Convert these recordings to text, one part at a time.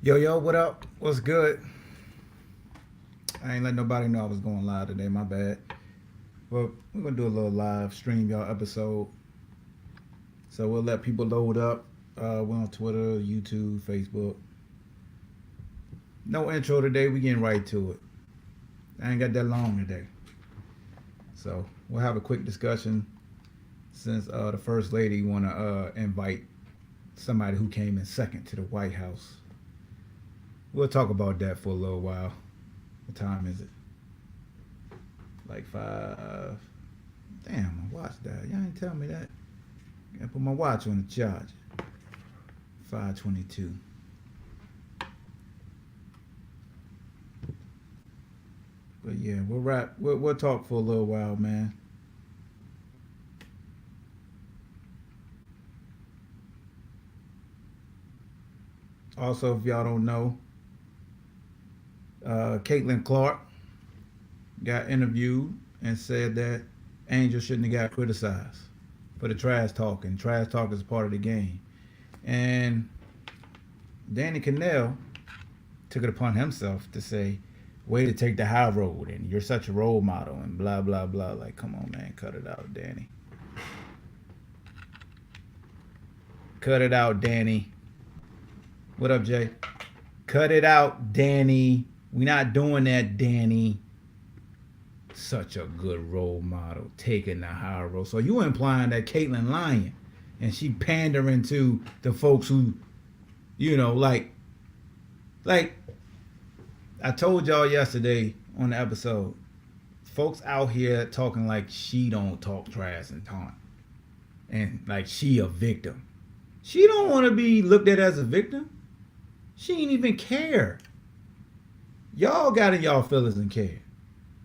Yo, yo, what up? What's good? I ain't let nobody know I was going live today. My bad. Well, we're gonna do a little live stream, y'all, episode. So we'll let people load up. We're on Twitter, YouTube, Facebook. No intro today. We getting right to it. I ain't got that long today. So we'll have a quick discussion since the first lady wanna invite somebody who came in second to the White House. We'll talk about that for a little while. What time is it? Like 5. Damn, my watch died. Y'all ain't tell me that. Gotta put my watch on the charge. 5:22. But yeah, we'll wrap. We'll talk for a little while, man. Also, if y'all don't know, Caitlin Clark got interviewed and said that Angel shouldn't have got criticized for the trash talking. Trash talk is part of the game. And Danny Cannell took it upon himself to say, way to take the high road and you're such a role model and blah, blah, blah. Like, come on, man, cut it out, Danny. Cut it out, Danny. What up, Jay? Cut it out, Danny. We not doing that, Danny. Such a good role model, taking the high road. So you implying that Caitlyn lying and she pandering to the folks who, like I told y'all yesterday on the episode, folks out here talking like she don't talk trash and taunt, and like she a victim. She don't want to be looked at as a victim. She ain't even care. Y'all got in y'all feelings and care.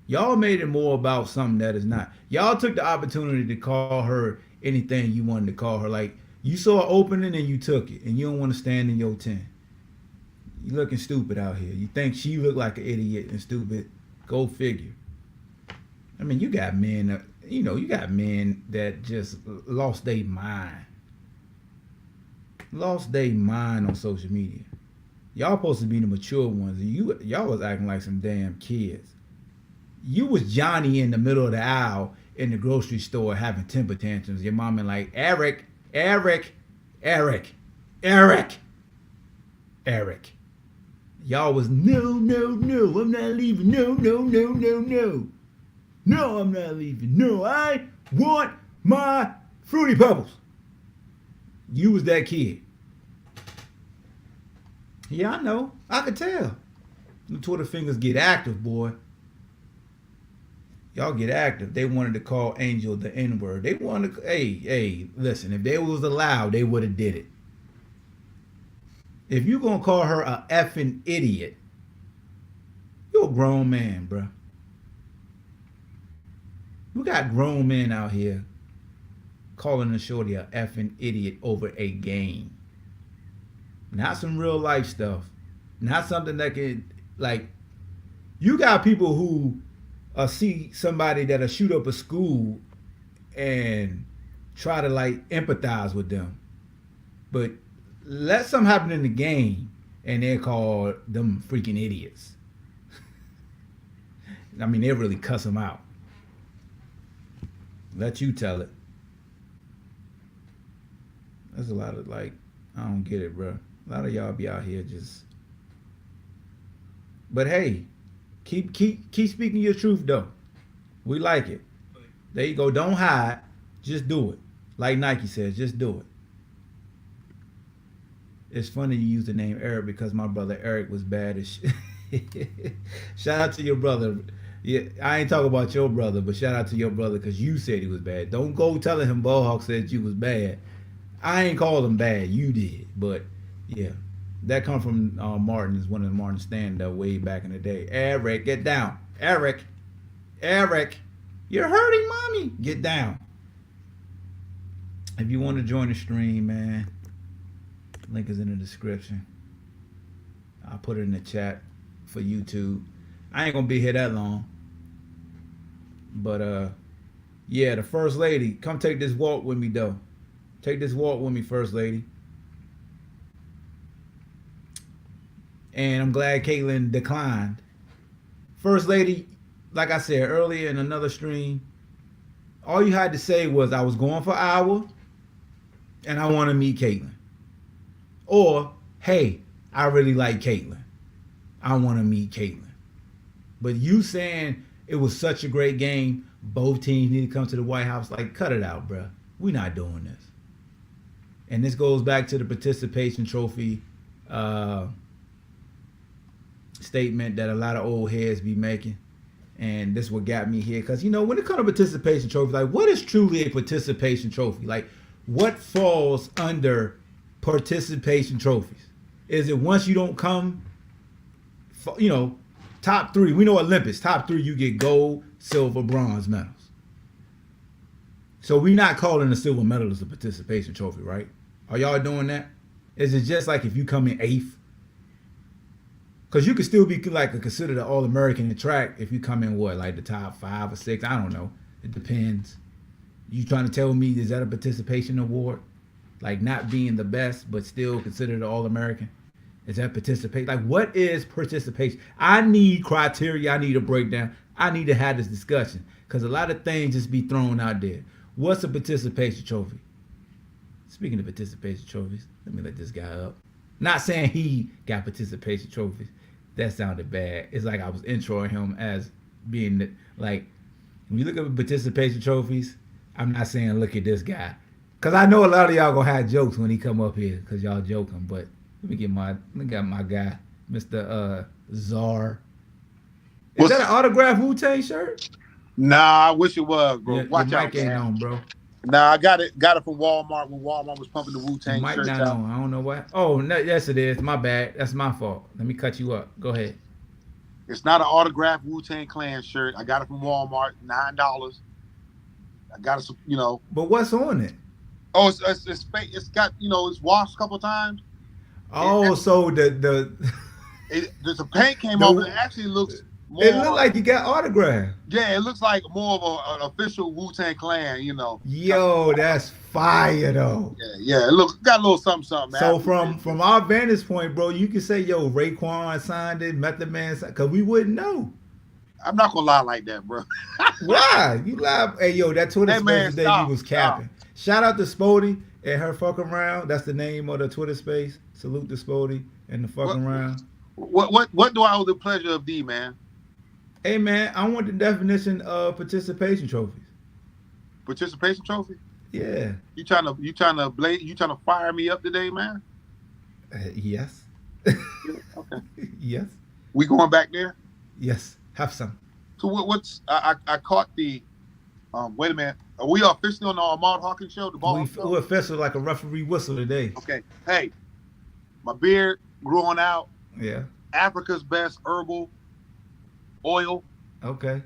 Y'all made it more about something that is not. Y'all took the opportunity to call her anything you wanted to call her. Like, you saw an opening and you took it, and you don't want to stand in your 10. You looking stupid out here. You think she looked like an idiot and stupid. Go figure. I mean, you got men, you got men that just lost their mind. Lost their mind on social media. Y'all supposed to be the mature ones. Y'all was acting like some damn kids. You was Johnny in the middle of the aisle in the grocery store having temper tantrums. Your mom and like, Eric, Eric, Eric, Eric, Eric. Y'all was no, no, no, I'm not leaving. No, no, no, no, no. No, I'm not leaving. No, I want my Fruity Pebbles. You was that kid. Yeah, I know. I could tell. The Twitter fingers get active, boy. Y'all get active. They wanted to call Angel the N-word. They wanted to, hey, listen, if they was allowed, they would have did it. If you gonna call her a effing idiot, you're a grown man, bruh. We got grown men out here calling a shorty a effing idiot over a game. Not some real life stuff. Not something that can, like, you got people who see somebody that'll shoot up a school and try to, like, empathize with them. But let something happen in the game and they call them freaking idiots. I mean, they really cuss them out. Let you tell it. There's a lot of, like, I don't get it, bro. A lot of y'all be out here just. But hey, keep speaking your truth though. We like it. There you go. Don't hide. Just do it. Like Nike says, just do it. It's funny you use the name Eric because my brother Eric was bad as shit. Shout out to your brother. Yeah, I ain't talking about your brother, but shout out to your brother because you said he was bad. Don't go telling him Ballhawk said you was bad. I ain't called him bad. You did, but yeah, that come from Martin. Is one of the Martin stand up way back in the day. Eric, get down. Eric, Eric, you're hurting mommy. Get down. If you want to join the stream, man, link is in the description. I'll put it in the chat for YouTube. I ain't gonna be here that long, but yeah, the first lady, come take this walk with me though. Take this walk with me, first lady. and I'm glad Caitlyn declined. First lady, like I said earlier in another stream, all you had to say was I was going for Iowa, and I want to meet Caitlyn, or hey, I really like Caitlyn, I want to meet Caitlyn. But you saying it was such a great game, both teams need to come to the White House, like cut it out, bruh. We're not doing this. And this goes back to the participation trophy statement that a lot of old heads be making. And this is what got me here. Because, when it comes to participation trophy, like, what is truly a participation trophy? Like, what falls under participation trophies? Is it once you don't come, top three? We know Olympics, top three, you get gold, silver, bronze medals. So we're not calling the silver medalist a participation trophy, right? Are y'all doing that? Is it just like if you come in 8th? Because you could still be like considered an All-American in track if you come in like the top 5 or 6. I don't know. It depends. You trying to tell me, is that a participation award? Like not being the best, but still considered an All-American? Is that participation? Like, what is participation? I need criteria. I need a breakdown. I need to have this discussion. Because a lot of things just be thrown out there. What's a participation trophy? Speaking of participation trophies, let me let this guy up. Not saying he got participation trophies. That sounded bad. It's like I was introing him as being like, when you look at participation trophies, I'm not saying look at this guy. Because I know a lot of y'all going to have jokes when he come up here because y'all joking. But let me get my guy, Mr. Czar. Is that an autographed Wu-Tang shirt? Nah, I wish it was, bro. Yeah, Watch your out, mic ain't man. on, bro. Nah, I got it from Walmart when Walmart was pumping the Wu-Tang Mic shirts not out. on. I don't know what. Oh, no, yes it is. My bad. That's my fault. Let me cut you up. Go ahead. It's not an autographed Wu-Tang Clan shirt. I got it from Walmart, $9. I got it, But what's on it? Oh, it's fake. It's got, it's washed a couple times. Oh, so the paint came off. It actually looks more. It looked like you got autographed. Yeah, it looks like more of an official Wu-Tang Clan, Yo, that's fire though. Yeah. It got a little something. Man. So from our vantage point, bro, you can say, yo, Raekwon signed it, Method Man signed it, because we wouldn't know. I'm not gonna lie like that, bro. Why? You lie. Hey, yo, that Twitter space today you was capping. Shout out to Spody and her fucking around. That's the name of the Twitter space. Salute to Spody and the fucking around. What do I owe the pleasure of D, man? Hey man, I want the definition of participation trophies. Participation trophy? Yeah. You trying to fire me up today, man? Yes. Okay. Yes. We going back there? Yes. Have some. So what's I caught the wait a minute. Are we officially on the Ahmad Hawkins show? We're official like a referee whistle today. Okay. Hey, my beard growing out. Yeah. Africa's best herbal oil. Okay.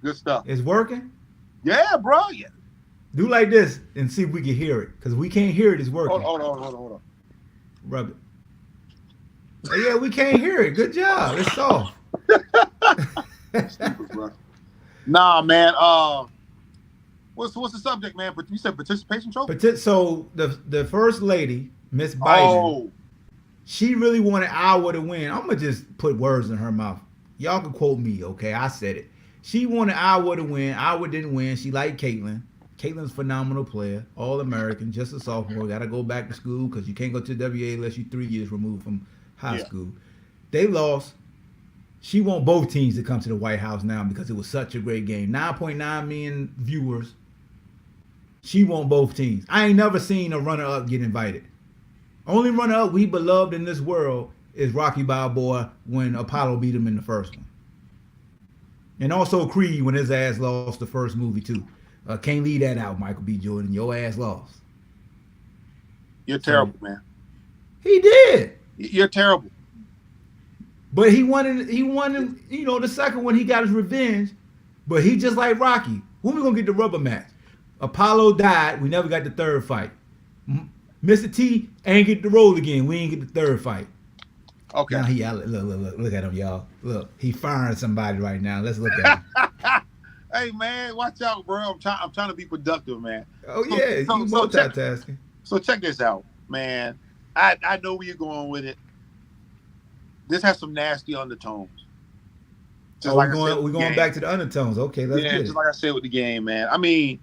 Good stuff. It's working? Yeah, bro. Yeah. Do like this and see if we can hear it. Because we can't hear it. It's working. Hold on. Rub it. Oh, yeah, we can't hear it. Good job. It's soft. Stupid, bro. Nah, man. What's the subject, man? You said participation trophy? So the first lady, Miss Biden, she really wanted Iowa to win. I'm going to just put words in her mouth. Y'all can quote me, okay? I said it. She wanted Iowa to win. Iowa didn't win. She liked Caitlyn. Caitlyn's a phenomenal player, All-American, just a sophomore. Got to go back to school because you can't go to the WA unless you're 3 years removed from high school. They lost. She want both teams to come to the White House now because it was such a great game. 9.9 million viewers. She want both teams. I ain't never seen a runner-up get invited. Only runner-up we beloved in this world is Rocky Balboa when Apollo beat him in the first one. And also Creed when his ass lost the first movie too. Can't leave that out, Michael B. Jordan. Your ass lost. You're terrible, man. He did. You're terrible. But he wanted, the second one, he got his revenge. But he just like Rocky. When we gonna get the rubber match? Apollo died. We never got the third fight. Mr. T ain't get the role again. We ain't get the third fight. Okay. Now he look at him, y'all. Look, he firing somebody right now. Let's look at him. Hey man, watch out, bro. I'm trying to be productive, man. Oh yeah, you multitasking. So check this out, man. I know where you're going with it. this has some nasty undertones. Just Oh, like I said, we're with the going game. back to the undertones. Okay, let's Yeah, get just it. like I said with the game, man. I mean,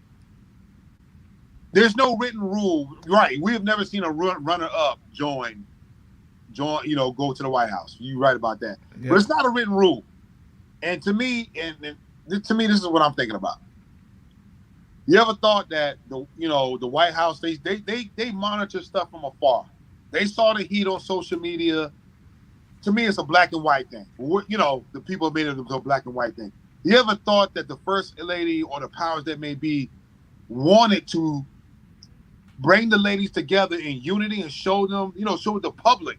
there's no written rule, right? We have never seen a runner-up join, go to the White House. You're right about that, Yep. but it's not a written rule. And to me, to me, this is what I'm thinking about. You ever thought that the White House they monitor stuff from afar? They saw the heat on social media. To me, it's a black and white thing. The people made it a black and white thing. You ever thought that the first lady or the powers that may be wanted to bring the ladies together in unity and show them, show the public,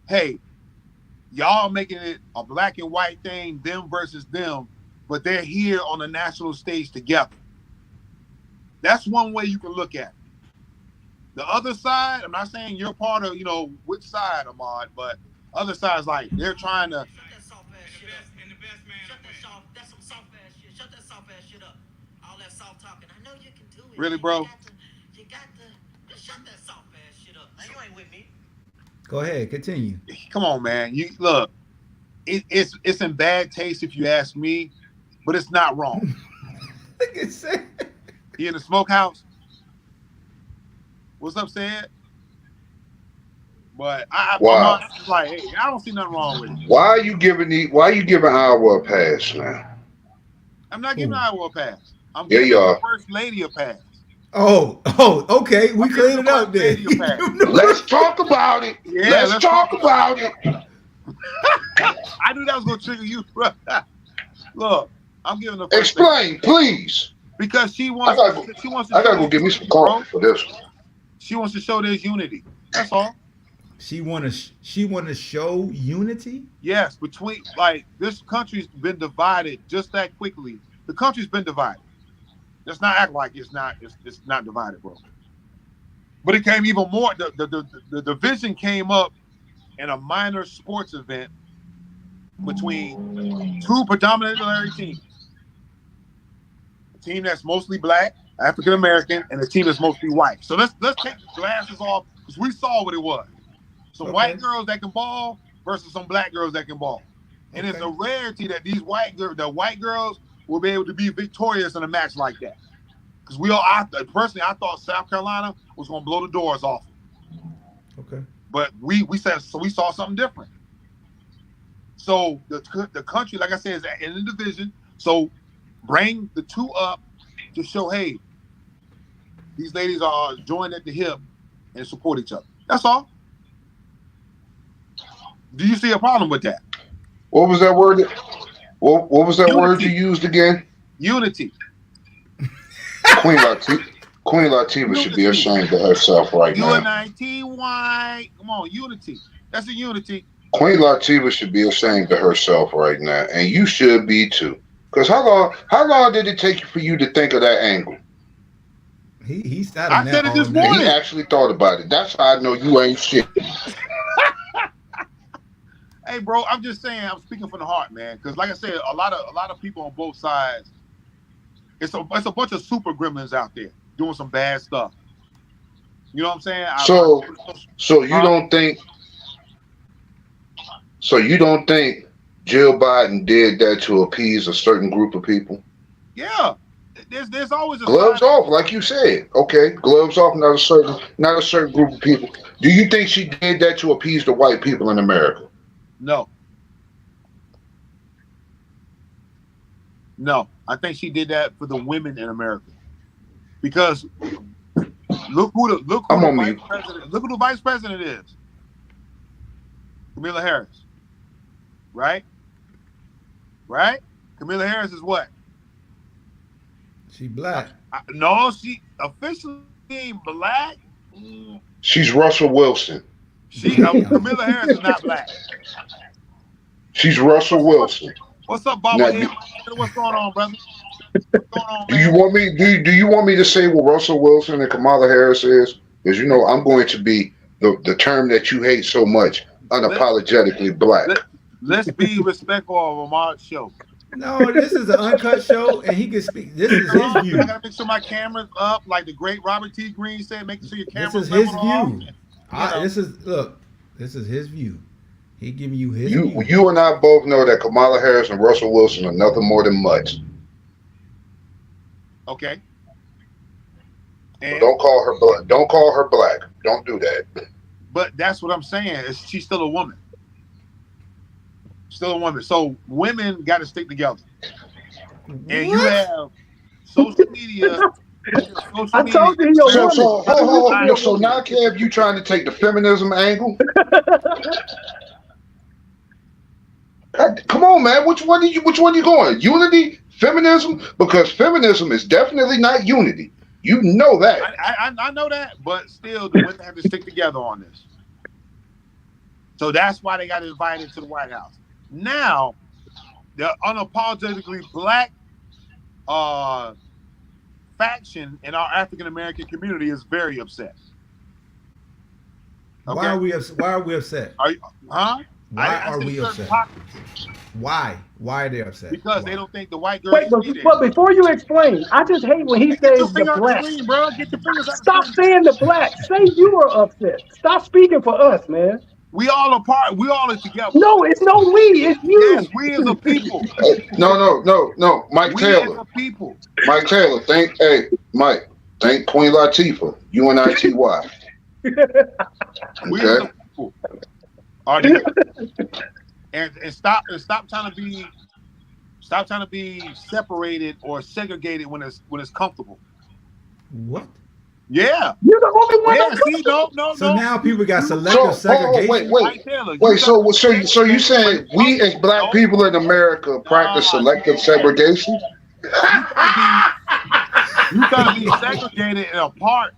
hey, y'all making it a black and white thing, them versus them, but they're here on the national stage together. That's one way you can look at it. The other side, I'm not saying you're part of, which side, Ahmad, but other side's like they're trying to. Shut that soft ass shit up. And the best man. Shut that soft. That's some soft ass shit. Shut that soft ass shit up. All that soft talking. I know you can do it. Really, bro? You got to. Just shut that soft ass shit up. Now you ain't with me. Go ahead, continue. Come on, man. You look. It's in bad taste if you ask me, but it's not wrong. Look at Sid. He in the smokehouse. What's up, Sid? But I'm not like, hey, I don't see nothing wrong with it. Why are you giving Iowa a pass now? I'm not giving Iowa a pass. I'm Yeah, giving you the are. first lady a pass. Oh, okay. We cleared it up there. Lady a pass. Let's talk about it. Yeah, let's talk about it. I knew that was gonna trigger you. Look, I'm giving the first Explain, please. because she wants. I gotta go get me some coffee for this one. She wants to show there's unity. That's all. She want to show unity. Yes, between like this country's been divided just that quickly. The country's been divided. Let's not act like it's not divided, bro. But it came even more. The division came up in a minor sports event between two predominantly teams. A team that's mostly black, African American, and a team that's mostly white. So let's take the glasses off because we saw what it was. Some white girls that can ball versus some black girls that can ball. And it's a rarity that the white girls will be able to be victorious in a match like that. Because personally, I thought South Carolina was going to blow the doors off. Okay. But we saw something different. So the country, like I said, is in the division. So bring the two up to show, hey, these ladies are joined at the hip and support each other. That's all. Do you see a problem with that? What was that word? What was that word you used again? Unity. Queen Latifah should be ashamed of herself right You now. a 19 white. Come on, unity. That's a unity. Queen Latifah should be ashamed of herself right now, and you should be too. Because how long did it take for you to think of that angle? He sat I on that said it all this night. morning. He actually thought about it. That's how I know you ain't shit. Hey, bro, I'm just saying. I'm speaking from the heart, man. Because, like I said, a lot of people on both sides. It's a bunch of super gremlins out there doing some bad stuff. You know what I'm saying? So you don't think? So you don't think Jill Biden did that to appease a certain group of people? Yeah, there's always a Gloves side. off, like you said. Okay, gloves off. Not a certain group of people. Do you think she did that to appease the white people in America? No, I think she did that for the women in America. Because look who the vice president is. Kamala Harris. Right? Kamala Harris is what? She black. No, she officially ain't black. She's Russell Wilson. Kamala Harris is not black. She's Russell Wilson. What's up, Bob? What's going on, brother? What's going on, Do man? you want me to say what Russell Wilson and Kamala Harris is? Because I'm going to be the term that you hate so much, unapologetically black. Let's be respectful of Ahmad's show. No, this is an uncut show, and he can speak. This is his view. I gotta make sure my camera's up, like the great Robert T. Green said. Making sure your This camera's is his leveled off. view. This is his view. He giving you his. You and I both know that Kamala Harris and Russell Wilson are nothing more than mutts. Okay. So And, don't call her black. Don't call her black. Don't do that. but that's what I'm saying. She's still a woman. Still a woman. So women got to stick together. And you have social media. I told you you're a So woman. so now, Kev, you trying to take the feminism angle? Come on, man. Which one are you going? Unity, feminism? Because feminism is definitely not unity. You know that. I know that, but still, the women have to stick together on this. So that's why they got invited to the White House. Now, the unapologetically black faction in our African American community is very upset. Okay? Why are we upset? Why are we upset? Huh? Why I are said we certain upset? pockets. Why? Why are they upset? Because Why? they don't think the white girls Wait, see it. but before you explain, I just hate when he Get says your the finger out the black. screen, bro. Get your fingers out the Stop screen. saying the black. Say you are upset. Stop speaking for us, man. We all apart. We all are together. No, it's no we. It's you. Yes, we as a people. No. Mike We as Taylor. a people. Mike Taylor. Thank Queen Latifah. UNITY. We as Okay. a people are together. And stop trying to be separated or segregated when it's comfortable. What? Yeah. You're the only one. Yeah. That's See, no. So now people got selective segregation. Mike Taylor, Wait. So you saying we as black people in America practice selective segregation? You gotta be segregated and apart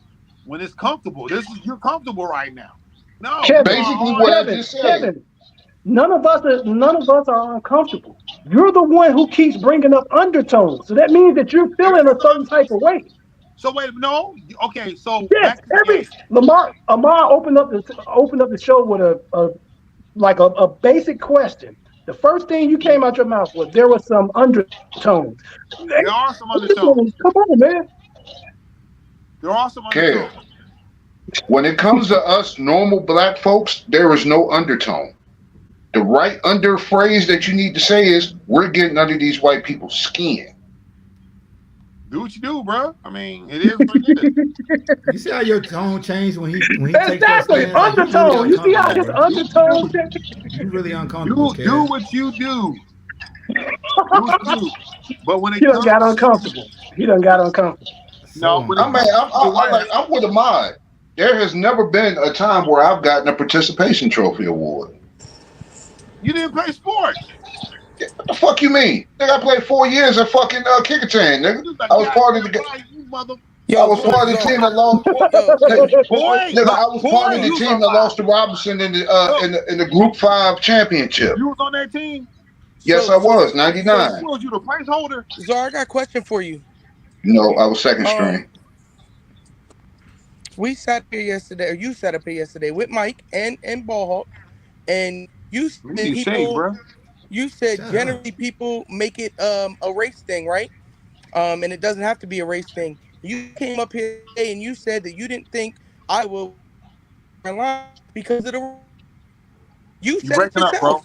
when it's comfortable. You're comfortable right now. No, Kevin, Basically what I Kevin, just said. Kevin, none of us are uncomfortable. You're the one who keeps bringing up undertones. So that means that you're feeling a certain type of way. So wait, no, okay. So Yes, Amar opened up the show with a basic question. The first thing you came out your mouth was there was some undertones. There are some undertones. Come on, man. There are some Okay. undertones. When it comes to us normal black folks, there is no undertone. The right under phrase that you need to say is, we're getting under these white people's skin. Do what you do, bro. I mean, it is what it is. You see how your tone changed when he Exactly. takes that stance? Like, Undertone. You see how his undertone changed? You really uncomfortable, Do Kev. what you do. Do what you do. But when it He done comes, got uncomfortable. no, when it I'm with Ahmad. There has never been a time where I've gotten a participation trophy award. you didn't play sports. What the fuck you mean? Nigga, I played 4 years at fucking Kickertan, nigga. I was part of the I was part of the team that lost. Nigga, I was part of the team that lost to Robinson in the Group 5 championship. You was on that team? Yes, I was. 99. Was you the placeholder? So I got a question for you. No, I was second string. We sat here yesterday, or you sat up here yesterday with Mike and Ballhawk, and you said you said generally people make it a race thing, right? And it doesn't have to be a race thing. You came up here today and you said that you didn't think Iowa would line because of the. You said it yourself. Up, bro.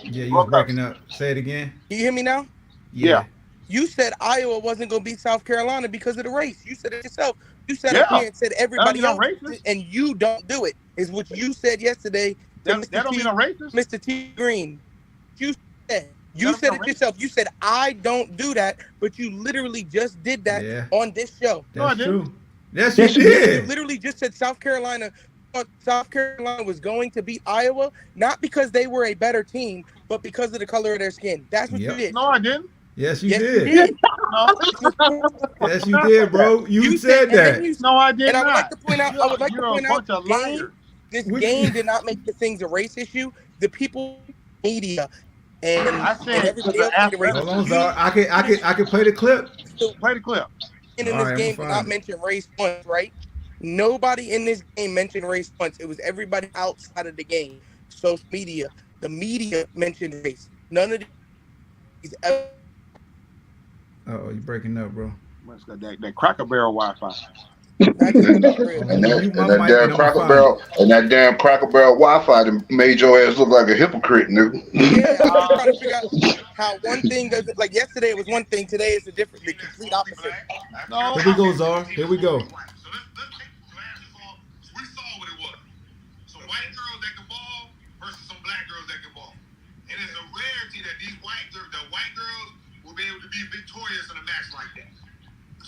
Yeah, you was breaking up. Say it again. Can you hear me now? Yeah. You said Iowa wasn't going to beat South Carolina because of the race. You said it yourself. You sat up here and said everybody else, and you don't do it. Is what you said yesterday. That don't mean I'm racist. Mr. T. Green. You said it yourself. You said I don't do that, but you literally just did that on this show. That's true. Yes, you did. You literally just said South Carolina was going to beat Iowa, not because they were a better team, but because of the color of their skin. That's what you did. No, I didn't. Yes, you did. Yes, you did, bro. You said that. No, I did not. And I would like to point out, this game did not make the things a race issue. The people, media, and I said everybody else made a race issue. Hold on, Zar. I can play the clip. Play the clip. In this game did not mention race once, right? Nobody in this game mentioned race once. It was everybody outside of the game. Social media. The media mentioned race. None of these Oh, you breaking up, bro. Got that Cracker Barrel Wi-Fi. And that damn Cracker Barrel Wi-Fi that made your ass look like a hypocrite, nigga. Yeah, I'm trying to figure out how one thing doesn't, like yesterday it was one thing, today it's the complete opposite. No. Here we go, Czar. Here we go. So let's take glasses off. We saw what it was. Some white girls that can ball versus some black girls that can ball. And it's a rarity that the white girls will be able to be victorious in a match like that.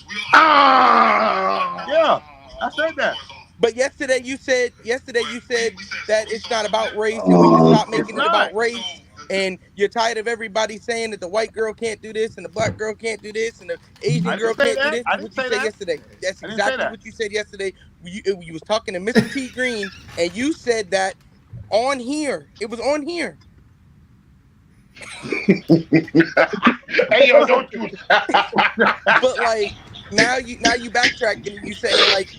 We all yeah, I said that. But yesterday you said that it's not about race and we can stop making it about race. And you're tired of everybody saying that the white girl can't do this and the black girl can't do this and the Asian girl can't do this. I didn't say that yesterday. That's exactly what you said yesterday. You was talking to Mr. T Green and you said that on here. It was on here. Hey yo, don't you? But like now you backtrack and you say like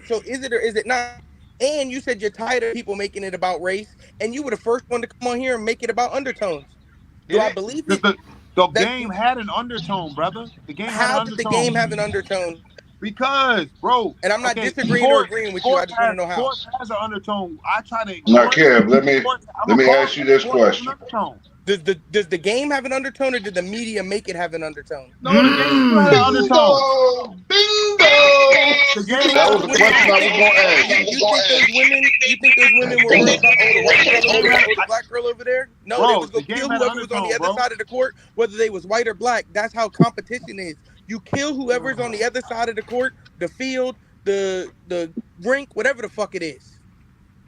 so is it or is it not? And you said you're tired of people making it about race, and you were the first one to come on here and make it about undertones. Do I believe it? The game had an undertone, brother. The game How did the game have an undertone? Because, bro. And I'm not disagreeing or agreeing with you. I just want to know how. Sports has an undertone. I try to. Now, Kev, let me ask you this question. Does the game have an undertone, or did the media make it have an undertone? No, the game had an undertone. Bingo! That was the question I was going to ask. You think those women were worried about the white girl over there or the black girl over there? No, bro, they was going to kill whoever was on the other side of the court, whether they was white or black. That's how competition is. You kill whoever's on the other side of the court, the field, the rink, whatever the fuck it is.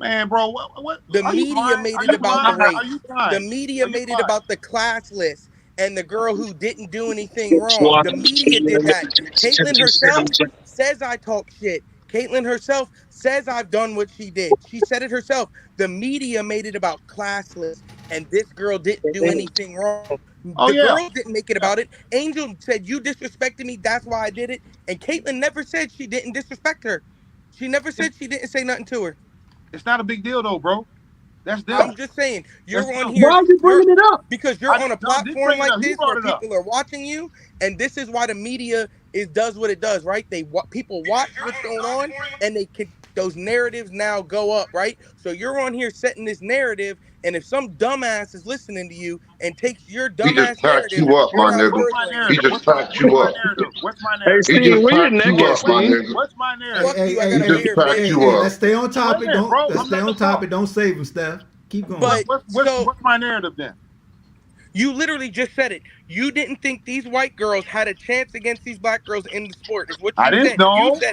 Man, bro, what? The media made it about the race. The media made it about the class list and the girl who didn't do anything wrong. The media did that. Caitlyn herself says I talk shit. Caitlyn herself says I've done what she did. She said it herself. The media made it about class list, and this girl didn't do anything wrong. The girl didn't make it about it. Angel said, you disrespected me, that's why I did it. And Caitlyn never said she didn't disrespect her. She never said she didn't say nothing to her. It's not a big deal, though, bro. That's them. I'm just saying, you're on here. Why are you bringing it up? Because you're on a platform like this where people are watching you, and this is why the media does what it does, right? People watch what's going on, and those narratives now go up, right? So you're on here setting this narrative, and if some dumbass is listening to you and takes your dumbass narrative, you up, my nigga. He just packed you up. What's my narrative? He just packed you up, my nigga. What's my narrative? He just packed you up. Let's stay on topic. Let's stay on topic. Don't save him, Steph. Keep going. But what's my narrative then? You literally just said it. You didn't think these white girls had a chance against these black girls in the sport. Is what you I didn't said.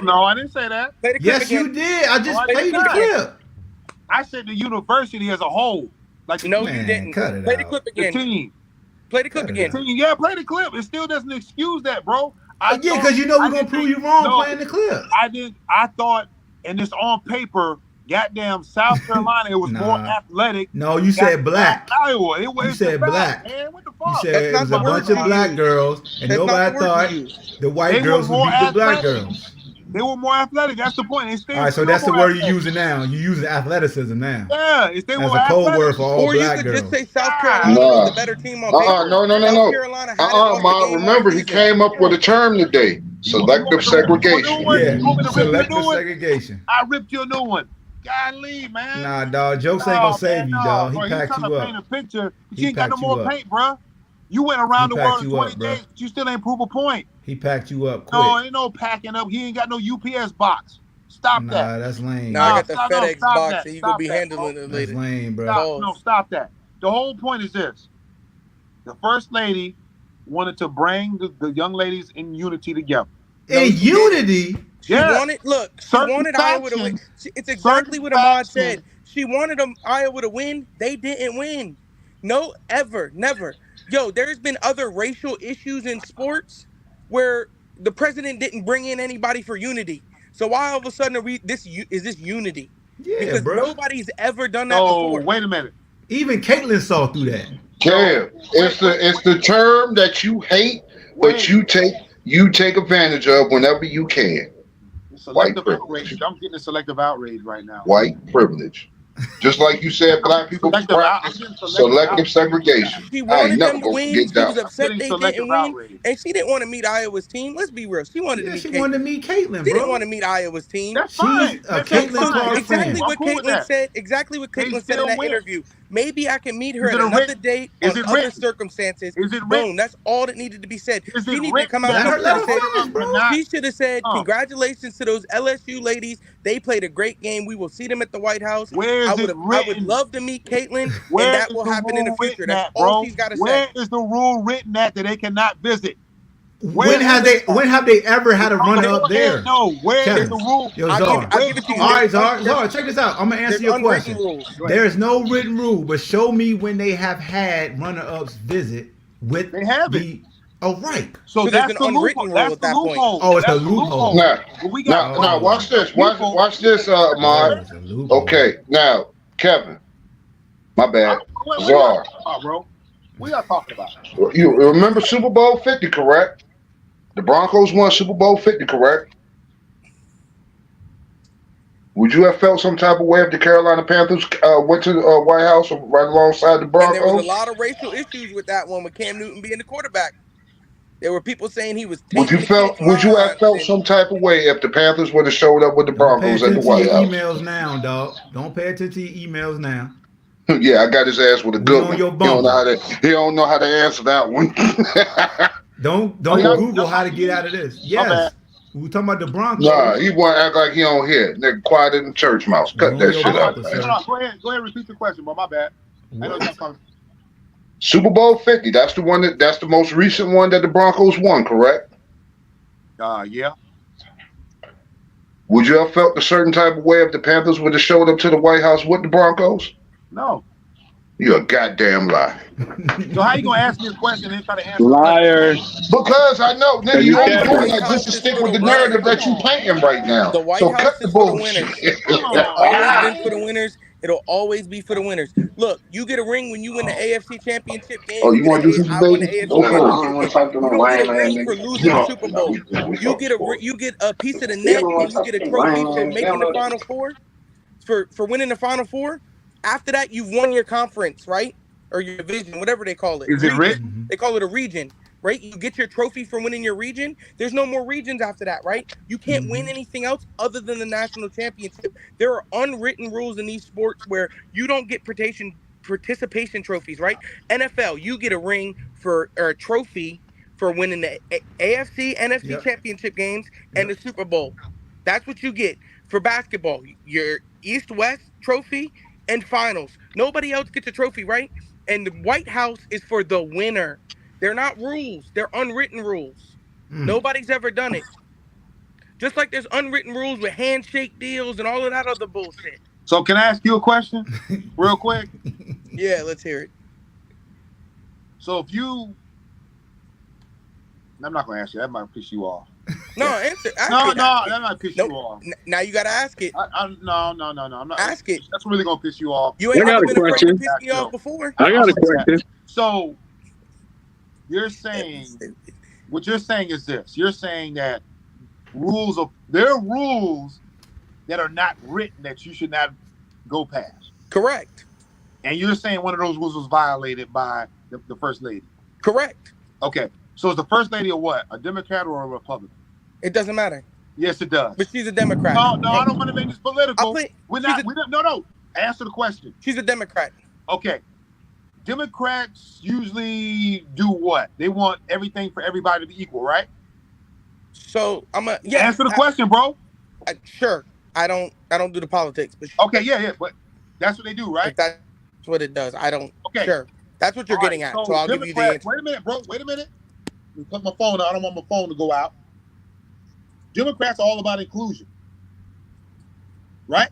know. I didn't say that. Yes, you did. I just played the clip. I said the university as a whole. Like no, you didn't. Play the clip again. The team. Play the clip again. Yeah, play the clip. It still doesn't excuse that, bro. Yeah, because you know we're gonna prove you wrong playing the clip. I thought, and it's on paper. Goddamn, South Carolina, it was more athletic. No, you said black. Iowa, you said black. Man, what the fuck? You said it was a bunch of black girls, and nobody thought the white girls would beat the black girls. They were more athletic. That's the point. All right, so that's the word you're using now. You're using athleticism now. Yeah, if they were a code word for all black girls. Or you could just say South Carolina was the better team on paper. No. Remember, he came up with a term today. Selective segregation. Yeah, selective segregation. I ripped you a new one. Golly, man. Nah, dog. Jokes ain't gonna save you, dog. He packed you up. Paint a picture, but you ain't got no more paint, bro. You went around the world in 20 days, but you still ain't prove a point. He packed you up quick. No, ain't no packing up. He ain't got no UPS box. Stop that. Nah, that's lame. Nah, I got the FedEx box, and you gonna be handling it later. That's lame, bro. Stop that. The whole point is this: the first lady wanted to bring the young ladies in unity together. In unity. She wanted Iowa to win. It's exactly what Ahmad said. She wanted Iowa to win. They didn't win. No, ever, never. Yo, there's been other racial issues in sports where the president didn't bring in anybody for unity. So why all of a sudden is this unity? Yeah, because bro. Nobody's ever done that before. Wait a minute. Even Caitlyn saw through that. Kev, it's the term that you hate, but you take advantage of whenever you can. Selective outrage. I'm getting a selective outrage right now. White privilege. Just like you said, black people practice selective segregation. She I wanted ain't never them to gonna win. forget She that. was upset they didn't win, and she didn't want to meet Iowa's team. Let's be real. She wanted to meet. She wanted to meet Caitlyn, She bro. didn't want to meet Iowa's team. That's She's fine. a Caitlyn Clark exactly fan. what Caitlyn said. Exactly what Caitlyn said in that interview. Maybe I can meet her at another date on other circumstances. Is it Boom. That's all that needed to be said. She needed to come out Let her and finish, bro. she should have said, "Congratulations to those LSU ladies. They played a great game. We will see them at the White House. I would love to meet Caitlyn, and that will happen in the future." That's all she's got to say. Where is the rule written that they cannot visit? When have they ever had a runner up there? No, where is the rule? Yo, Czar. I'll give it to you. All right, Czar, check this out. I'm gonna answer your question. There's no written rule, but show me when they have had runner-ups visit with Oh, right. So that's the loophole. That's the loophole. Oh, it's a loophole. Now, watch this. Watch this, Ahmad. Okay, now, Kevin. My bad. Czar. Bro. What y'all talking about? You remember Super Bowl 50, correct? The Broncos won Super Bowl 50, correct? Would you have felt some type of way if the Carolina Panthers went to the White House right alongside the Broncos? And there was a lot of racial issues with that one, with Cam Newton being the quarterback. There were people saying he was. Would you have felt some type of way if the Panthers would have showed up with the Broncos at the White House? Emails now, dog. Don't pay attention to your emails now. Yeah, I got his ass with a good one. He don't know how to answer that one. don't Google how to get out of this. Yes. We talking about the Broncos. Nah, he want to act like he don't hear. Nigga, quiet in the church mouse. Cut that shit out. Go ahead, repeat the question, bro. My bad. I know you're Super Bowl 50. That's the one that's the most recent one that the Broncos won, correct? Yeah. Would you have felt a certain type of way if the Panthers would have showed up to the White House with the Broncos? No. You're a goddamn lie. So how you gonna ask me a question and then try to answer? Liars. Because I know, nigga, you ain't doing that just to stick with the narrative that you painting right now. The White House is for the winners. It's always been for the winners. It'll always be for the winners. Look, you get a ring when you win the AFC Championship game. Oh, you want to do some debate? You don't get a ring for losing the Super Bowl. You get a piece of the net and you get a trophy for making the Final Four, for winning the Final Four. After that, you've won your conference, right? Or your division, whatever they call it. Is it written? They call it a region, right? You get your trophy for winning your region. There's no more regions after that, right? You can't win anything else other than the national championship. There are unwritten rules in these sports where you don't get participation trophies, right? NFL, you get a ring or a trophy for winning the AFC, NFC championship games and the Super Bowl. That's what you get. For basketball, your East-West trophy and finals. Nobody else gets a trophy, right? And the White House is for the winner. They're not rules. They're unwritten rules. Nobody's ever done it. Just like there's unwritten rules with handshake deals and all of that other bullshit. So can I ask you a question real quick? Yeah, let's hear it. So if you... I'm not going to ask you. That might piss you off. No, answer. No, that might piss you off. Now you got to ask it. No. I'm not. Ask it. That's really going to piss you off. You ain't never been afraid to piss me off before. I got a question. So you're saying, what you're saying is this. You're saying that there are rules that are not written that you should not go past. Correct. And you're saying one of those rules was violated by the First Lady. Correct. Okay. So is the First Lady a what? A Democrat or a Republican? It doesn't matter. Yes, it does. But she's a Democrat. No, I don't want to make this political. No. Answer the question. She's a Democrat. Okay. Democrats usually do what? They want everything for everybody to be equal, right? So answer the question, bro. Sure. I don't do the politics, but okay, yeah, but that's what they do, right? If that's what it does. I don't. Okay, sure. That's what you're getting at. So I'll give you the answer. Wait a minute, bro. Wait a minute. Let me put my phone out. I don't want my phone to go out. Democrats are all about inclusion, right?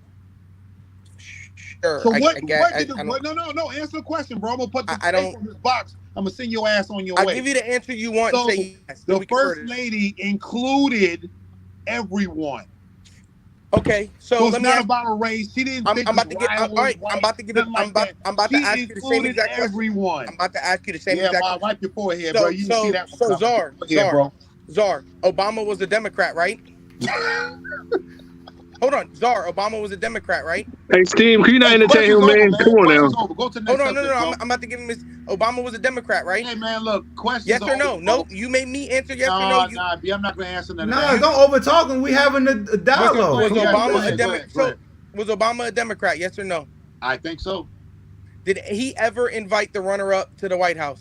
Sure. So no. Answer the question, bro. I'm gonna put the face on this box. I'm gonna send your ass on your way. I'll give you the answer you want and say yes. The First Lady included everyone. Okay, so it's not about a race. She didn't. I'm about to get. All right, I'm about to ask you the same exact question. Everyone. I'm about to ask you the same exact question. Wipe your forehead, bro. You can see that. So Czar, Obama was a Democrat, right? Hold on, Czar. Obama was a Democrat, right? Hey, Steve, can you not entertain him, man? Come on now. Go to the next Hold on, subject, no. I'm about to give him his. Obama was a Democrat, right? Hey, man, look, questions. Yes or are no? over, No, bro. you made me answer yes or no. Nah, B, I'm not going to answer none of No, that. don't over talk him. We having a dialogue. Was Yeah, Obama go a ahead, Democrat? go ahead. Was Obama a Democrat? Yes or no? I think so. Did he ever invite the runner-up to the White House?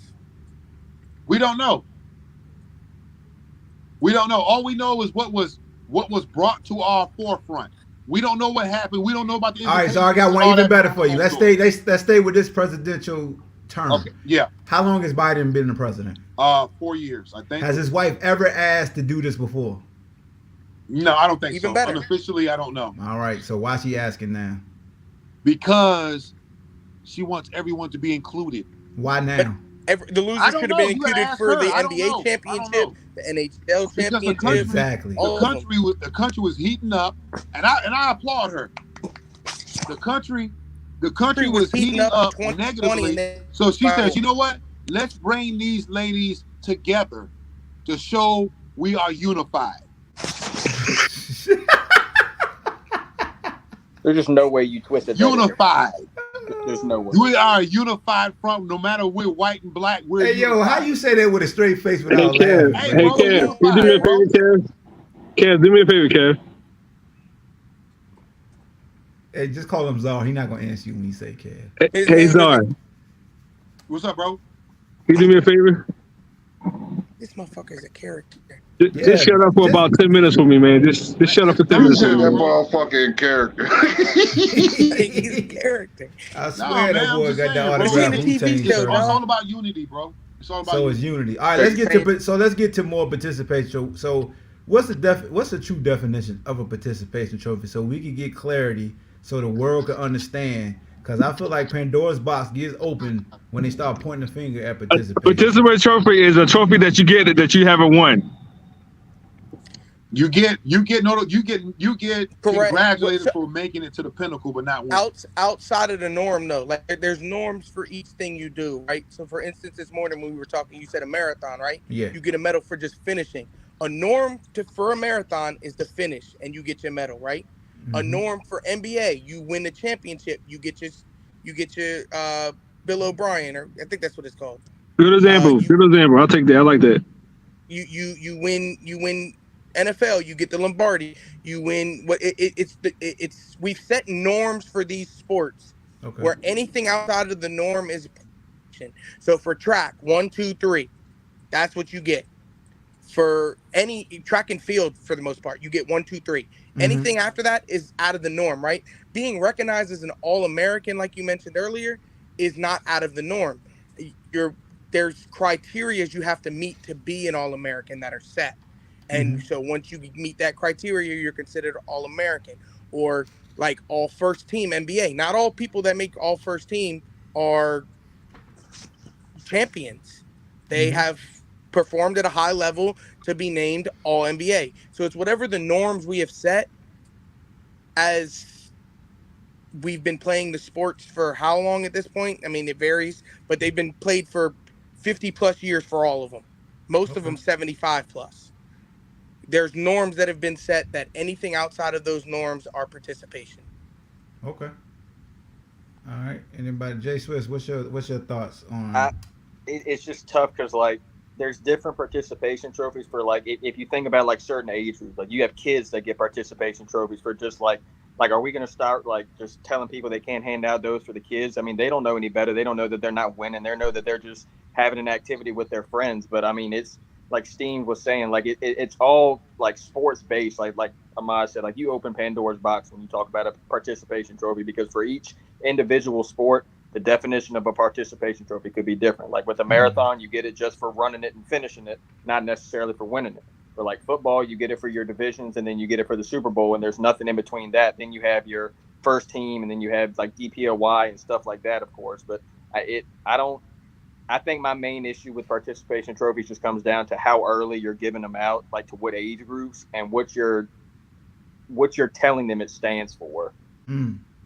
We don't know. We don't know. All we know is what was brought to our forefront. We don't know what happened. We don't know about the. All right, so I got one even better for you. Let's stay with this presidential term. Okay. Yeah. How long has Biden been the president? 4 years, I think. Has his wife ever asked to do this before? No, I don't think Even so. better. Unofficially, I don't know. All right, so why she asking now? Because she wants everyone to be included. Why now? The losers I don't could have know. been You gotta included ask for her. the I don't know. NBA championship, the NHL Because the championship. country, Exactly. the country was heating up, and I applaud her. The country was heating up 2020, negatively. So she says, you know what? Let's bring these ladies together to show we are unified. There's just no way you twisted that. Unified. There's no way. We are a unified front, no matter we're white and black. We're Hey, yo, unified. how you say that with a straight face Hey, without Kev. laughing? Hey, Hey, bro, Kev. you You do me a favor, Kev. Kev, do me a favor, Kev. Hey, just call him Czar. He's not gonna answer you when he say Kev. Hey, Czar. What's up, bro? You do me a favor? This motherfucker is a character. Just shut up for about 10 minutes for me, man. Just shut up for 10 You minutes. said For that me. motherfucking character. He's a character. I swear Nah, man, that I'm boy just got saying, that bro. autograph It's a TV Wu-Tang show, shirt. dog. It's all about unity, bro. It's all about So unity. it's unity. All right, let's get to more participation. So what's the true definition of a participation trophy? So we can get clarity, so the world can understand. Because I feel like Pandora's box gets open when they start pointing the finger at participation. Participant trophy is a trophy that you get that you haven't won. You get congratulated Correct. for making it to the pinnacle, but not winning. Outside of the norm, though, like there's norms for each thing you do, right? So, for instance, this morning when we were talking, you said a marathon, right? Yeah. You get a medal for just finishing. A norm for a marathon is the finish, and you get your medal, right? Mm-hmm. A norm for NBA, you win the championship, you get your Bill O'Brien, or I think that's what it's called. Good example. Good example. I'll take that. I like that. You win NFL, you get the Lombardi, you win what it's we've set norms for these sports where anything outside of the norm is so for track 1, 2, 3, that's what you get. For any track and field, for the most part, you get 1, 2, 3. Anything after that is out of the norm, right? Being recognized as an All-American, like you mentioned earlier, is not out of the norm. There's criteria you have to meet to be an All-American that are set. And so once you meet that criteria, you're considered All-American. Or like all first team NBA. Not all people that make all first team are champions. They have performed at a high level to be named All NBA. So it's whatever the norms we have set. As we've been playing the sports for how long at this point? I mean, it varies, but they've been played for 50 plus years for all of them. Most of them 75 plus. There's norms that have been set that anything outside of those norms are participation. Okay. All right. Anybody? Jay Swiss, what's your thoughts on? It's just tough because like there's different participation trophies for like if you think about like certain age groups, like you have kids that get participation trophies for just like are we going to start like just telling people they can't hand out those for the kids? I mean, they don't know any better. They don't know that they're not winning. They know that they're just having an activity with their friends. But I mean, it's like Steve was saying, like it's all like sports based. Like Ahmad said, like you open Pandora's box when you talk about a participation trophy, because for each individual sport, the definition of a participation trophy could be different. Like with a marathon, you get it just for running it and finishing it, not necessarily for winning it. For like football, you get it for your divisions, and then you get it for the Super Bowl, and there's nothing in between that. Then you have your first team, and then you have like DPOY and stuff like that, of course. But I think my main issue with participation trophies just comes down to how early you're giving them out, like to what age groups, and what you're telling them it stands for.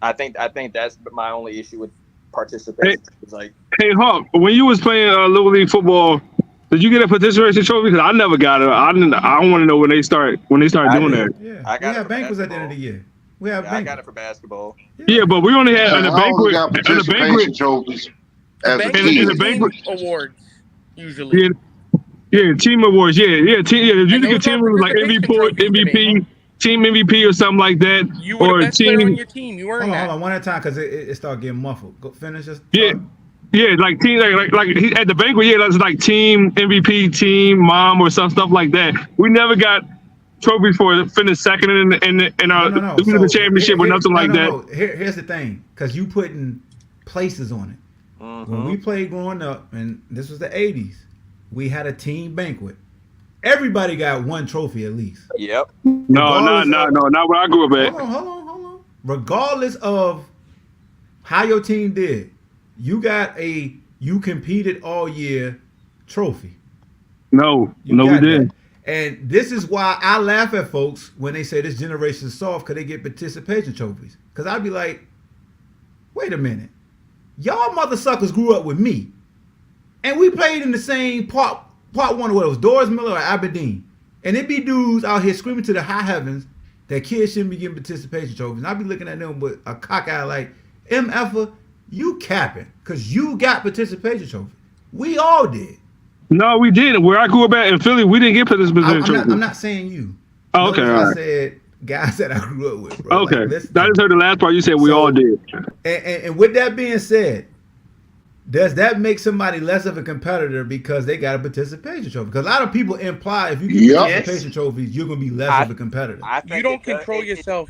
I think that's my only issue with participation. It's like, hey Hawk, when you was playing Little League football, did you get a participation trophy? Because I never got it. I don't want to know when they start doing that. Yeah, we had banquets at the end of the year. We have I banquet. got it for basketball. Yeah, but we only had in the I only got banquet. In the participation banquet. trophies as a In kid. the banquet. Awards usually. Yeah, team awards. Yeah. You get team awards like MVP, team MVP or something like that. You were the best player on your team. You weren't. Hold on, one at a time because it started getting muffled. Go finish this. Yeah, like team, like at the banquet. Yeah, that's like team MVP, team mom, or some stuff like that. We never got trophies for finish second in our the championship or nothing like that. Here's the thing, because you putting places on it. When we played growing up, and this was the '80s, we had a team banquet. Everybody got one trophy at least. Yep. No, not where I grew up at. Hold on. Regardless of how your team did, you got you competed all year trophy. No, we didn't. And this is why I laugh at folks when they say this generation is soft because they get participation trophies. Because I'd be like, wait a minute. Y'all mother suckers grew up with me. And we played in the same part one, whether it was Doris Miller or Aberdeen. And it be dudes out here screaming to the high heavens that kids shouldn't be getting participation trophies. And I'd be looking at them with a cock eye like, MF'er, you capping. Because you got participation trophies. We all did. No, we didn't. Where I grew up at in Philly, we didn't get participation trophies. I'm not saying you. Oh, okay. I said guys that I grew up with, bro. Okay. Like, I just heard the last part you said we all did. And with that being said, does that make somebody less of a competitor because they got a participation trophy? Because a lot of people imply if you get participation trophies, you're going to be less of a competitor. You don't control yourself.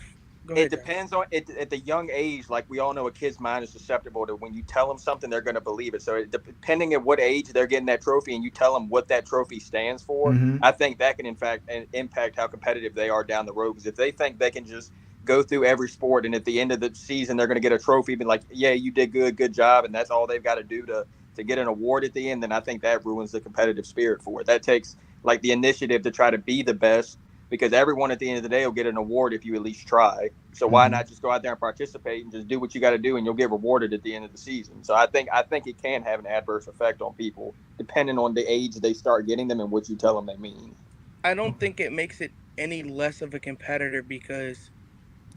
It depends on it at the young age. Like we all know, a kid's mind is susceptible to when you tell them something, they're going to believe it. So depending at what age they're getting that trophy, and you tell them what that trophy stands for, I think that can in fact impact how competitive they are down the road. Because if they think they can just go through every sport and at the end of the season they're going to get a trophy, be like, yeah, you did good job, and that's all they've got to do to get an award at the end, then I think that ruins the competitive spirit for it. That takes like the initiative to try to be the best. Because everyone at the end of the day will get an award if you at least try. So why not just go out there and participate and just do what you got to do, and you'll get rewarded at the end of the season. So I think it can have an adverse effect on people depending on the age they start getting them and what you tell them they mean. I don't think it makes it any less of a competitor because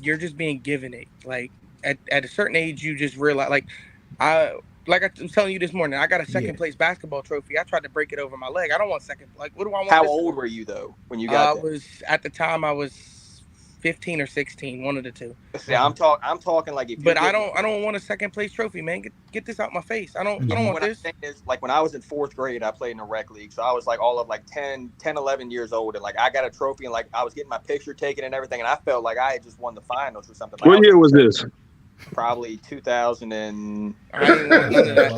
you're just being given it. Like at a certain age, you just realize. Like I was telling you this morning, I got a second place basketball trophy. I tried to break it over my leg. I don't want second. Like, what do I want? How old were you though when you got that? At the time I was 15 or 16, one of the two. See, I'm talking like if. But I don't want a second place trophy, man. Get this out my face. I don't want this. Is, like when I was in 4th grade, I played in a rec league, so I was like all of like 10, 11 years old, and like I got a trophy, and like I was getting my picture taken and everything, and I felt like I had just won the finals or something. Like, what year was this? Probably 2000 and I didn't want none of that.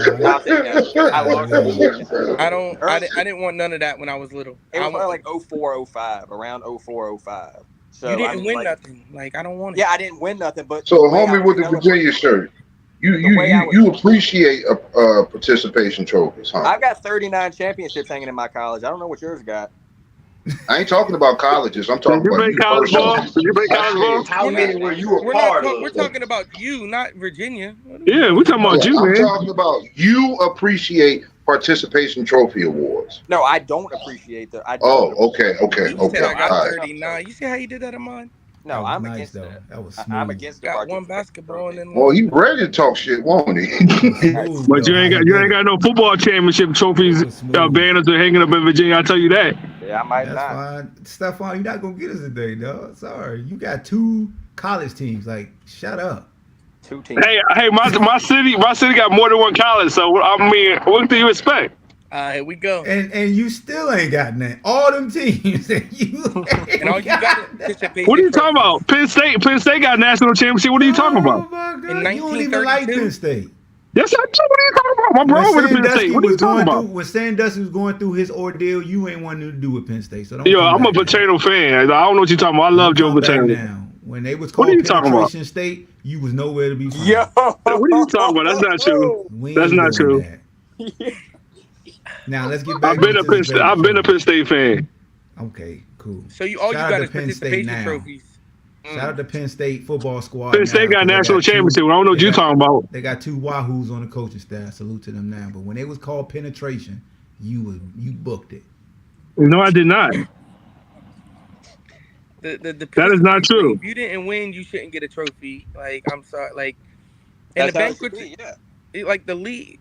I didn't want none of that when I was little. It was like 04, 05, around 04, 05. So you didn't win nothing. Like I don't want it. Yeah, I didn't win nothing. But so, homie, with the Virginia shirt, you appreciate participation trophies, huh? I've got 39 championships hanging in my college. I don't know what yours got. I ain't talking about colleges. I'm talking about you personally. Did you play college ball? How many were you a part of? We're talking about you, not Virginia. Yeah, we're talking about you, man. I'm talking about you appreciate participation trophy awards. No, I don't appreciate that. Okay. You said I got 39. You see how you did that, Amon? No, I'm against that. That was smooth. I'm against the got one basketball and then. Well, he ready to talk shit, won't he? But you ain't got no football championship trophies, banners are hanging up in Virginia. I tell you that. Yeah, I might That's not. Fine. Stephon, you're not gonna get us today, dog. Sorry, you got 2 college teams. Like, shut up. 2 teams. Hey, my city got more than one college. So I mean, what do you expect? Here we go. And you still ain't got that. All them teams and you. And all you got is what are you talking about? Penn State got a national championship. What are you talking about? My God. In You don't even like Penn State. Yes, I do. What are you talking about? My bro with Penn State. What are you talking about? When Sandusky was going through his ordeal, you ain't wanting to do with Penn State. So yo, I'm a Paterno fan. I don't know what you're talking about. I love Joe Paterno. Now, when they was called Penetration State, you was nowhere to be found. Yo, what are you talking about? That's not true. That's not true. Now let's get back. I've been a Penn State fan. Okay, cool. So you got is participation trophies. Shout out to Penn State football squad. Penn State got a national championship. I don't know what you're talking about. They got 2 Wahoos on the coaching staff. Salute to them now. But when it was called penetration, you booked it. No, I did not. That is not true. If you didn't win, you shouldn't get a trophy. Like, I'm sorry. Like, That's and the how it should banquet, be, yeah. like the league,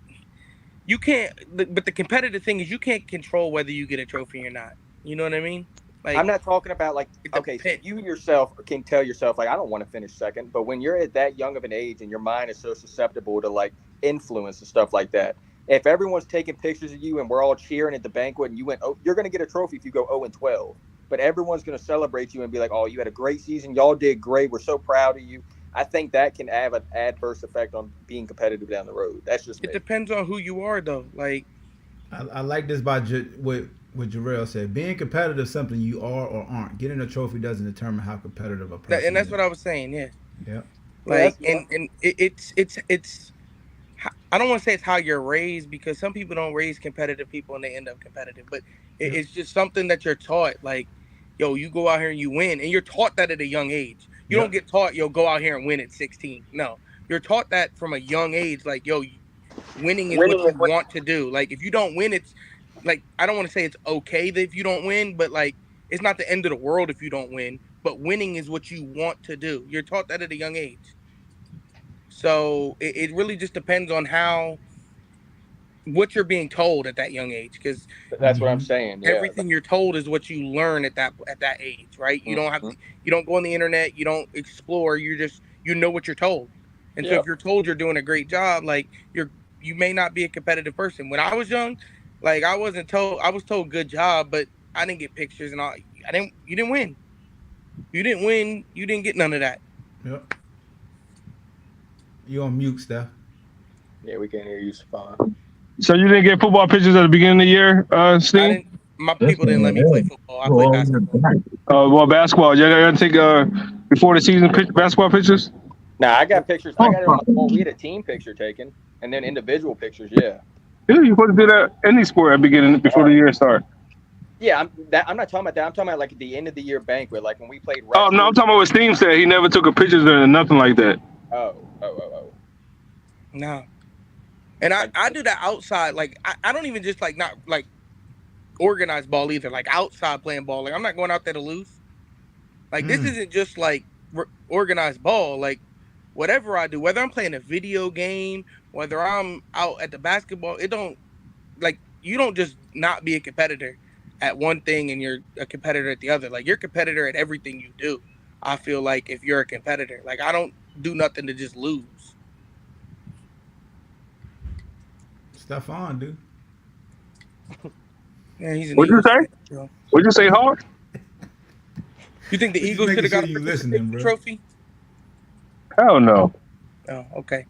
you can't. But the competitive thing is, you can't control whether you get a trophy or not. You know what I mean? Like, I'm not talking about like, it okay, so depends. you yourself can tell yourself like, I don't want to finish second, but when you're at that young of an age and your mind is so susceptible to like influence and stuff like that, if everyone's taking pictures of you and we're all cheering at the banquet and you went, oh, you're going to get a trophy if you go 0-12, but everyone's going to celebrate you and be like, oh, you had a great season, y'all did great, we're so proud of you. I think that can have an adverse effect on being competitive down the road. That's just me. It depends on who you are, though. Like, I like this by what Jarrell said. Being competitive is something you are or aren't. Getting a trophy doesn't determine how competitive a person and that's is. what I was saying. Yeah. Yeah. Like, and it's. I don't want to say it's how you're raised, because some people don't raise competitive people and they end up competitive. But it's just something that you're taught. Like, yo, you go out here and you win, and you're taught that at a young age. You don't get taught, yo, go out here and win at 16. No, you're taught that from a young age. Like, yo, winning is what you want to do. Like, if you don't win, it's like, I don't want to say it's okay that if you don't win, but like, it's not the end of the world if you don't win. But winning is what you want to do. You're taught that at a young age. So it really just depends on what you're being told at that young age, because that's what I'm saying. Yeah. Everything you're told is what you learn at that age, right? You don't have to, you don't go on the internet, you don't explore, you know what you're told. And so if you're told you're doing a great job, like you may not be a competitive person. When I was young, like I was told good job, but I didn't get pictures and all. You didn't win. You didn't win. You didn't get none of that. Yep. You on mute, Steph. Yeah, we can't hear you, fine. So you didn't get football pictures at the beginning of the year, Steve? My people didn't let me play football. I played basketball. Well, basketball. You gotta take before the season basketball pictures. Nah, I got pictures. I got it on the wall. We had a team picture taken, and then individual pictures. Yeah. Yeah, you're supposed to do that any sport at the beginning before the year starts. Yeah, I'm not talking about that. I'm talking about like at the end of the year banquet, like when we played. Oh no, I'm talking about what Steve said. He never took a pictures or nothing like that. Oh. No. And I do that outside. Like I don't even just like not like organized ball either. Like outside playing ball. Like I'm not going out there to lose. Like this isn't just like organized ball. Like whatever I do, whether I'm playing a video game, whether I'm out at the basketball, you don't just not be a competitor at one thing and you're a competitor at the other. Like you're a competitor at everything you do. I feel like if you're a competitor, like I don't do nothing to just lose. Stephon, dude. Yeah, he's an What'd you say? Bro. What'd you say, Hawk? You think the Eagles should have got a participation trophy? Hell no. Oh, okay.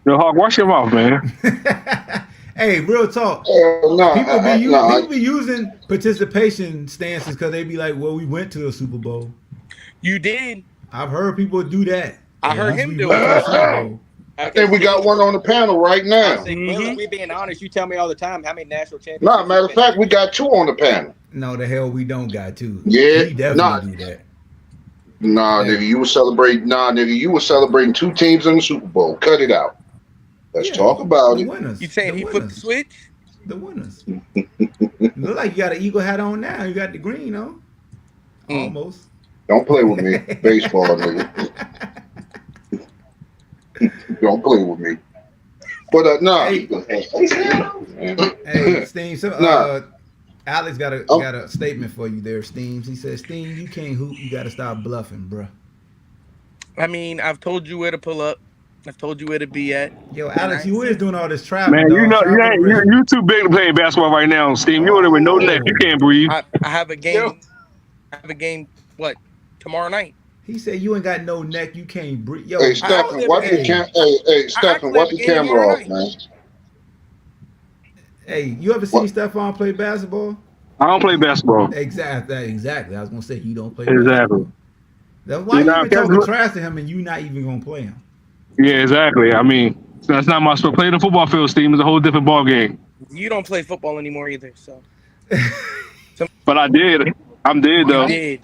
Yo, Hawk, wash your mouth, man. Hey, real talk. No, people be using participation stances because they be like, well, we went to a Super Bowl. You did. I've heard people do that. I heard him do it. I think we got one on the panel right now. We being honest, you tell me all the time how many national championships. No, matter of fact, we got two on the panel. No, the hell we don't got two. Yeah, we definitely do that. Nah, nigga, you were celebrating. Nah, nigga, you were celebrating two teams in the Super Bowl. Cut it out. Let's talk about it. Winners. You saying he flipped the switch? The winners. Look like you got an Eagle hat on now. You got the green on. Almost. Don't play with me, baseball nigga. Don't play with me. But nah. Hey, Steam. So, Alex got a statement for you there, Steams. He says, Steam, you can't hoop. You got to stop bluffing, bruh. I mean, I've told you where to pull up. I've told you where to be at. Yo, Alex, you is doing all this traveling. Man, you know, you're too big to play basketball right now, Steam. You in there with no neck. You can't breathe. I have a game. I have a game, what, tomorrow night? He said you ain't got no neck. You can't breathe. Yo, hey, Stephen, watch the camera off, man. Hey, you ever seen Stephon play basketball? I don't play basketball. Exactly. I was gonna say you don't play basketball. Exactly. That's why you been talking trash to him and you not even gonna play him. Yeah, exactly. I mean, that's not my sport. Playing the football field, Steam, is a whole different ball game. You don't play football anymore either, so. But I did. I'm dead though. You did.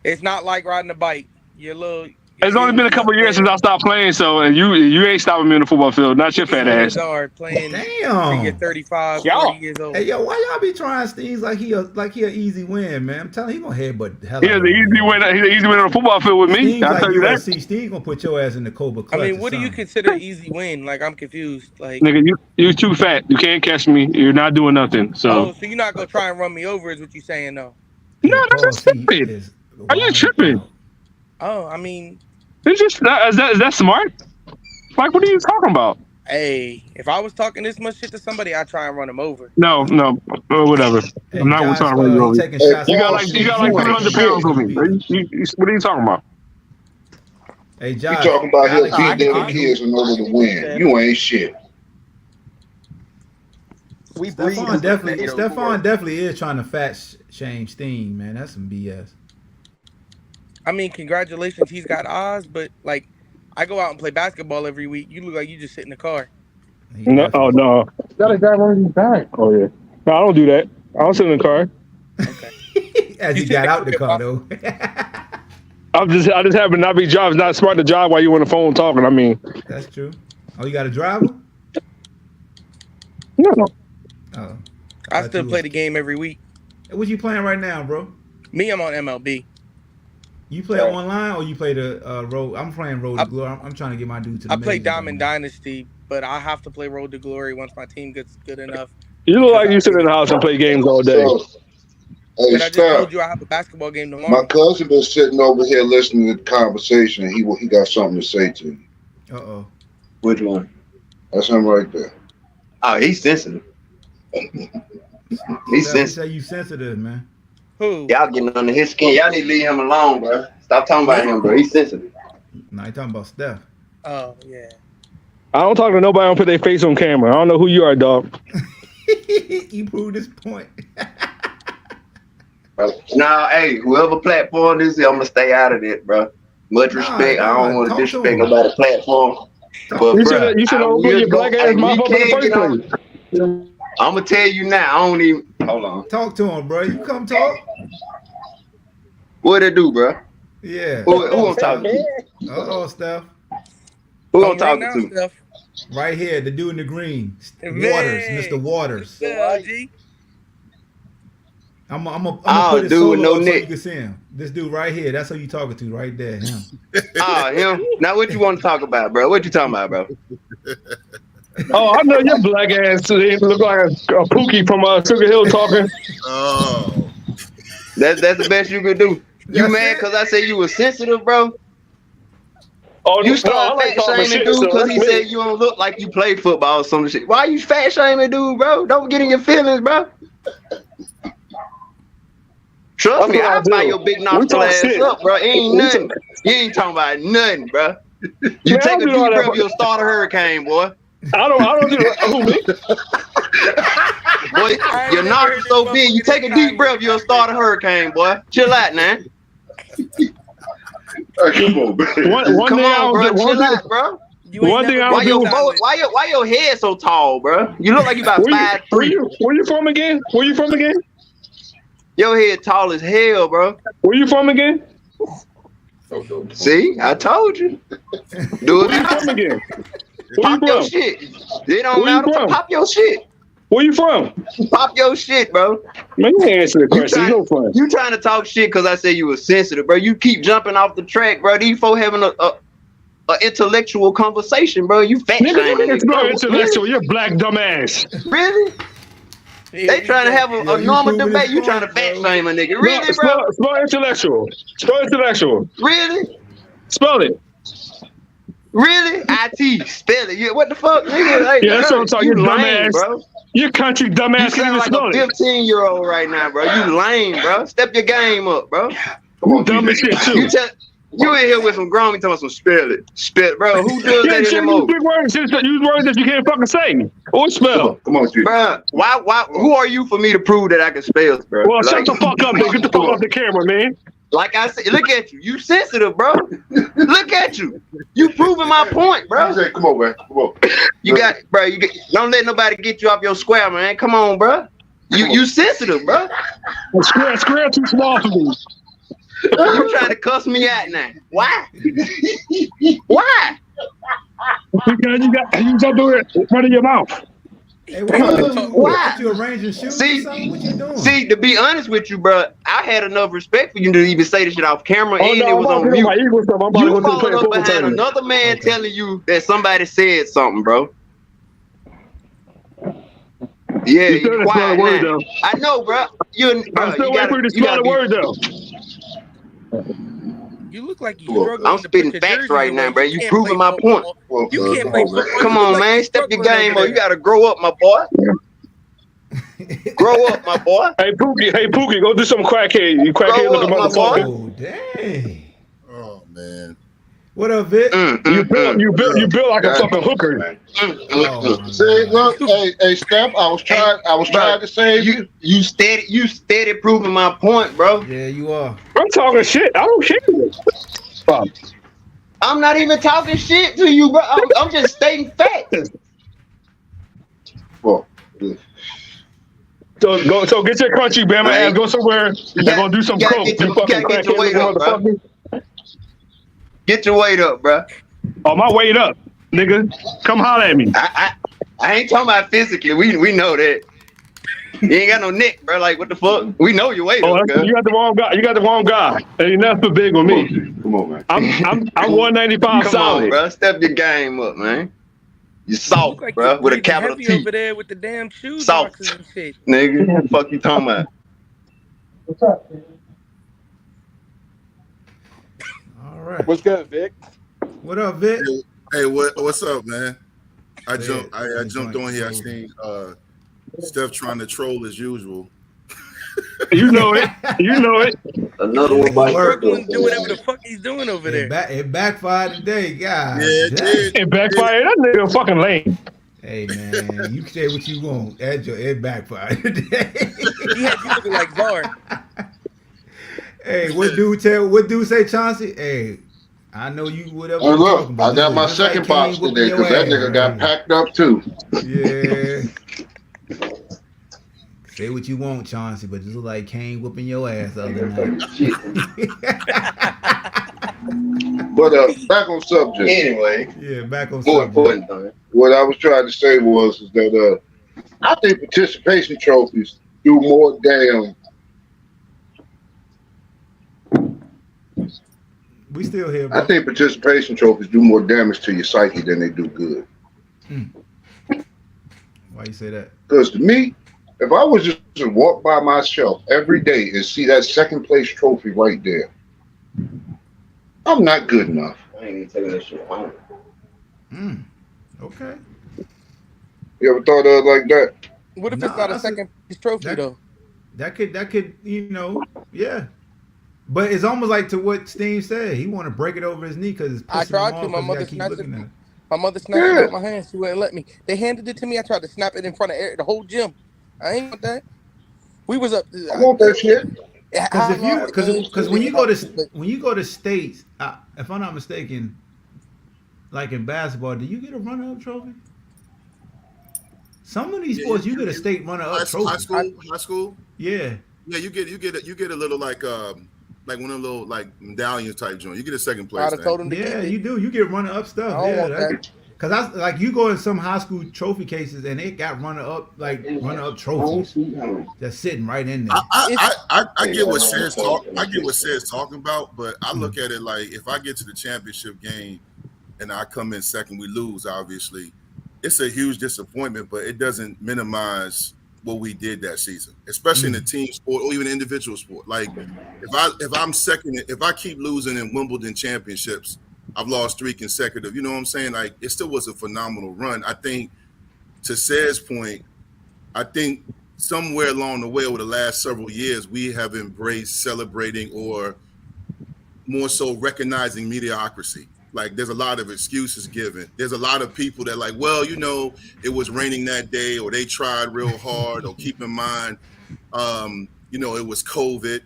It's not like riding a bike. You're a little. It's only been a couple of years since I stopped playing, so you ain't stopping me in the football field. Not your fat ass. Playing Damn. you're 35, Y'all. 40 years old. Hey yo, why y'all be trying Steve's like he a easy win, man? I'm telling you, he gonna headbutt the hell He's out an of him. easy winner. He's an easy winner on the football field with me. Steve's I'll like tell you that. USC. Steve gonna put your ass in the Cobra I clutch. mean, or what do you something. consider easy win? Like, I'm confused. Like, Nigga, you too fat. You can't catch me. You're not doing nothing. So so you're not gonna try and run me over? Is what you saying? No. no, that's just stupid. Are you tripping? Oh, I mean, It's just is that smart? Like, what are you talking about? hey, if I was talking this much shit to somebody, I'd try and run him over. No, whatever. Hey, I'm not Josh, trying to run you over. taking shots. You got like 300 pounds on me. What are you talking about? Hey, You Josh. talking about he'll Alex, beat them kids in order to win. You ain't shit. Stephon definitely is trying to fat shame Steen, man. That's some BS. I mean, congratulations, he's got Oz, but like, I go out and play basketball every week. You look like you just sit in the car. No, oh no. Got a guy running his back. Oh yeah. No, I don't do that. I don't sit in the car. As he got out the car though. I just happen to not be driving. It's not smart to drive while you on the phone talking. I mean, That's true. Oh, you got a driver? no. Oh. I still play the game every week. What you playing right now, bro? Me, I'm on MLB. You play online or you play the road? I'm playing Road to Glory. I'm trying to get my dude to the I play majors Diamond right Dynasty, but I have to play Road to Glory once my team gets good enough. You look like you sit in the house and play games all day. Hey, And I just stop. told you I have a basketball game tomorrow. My cousin been sitting over here listening to the conversation. And he got something to say to you. now. Uh-oh. Which one? That's him right there. Oh, he's sensitive. He's Say sensitive. you sensitive, man. Who? Y'all getting under his skin. Y'all need to leave him alone, bro. Stop talking about him, bro. He's sensitive. Nah, you talking about Steph. Oh, yeah. I don't talk to nobody. I don't put their face on camera. I don't know who you are, dog. You proved this point. Nah, hey, whoever platform this is, I'm gonna stay out of it, bro. Much respect. I don't want to disrespect nobody's platform. But You should have opened your black ass mouth up in the first place. I'm gonna tell you now. I don't even hold on. Talk to him, bro. You come talk. What it do, bro? Yeah. Who I'm talking to? Uh-oh, Steph. Who I'm talking to? Right here, the dude in the green. Man. Waters, Mr. Waters. G. I'm gonna Oh, put his dude with solo no up so neck. you can see him. This dude right here, that's who you talking to right there, him. Oh, him. Now what you want to talk about, bro? What you talking about, bro? Oh, I know your black ass. It look like a Pookie from Sugar Hill talking. Oh. That's the best you could do. You mad because I said you was sensitive, bro? Oh, You no, start I like fat talking shaming shit, dude so because he that's said me. you don't look like you played football or some shit. Why you fat shaming dude, bro? Don't get in your feelings, bro. Trust me, That's what I I'll buy do. your big We nostril talk ass shit. up, bro. Ain't We nothing. You ain't talking about nothing, bro. You Man, take I a do deep all that, breath, bro. you'll start a hurricane, boy. I don't do that. Who, me? Boy, your nostrils so big, you take a deep breath, you'll start a hurricane, boy. Chill out, now. Come on, man. One Come thing I on, don't bro. do. Chill out, bro. One thing I Why don't your do. why your head so tall, bro? You look like you about Where 5'3". you from again? Where you from again? Your head tall as hell, bro. Where you from again? See, I told you. Do it. Where you from again? Where Pop you your from? shit. It don't Where you matter. from? Pop your shit. Where you from? Pop your shit, bro. Man, you ain't answer the question. No fun. You trying to talk shit because I said you were sensitive, bro. You keep jumping off the track, bro. These folks having a intellectual conversation, bro. You fat Nigga, shaming. it's no Bro, intellectual. You're black dumbass. Really? They trying to have a normal debate. You trying to fat shame a nigga. Really, bro? Spell intellectual. Spell intellectual. Really? Spell it. Really? IT. Spell it. Yeah, what the fuck, nigga? Hey, Yeah, that's what I'm talking. You lame, dumbass. bro. You country You dumbass. Can't sound even like spell a it. 15-year-old right now, bro. You lame, bro. Step your game up, bro. You dumb as shit too. You in here with some grown, you talking about some spell it. Spell, bro. Who does Yeah, that shit, anymore? use big words. Use words that you can't fucking say or spell. Come on, G. Bro, why? Who are you for me to prove that I can spell, bro? Well, shut the fuck up, man. Get the fuck off the camera, man. Like I said, look at you. You sensitive, bro. Look at you. You proving my point, bro. Come on, man. Come on. You got, bro. Don't let nobody get you off your square, man. Come on, bro. You sensitive, bro. Square too small for me. You trying to cuss me out now? Why? Why? Because you just do it in front of your mouth. Hey, what you arranging shoes? See, what you doing? See, to be honest with you, bro, I had enough respect for you to even say this shit off camera, Oh, and no, it was on mute. You followed up behind another man telling you that somebody said something, bro. Yeah, you quiet now. I know, bro. I'm still waiting for you to spell the word though. You look like you struggling. I'm spitting facts right now, bro. You proving my point. You can't play football. Come on, man. Step your game up. You gotta grow up, my boy. Grow up, my boy. Hey Pookie, go do some crackhead. You crackhead looking motherfucker. Oh, dang. Oh man. What up, Vic? You built like a fucking hooker. See, look, hey, Steph, I was trying to say you steady proving my point, bro. Yeah, you are. I'm talking shit. I don't care. I'm not even talking shit to you, bro. I'm just stating facts. Well, so get your crunchy Bama ass. Go somewhere. You're gonna do some coke. You fucking get your weight up, bro. Get your weight up, bro. Oh, my weight up, nigga. Come holler at me. I ain't talking about physically. We know that. You ain't got no neck, bro. Like, what the fuck? We know your weight up, you got the wrong guy. You got the wrong guy. Ain't nothing big with me. Come on, man. I'm 195 Come solid. on, bro. Step your game up, man. You soft, like bro, with a capital T. Over there with the damn shoes soft, and shit. Nigga. What the fuck you talking about? What's up, man? All right. What's good, Vic? What up, Vic? Hey, what's up, man? I jumped on here. I seen Steph trying to troll as usual. You know it. Another one by struggling to do whatever the fuck he's doing over there. It backfired today, guys. Yeah, it did. It backfired. That nigga fucking lame. Hey man, you say what you want. It backfired today. He had you looking like Zard. Hey, what dude say, Chauncey? Hey, I know you whatever. Oh, look, I got my second box today because that nigga got packed up too. Yeah. Say what you want, Chauncey, but just look like Kane whooping your ass the other night. But back on subject. Anyway. Yeah, back on more subject. Important. What I was trying to say was that I think participation trophies do more damn. We still here, bro. I think participation trophies do more damage to your psyche than they do good. Why you say that? Because to me, if I was just to walk by myself every day and see that second place trophy right there, I'm not good enough. I ain't even taking that shit home. Okay. You ever thought of it like that? What if it's not a second place trophy though? That could, yeah. But it's almost like to what Steve said. He want to break it over his knee because it's pissing I tried him to. off My 'cause he mother gotta keep snatched looking it. at it. My mother snatched it out of my hand. She wouldn't let me. They handed it to me. I tried to snap it in front of the whole gym. I ain't want that. We was up. I want that shit. Because when you go to states, if I'm not mistaken, like in basketball, do you get a runner-up trophy? Some of these sports you get a state runner-up trophy. High school. Yeah. Yeah, you get a little like one of the little like medallion type joint. You get a second place. Yeah, you do. You get runner-up stuff. I don't want Yeah, that. because you go in some high school trophy cases and they got runner-up trophies that's sitting right in there. I get what Sarah's talking about, but I look at it like if I get to the championship game and I come in second, we lose. Obviously, it's a huge disappointment, but it doesn't minimize what we did that season, especially in a team sport or even individual sport. Like if I'm second, if I keep losing in Wimbledon championships, I've lost 3 consecutive. You know what I'm saying? Like it still was a phenomenal run. I think to Sarah's point, I think somewhere along the way over the last several years, we have embraced celebrating or more so recognizing mediocrity. Like there's a lot of excuses given. There's a lot of people that like, well, it was raining that day or they tried real hard or keep in mind, it was COVID.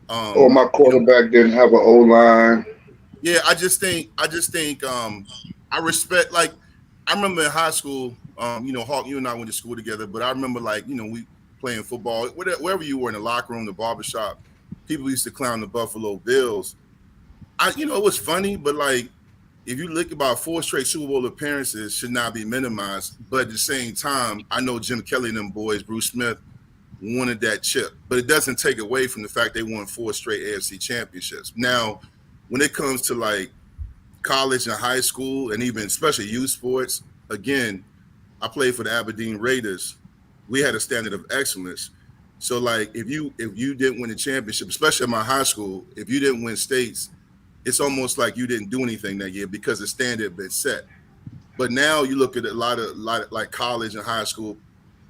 Or my quarterback didn't have an O-line. Yeah, I just think I respect, like, I remember in high school, Hawk, you and I went to school together, but I remember we playing football, wherever you were in the locker room, the barbershop, people used to clown the Buffalo Bills. It was funny, but like, if you look about 4 straight Super Bowl appearances should not be minimized. But at the same time, I know Jim Kelly and them boys, Bruce Smith, wanted that chip. But it doesn't take away from the fact they won 4 straight AFC championships. Now, when it comes to like college and high school and even especially youth sports, again, I played for the Aberdeen Raiders. We had a standard of excellence. So like if you didn't win the championship, especially at my high school, if you didn't win states, it's almost like you didn't do anything that year because the standard had been set. But now you look at a lot of like college and high school,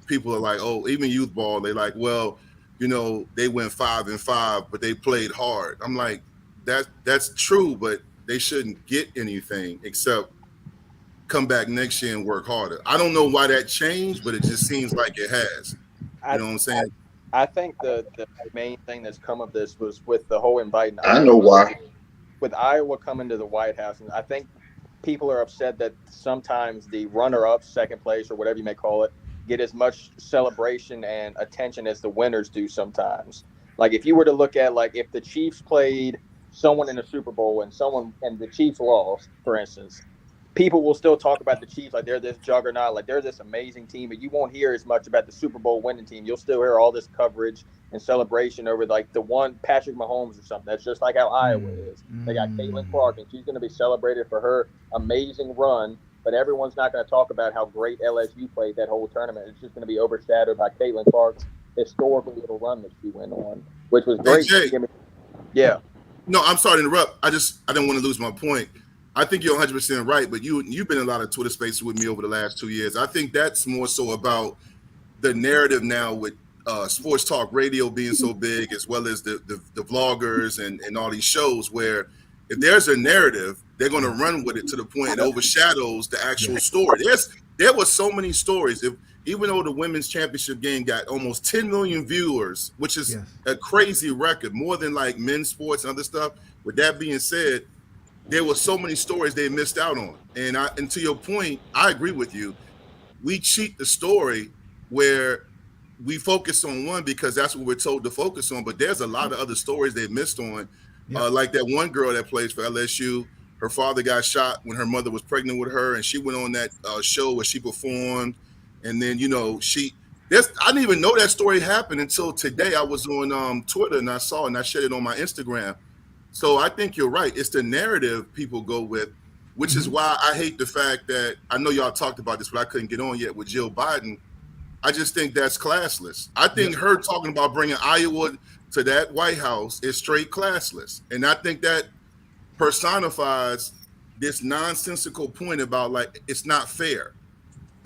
people are like, oh, even youth ball, they like, well, they went 5-5, but they played hard. I'm like, that's true, but they shouldn't get anything except come back next year and work harder. I don't know why that changed, but it just seems like it has. You know what I'm saying? I think the main thing that's come of this was with the whole inviting. I know why. With Iowa coming to the White House, and I think people are upset that sometimes the runner-up, second place, or whatever you may call it, get as much celebration and attention as the winners do sometimes. Like if you were to look at like if the Chiefs played someone in the Super Bowl and the Chiefs lost, for instance, people will still talk about the Chiefs like they're this juggernaut, like they're this amazing team, but you won't hear as much about the Super Bowl winning team. You'll still hear all this coverage and celebration over like the one Patrick Mahomes or something. That's just like how Iowa is. They got Caitlin Clark, and she's going to be celebrated for her amazing run, but everyone's not going to talk about how great LSU played that whole tournament. It's just going to be overshadowed by Caitlin Clark's historical little run that she went on, which was great. Hey, Jay. Yeah. No, I'm sorry to interrupt. I didn't want to lose my point. I think you're 100% right, but you've been in a lot of Twitter spaces with me over the last 2 years. I think that's more so about the narrative now with sports talk radio being so big, as well as the vloggers and all these shows where if there's a narrative, they're going to run with it to the point it overshadows the actual story. There were so many stories. Even though the women's championship game got almost 10 million viewers, which is a crazy record, more than like men's sports and other stuff. With that being said, there were so many stories they missed out on. And to your point, I agree with you. We cheat the story where we focus on one because that's what we're told to focus on. But there's a lot of other stories they missed on. Like that one girl that plays for LSU, her father got shot when her mother was pregnant with her, and she went on that show where she performed. And then, I didn't even know that story happened until today. I was on Twitter and I saw it and I shared it on my Instagram. So I think you're right. It's the narrative people go with, which is why I hate the fact that, I know y'all talked about this, but I couldn't get on yet with Jill Biden. I just think that's classless. I think her talking about bringing Iowa to that White House is straight classless. And I think that personifies this nonsensical point about like, it's not fair.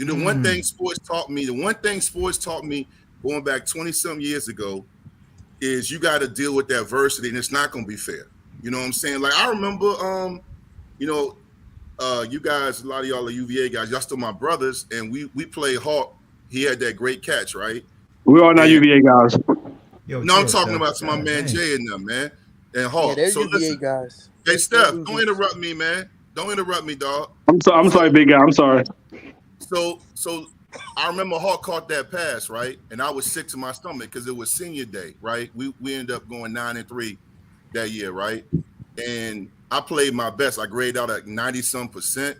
One thing sports taught me going back 20-some years ago is you got to deal with adversity, and it's not going to be fair. You know what I'm saying? Like, I remember, you guys, a lot of y'all are UVA guys, y'all still my brothers, and we played Hawk. He had that great catch, right? We're all not UVA guys. I'm talking about to my man Jay and them, man, and Hawk. Yeah, they're UVA guys. Hey, Steph, don't interrupt me, man. Don't interrupt me, dog. I'm sorry, big guy. I'm sorry. So I remember Hawk caught that pass, right? And I was sick to my stomach because it was senior day, right? We ended up going 9-3 that year, right? And I played my best. I graded out at 90-some%.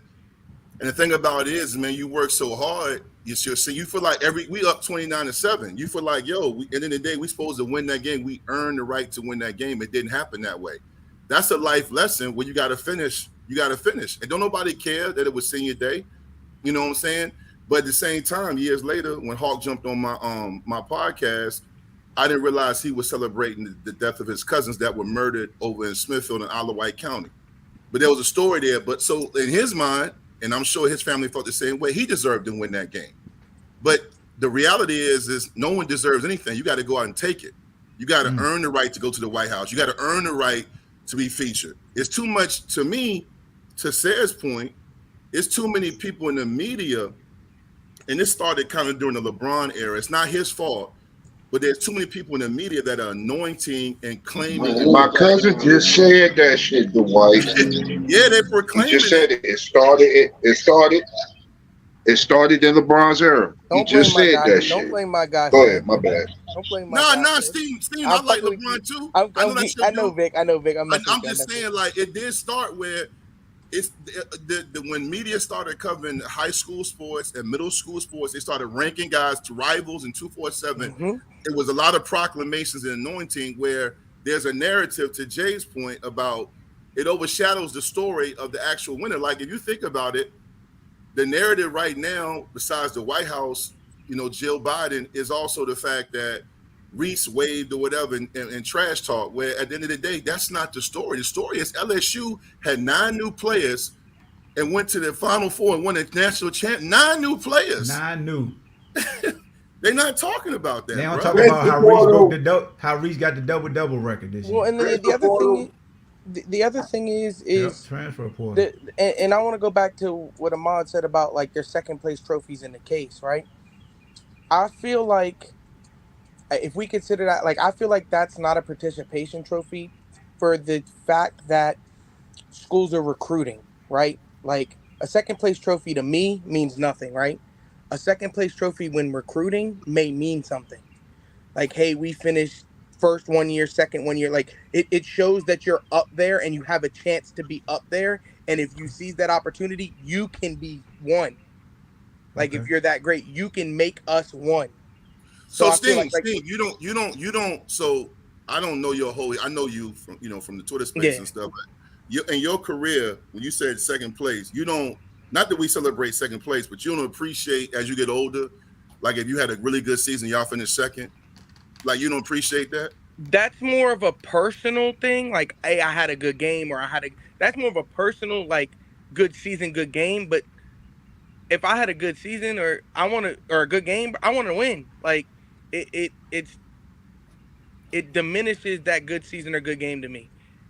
And the thing about it is, man, you work so hard, you feel like we up 29-7. You feel like, at the end of the day, we supposed to win that game. We earned the right to win that game. It didn't happen that way. That's a life lesson where you got to finish. You got to finish. And don't nobody care that it was senior day. You know what I'm saying? But at the same time, years later, when Hawk jumped on my podcast, I didn't realize he was celebrating the death of his cousins that were murdered over in Smithfield and Isle of Wight County. But there was a story there. But so in his mind, and I'm sure his family felt the same way, he deserved to win that game. But the reality is no one deserves anything. You got to go out and take it. You got to earn the right to go to the White House. You got to earn the right to be featured. It's too much, to me, to Sarah's point, it's too many people in the media, and this started kind of during the LeBron era. It's not his fault, but there's too many people in the media that are anointing and claiming. My cousin just said that shit, Dwight. Yeah, they proclaimed it. He just said it. It started in LeBron's era. He just said that shit. Don't blame my guy. Go ahead, my bad. Don't blame my Nah, guy. Steve, I like LeBron too. I know Vic. I'm just saying, like, it did start where it's when media started covering high school sports and middle school sports, they started ranking guys to rivals and 247. Mm-hmm. It was a lot of proclamations and anointing where there's a narrative, to Jay's point, about it overshadows the story of the actual winner. Like, if you think about it, the narrative right now, besides the White House, Jill Biden, is also the fact that Reese waved or whatever and trash talk, where at the end of the day, that's not the story. The story is LSU had 9 new players and went to the Final Four and won a national champ. 9 new players. 9 new. They're not talking about that. They don't bro. talk about how Reese got the double record this year. Well, and the other thing is transfer portal. And I want to go back to what Ahmad said about like their second place trophies in the case, right? I feel like if we consider that, like, I feel like that's not a participation trophy for the fact that schools are recruiting, right? Like, a second place trophy to me means nothing, right? A second place trophy when recruiting may mean something. Like, hey, we finished first 1 year, second 1 year. Like, it shows that you're up there and you have a chance to be up there. And if you seize that opportunity, you can be one. Like, if you're that great, you can make us one. So Steve, you don't. So I don't know your whole. I know you from the Twitter space and stuff. But in your career, when you said second place, you don't. Not that we celebrate second place, but you don't appreciate as you get older. Like, if you had a really good season, y'all finished second. Like, you don't appreciate that. That's more of a personal thing. Like, hey, I had a good game, or that's more of a personal, like, good season, good game. But if I had a good season or a good game, I want to win. Like, it diminishes that good season or good game to me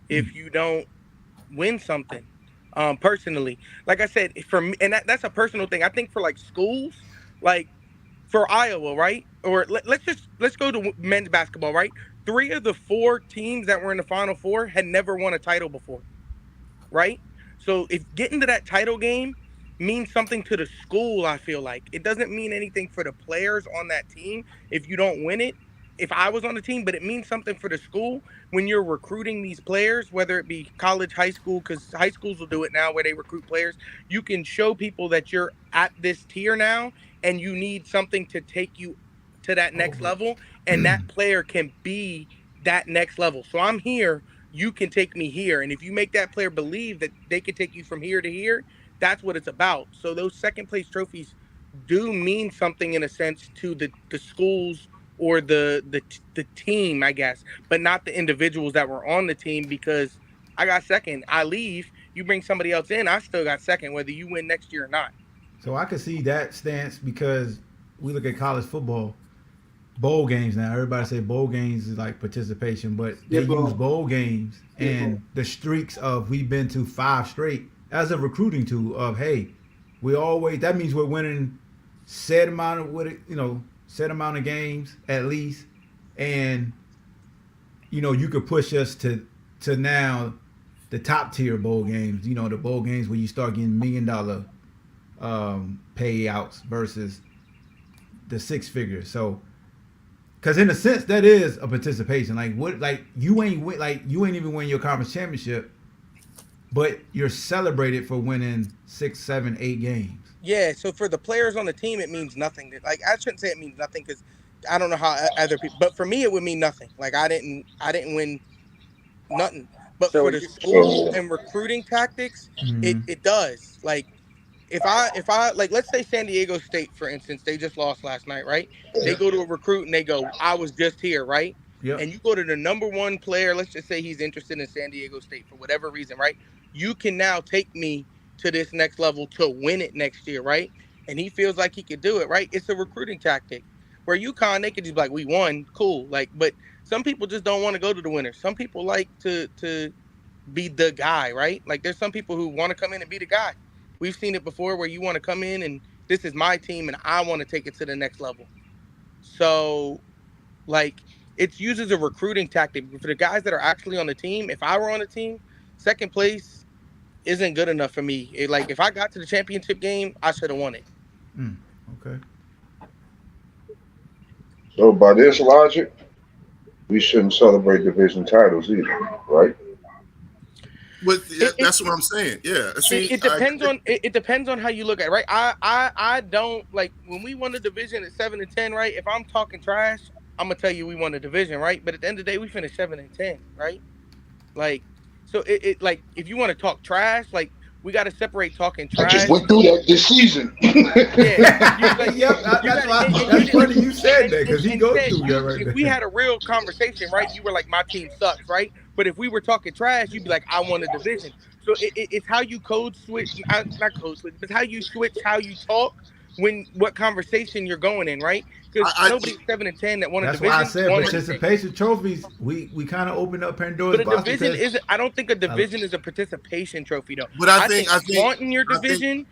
if you don't win something. Personally, like I said, for me, and that's a personal thing. I think for like schools, like for Iowa, right? Or let's go to men's basketball, right? 3 of the 4 teams that were in the Final Four had never won a title before, right? So if getting to that title game means something to the school, I feel like it doesn't mean anything for the players on that team if you don't win it. If I was on the team, but it means something for the school when you're recruiting these players, whether it be college, high school, because high schools will do it now where they recruit players. You can show people that you're at this tier now and you need something to take you to that next level, and that player can be that next level. So I'm here, you can take me here. And if you make that player believe that they can take you from here to here, that's what it's about. So those second place trophies do mean something in a sense to the schools or the team, I guess, but not the individuals that were on the team, because I got second. I leave, you bring somebody else in, I still got second, whether you win next year or not. So I can see that stance because we look at college football, bowl games now. Everybody say bowl games is like participation, but they use bowl games and the streaks of we've been to 5 straight as a recruiting tool of, hey, that means we're winning set amount of games at least, and you could push us to now the top tier bowl games, the bowl games where you start getting $1 million payouts versus the 6 figures. So because in a sense that is a participation. You ain't even win your conference championship, but you're celebrated for winning 6, 7, 8 games. Yeah, so for the players on the team, it means nothing. Like, I shouldn't say it means nothing because I don't know how other people, but for me, it would mean nothing. Like, I didn't win nothing. But for the school and recruiting tactics, it does. Like, if I like, let's say San Diego State, for instance, they just lost last night, right? They go to a recruit and they go, I was just here, right? Yep. And you go to the number 1 player, let's just say he's interested in San Diego State for whatever reason, right? You can now take me to this next level to win it next year, right? And he feels like he could do it, right? It's a recruiting tactic. Where UConn, they could just be like, we won, cool. Like, but some people just don't want to go to the winners. Some people like to be the guy, right? Like, there's some people who want to come in and be the guy. We've seen it before where you want to come in and this is my team and I want to take it to the next level. So, like, it's used as a recruiting tactic. For the guys that are actually on the team, if I were on the team, second place isn't good enough for me. If I got to the championship game, I should have won it. Okay. So by this logic, we shouldn't celebrate division titles either, right? But that's what I'm saying. Yeah. See, it depends on it depends on how you look at it, right? I don't like when we won the division at 7-10, right? If I'm talking trash, I'm gonna tell you we won the division, right? But at the end of the day, we finished 7-10, right? Like, so it like if you want to talk trash, like we got to separate talking trash. I just went through that this season. That's funny you said that because he goes through that right now. If we had a real conversation, right? You were like, my team sucks, right? But if we were talking trash, you'd be like, I won a division. So it's how you code switch, not code switch, but how you switch how you talk what conversation you're going in, right? Because nobody's 7-10 that won a division. That's why I said participation trophies. We kind of opened up Pandora's box. But a division isn't. I don't think a division is a participation trophy though. But I think wanting your division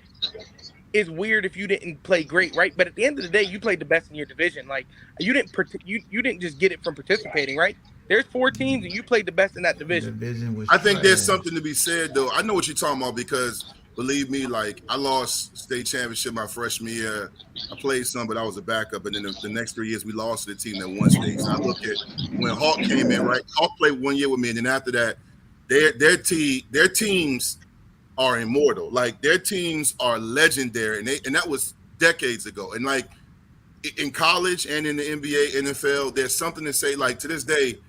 is weird if you didn't play great, right? But at the end of the day, you played the best in your division. Like you didn't just get it from participating, right? There's 4 teams and you played the best in that division. I think there's something to be said though. I know what you're talking about because believe me, like I lost state championship my freshman year. I played some, but I was a backup. And then the next 3 years we lost to the team that won state. So I look at when Hawk came in, right? Hawk played 1 year with me, and then after that, their teams are immortal. Like their teams are legendary, and that was decades ago. And like in college and in the NBA, NFL, there's something to say. Like to this day,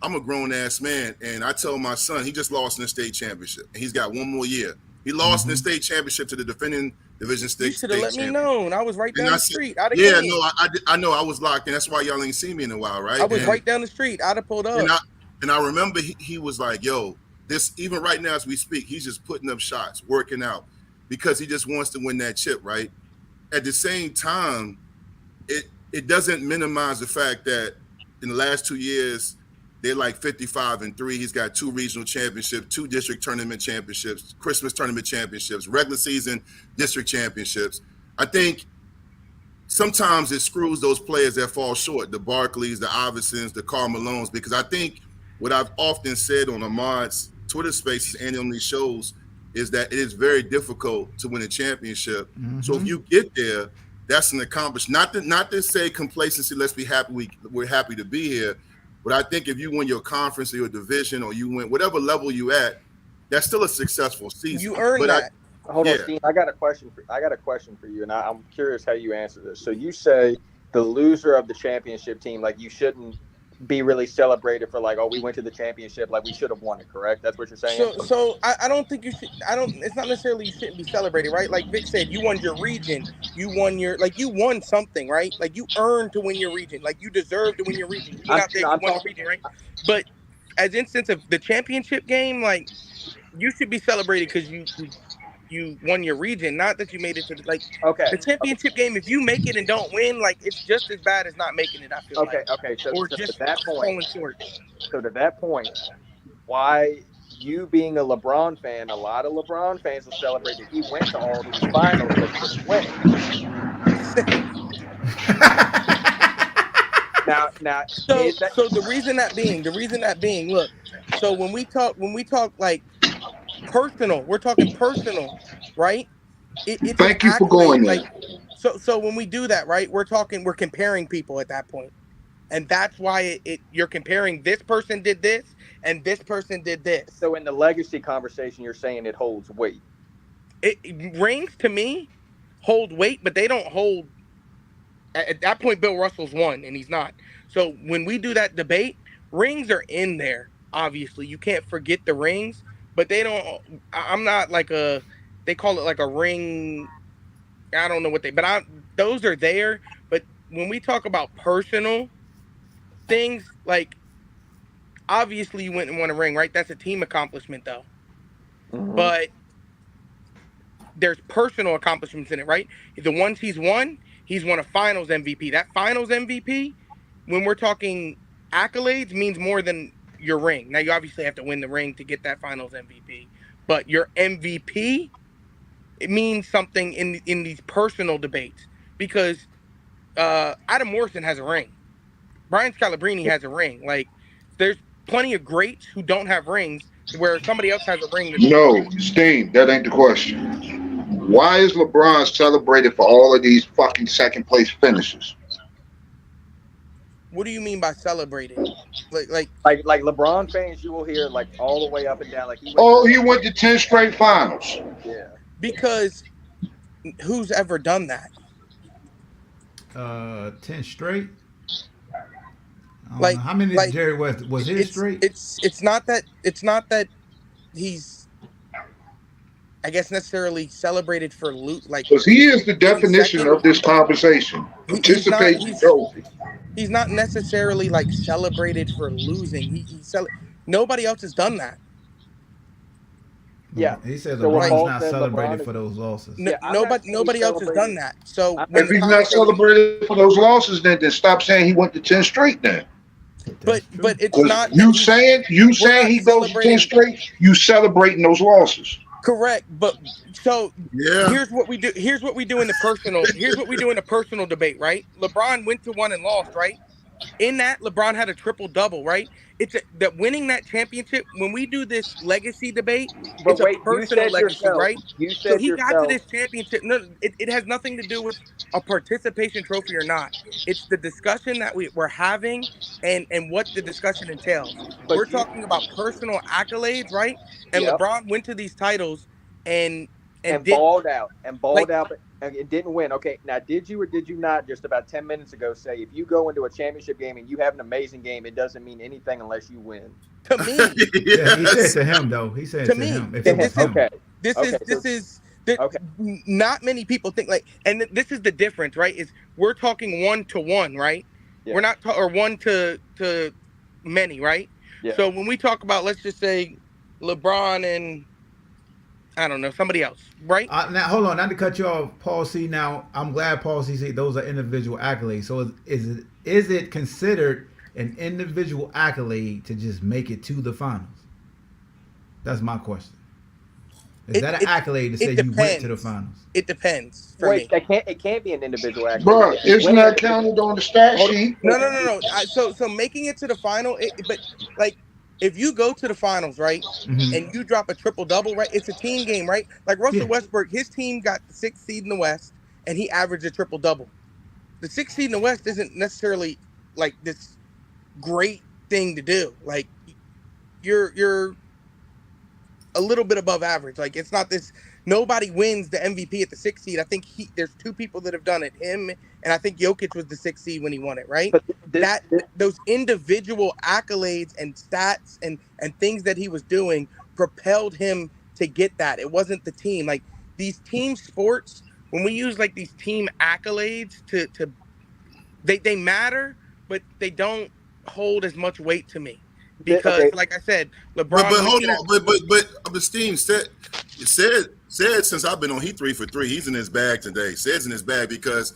I'm a grown ass man, and I tell my son he just lost in the state championship, and he's got 1 more year. He lost in the state championship to the defending division state. You should have let me know. I was right down the street. I know. I was locked in. That's why y'all ain't seen me in a while, right? I was right down the street. I'd have pulled up. And I remember he was like, yo, this even right now as we speak, he's just putting up shots, working out because he just wants to win that chip, right? At the same time, it doesn't minimize the fact that in the last 2 years, they're like 55-3. He's got 2 regional championships, 2 district tournament championships, Christmas tournament championships, regular season district championships. I think sometimes it screws those players that fall short, the Barkleys, the Iversons, the Karl Malones, because I think what I've often said on Ahmad's Twitter spaces and on these shows is that it is very difficult to win a championship. Mm-hmm. So if you get there, that's an accomplishment. Not to say complacency, let's be happy, we're happy to be here. But I think if you win your conference or your division or you win whatever level you at, that's still a successful season. You earned that. Hold on, Steve. I got a question for you, and I'm curious how you answer this. So you say the loser of the championship team, like you shouldn't be really celebrated for like, oh, we went to the championship, like we should have won it, correct? That's what you're saying? So I don't think you should. It's not necessarily you shouldn't be celebrated, right? Like Vic said, you won your region, you won something, right? Like you earned to win your region, like you deserve to win your region. You went out there, you won your region, right? But as instance of the championship game, like you should be celebrated because you won your region, not that you made it to the championship game. If you make it and don't win, like it's just as bad as not making it. I feel So just to that point, so to that point, why you being a LeBron fan, a lot of LeBron fans will celebrate that he went to all these finals but didn't win. So the reason that being, look. So when we talk like personal, we're talking personal, right? Thank you for going there. Like, so when we do that, right, we're comparing people at that point, and that's why you're comparing this person did this and this person did this. So in the legacy conversation, you're saying it holds weight. Rings to me hold weight, but they don't hold. At that point, Bill Russell's won, and he's not. So when we do that debate, rings are in there. Obviously, you can't forget the rings. But they don't. I'm not like they call it like a ring. I don't know what those are there. But when we talk about personal things, like obviously you went and won a ring, right? That's a team accomplishment, though. Mm-hmm. But there's personal accomplishments in it, right? The ones he's won a finals MVP. That finals MVP, when we're talking accolades, means more than your ring. Now you obviously have to win the ring to get that finals MVP, but your MVP, it means something in these personal debates because Adam Morrison has a ring, Brian Scalabrine has a ring. Like there's plenty of greats who don't have rings where somebody else has a ring. No, Steen, that ain't the question. Why is LeBron celebrated for all of these fucking second place finishes? What do you mean by celebrated? Like LeBron fans, you will hear like all the way up and down. Like he went to 10 straight finals. Yeah. Because who's ever done that? 10 straight. How many did Jerry West was his straight? It's not that he's, I guess, necessarily celebrated for loot. Like, because he is the definition of this conversation. Participation trophy. He's not necessarily like celebrated for losing. Nobody else has done that. Yeah, he said LeBron's not celebrated for those losses. Nobody else has done that. So if he's not celebrated for those losses, then stop saying he went to 10 straight. Then, but it's not you saying he goes to 10 straight. You celebrating those losses. Correct, but so here's what we do. Here's what we do in the personal. Here's what we do in the personal debate, right? LeBron went to one and lost, right? In that, LeBron had a triple double, right? That winning that championship. When we do this legacy debate, it's a personal legacy, right? So he got to this championship. No, it has nothing to do with a participation trophy or not. It's the discussion that we're having and what the discussion entails. We're talking about personal accolades, right? And LeBron went to these titles and balled out but it didn't win. Okay, now did you or did you not just about 10 minutes ago say if you go into a championship game and you have an amazing game, it doesn't mean anything unless you win? To me, yeah, he said to him though. He said to him. Not many people think like, and this is the difference, right? Is we're talking 1-to-1, right? Yeah. We're not or one to many, right? Yeah. So when we talk about, let's just say LeBron and I don't know, somebody else, right? Now, hold on, not to cut you off, Paul C. Now, I'm glad Paul C. said those are individual accolades. So is it considered an individual accolade to just make it to the finals? That's my question. Is that an accolade to say you went to the finals? It depends. Wait, it can't be an individual accolade. Bro, isn't that counted on the stat sheet? No. So making it to the final, but like, if you go to the finals, right, and you drop a triple-double, right, it's a team game, right? Like Russell Westbrook, his team got the 6th seed in the West, and he averaged a triple-double. The 6th seed in the West isn't necessarily, like, this great thing to do. Like, you're a little bit above average. Like, it's not this – nobody wins the MVP at the 6th seed. I think there's 2 people that have done it, him and I think Jokic was the 6th seed when he won it, right? But those individual accolades and stats and things that he was doing propelled him to get that. It wasn't the team. Like these team sports, when we use like these team accolades they matter, but they don't hold as much weight to me. Because like I said, LeBron. But hold on, but Steve said since I've been on, he 3 for 3. He's in his bag today. Said's in his bag because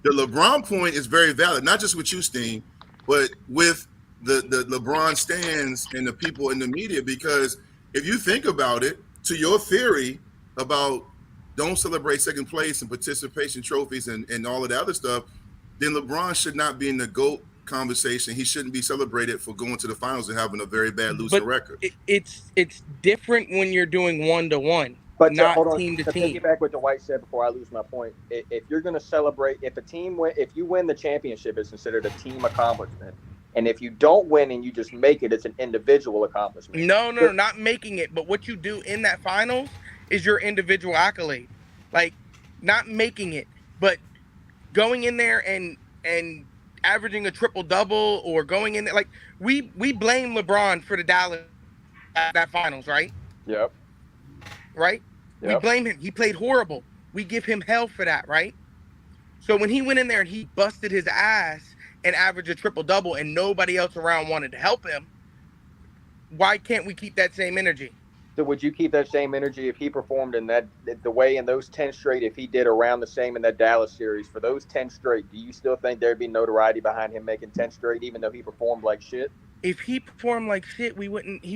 the LeBron point is very valid, not just with you, Steen, but with the LeBron stands and the people in the media. Because if you think about it, to your theory about don't celebrate second place and participation trophies and all of the other stuff, then LeBron should not be in the GOAT conversation. He shouldn't be celebrated for going to the finals and having a very bad losing record. It's different when you're doing 1-to-1. But not hold on, team to team. To piggyback what Dwight said before I lose my point, if you're going to celebrate, if you win the championship, it's considered a team accomplishment, and if you don't win and you just make it, it's an individual accomplishment. No, not making it, but what you do in that finals is your individual accolade, like not making it, but going in there and averaging a triple double or going in there. Like we blame LeBron for the Dallas that finals, right? Yep. Right? Yep. We blame him. He played horrible. We give him hell for that, right? So when he went in there and he busted his ass and averaged a triple-double and nobody else around wanted to help him, why can't we keep that same energy? So would you keep that same energy if he performed in the way in those 10 straight, if he did around the same in that Dallas series, for those 10 straight, do you still think there'd be notoriety behind him making 10 straight even though he performed like shit? If he performed like shit, he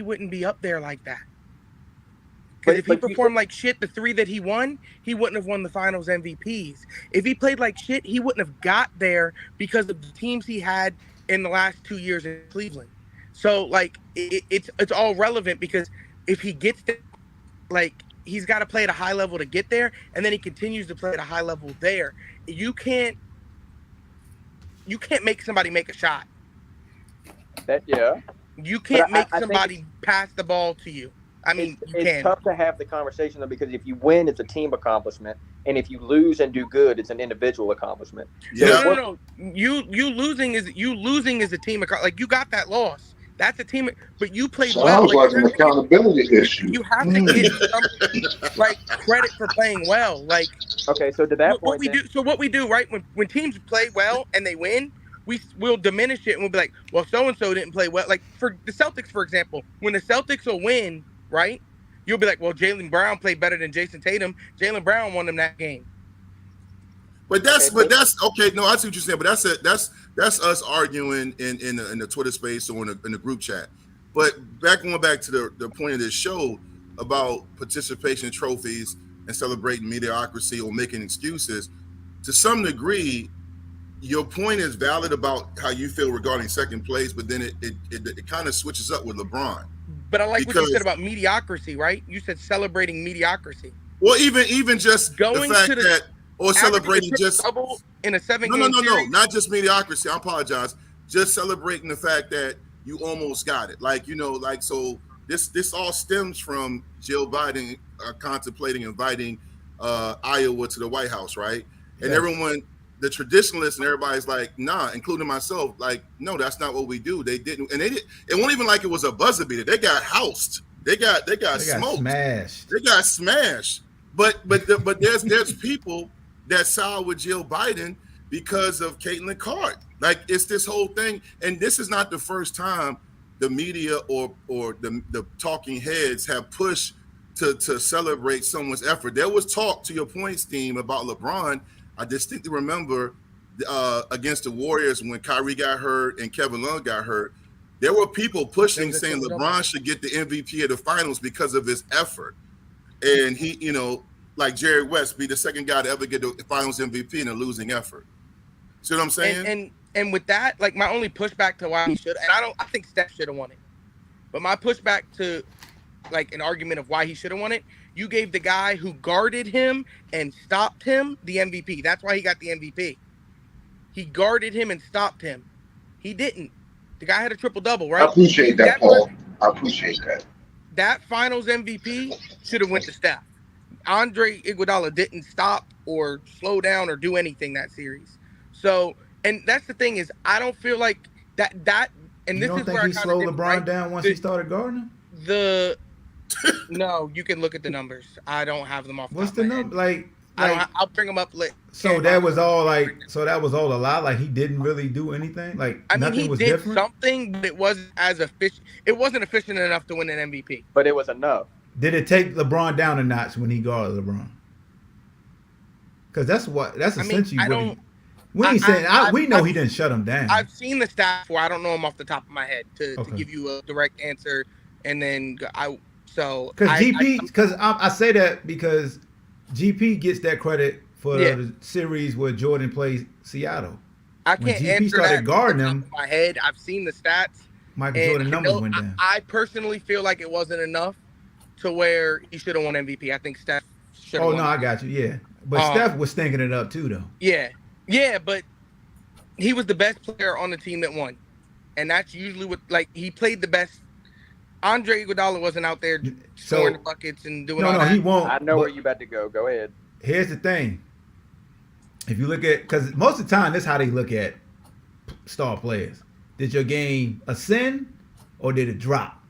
wouldn't be up there like that. Because if he performed like shit, the 3 that he won, he wouldn't have won the finals MVPs. If he played like shit, he wouldn't have got there because of the teams he had in the last 2 years in Cleveland. So, like, it's all relevant because if he gets there, like, he's got to play at a high level to get there, and then he continues to play at a high level there. You can't you can't make somebody make a shot. Yeah. You can't make I think somebody pass the ball to you. I mean, you it's can. tough to have the conversation though, because if you win, it's a team accomplishment, and if you lose and do good, it's an individual accomplishment. Yeah. No. You losing is a team. Like you got that loss. That's a team. But you played well. Sounds like an accountability issue. You have to get some like credit for playing well. Like okay, so to that what we do. So what we do, right? When teams play well and they win, we'll diminish it and we'll be like, well, so and so didn't play well. Like for the Celtics, for example, when the Celtics will win, right? You'll be like, well, Jaylen Brown played better than Jason Tatum. Jaylen Brown won them that game. But that's okay. No, I see what you're saying. But that's us arguing in the Twitter space or in the group chat. But going back to the point of this show about participation trophies and celebrating mediocrity or making excuses, to some degree, your point is valid about how you feel regarding second place. But then it kind of switches up with LeBron. But I like what you said about mediocrity, right? You said celebrating mediocrity. Well, even just going the fact to that or celebrating just double in a 7-game no, not just mediocrity. I apologize. Just celebrating the fact that you almost got it. Like so this all stems from Jill Biden contemplating inviting Iowa to the White House, right? And everyone, the traditionalists and everybody's like, nah, including myself, like, no, that's not what we do. They didn't, and it wasn't even like it was a buzzer beater. They got housed. They got smoked. Smashed. They got smashed. But there's people that side with Jill Biden because of Caitlin Clark. Like it's this whole thing, and this is not the first time the media or the talking heads have pushed to celebrate someone's effort. There was talk, to your point, Steve, about LeBron. I distinctly remember against the Warriors when Kyrie got hurt and Kevin Love got hurt. There were people pushing, saying LeBron should get the MVP of the finals because of his effort. And he, like Jerry West, be the second guy to ever get the finals MVP in a losing effort. See what I'm saying? And with that, like my only pushback to why he should, and I think Steph should have won it. But my pushback to like an argument of why he should have won it, you gave the guy who guarded him and stopped him the MVP. That's why he got the MVP. He guarded him and stopped him. He didn't. The guy had a triple-double, right? I appreciate that, Paul. I appreciate that. That finals MVP should have went to Steph. Andre Iguodala didn't stop or slow down or do anything that series. So, and that's the thing is, I don't feel like that. And this is where I he slowed LeBron down once he started guarding him? No, you can look at the numbers. I don't have them off. What's the number? Like I'll bring them up later. So that was all a lie. Like he didn't really do anything. Like I mean, nothing he was did different. something, but it wasn't as efficient. It wasn't efficient enough to win an MVP. But it was enough. Did it take LeBron down a notch when he guarded LeBron? Because that's essentially what he. When he said, we know he didn't shut him down. I've seen the stats before. I don't know them off the top of my head to give you a direct answer. And then I say that because GP gets that credit for the series where Jordan plays Seattle. I can't when GP answer started that guarding off the him. top of my head. I've seen the stats. Michael Jordan numbers went down. I personally feel like it wasn't enough to where he should have won MVP. I think Steph should have won. Oh, no, I got you. Yeah. But Steph was stinking it up too, though. Yeah. Yeah, but he was the best player on the team that won. And that's usually what, like, he played the best. Andre Iguodala wasn't out there scoring the buckets and doing all that. No, he won't. I know where you about to go. Go ahead. Here's the thing. If you look at, because most of the time, this is how they look at star players. Did your game ascend or did it drop?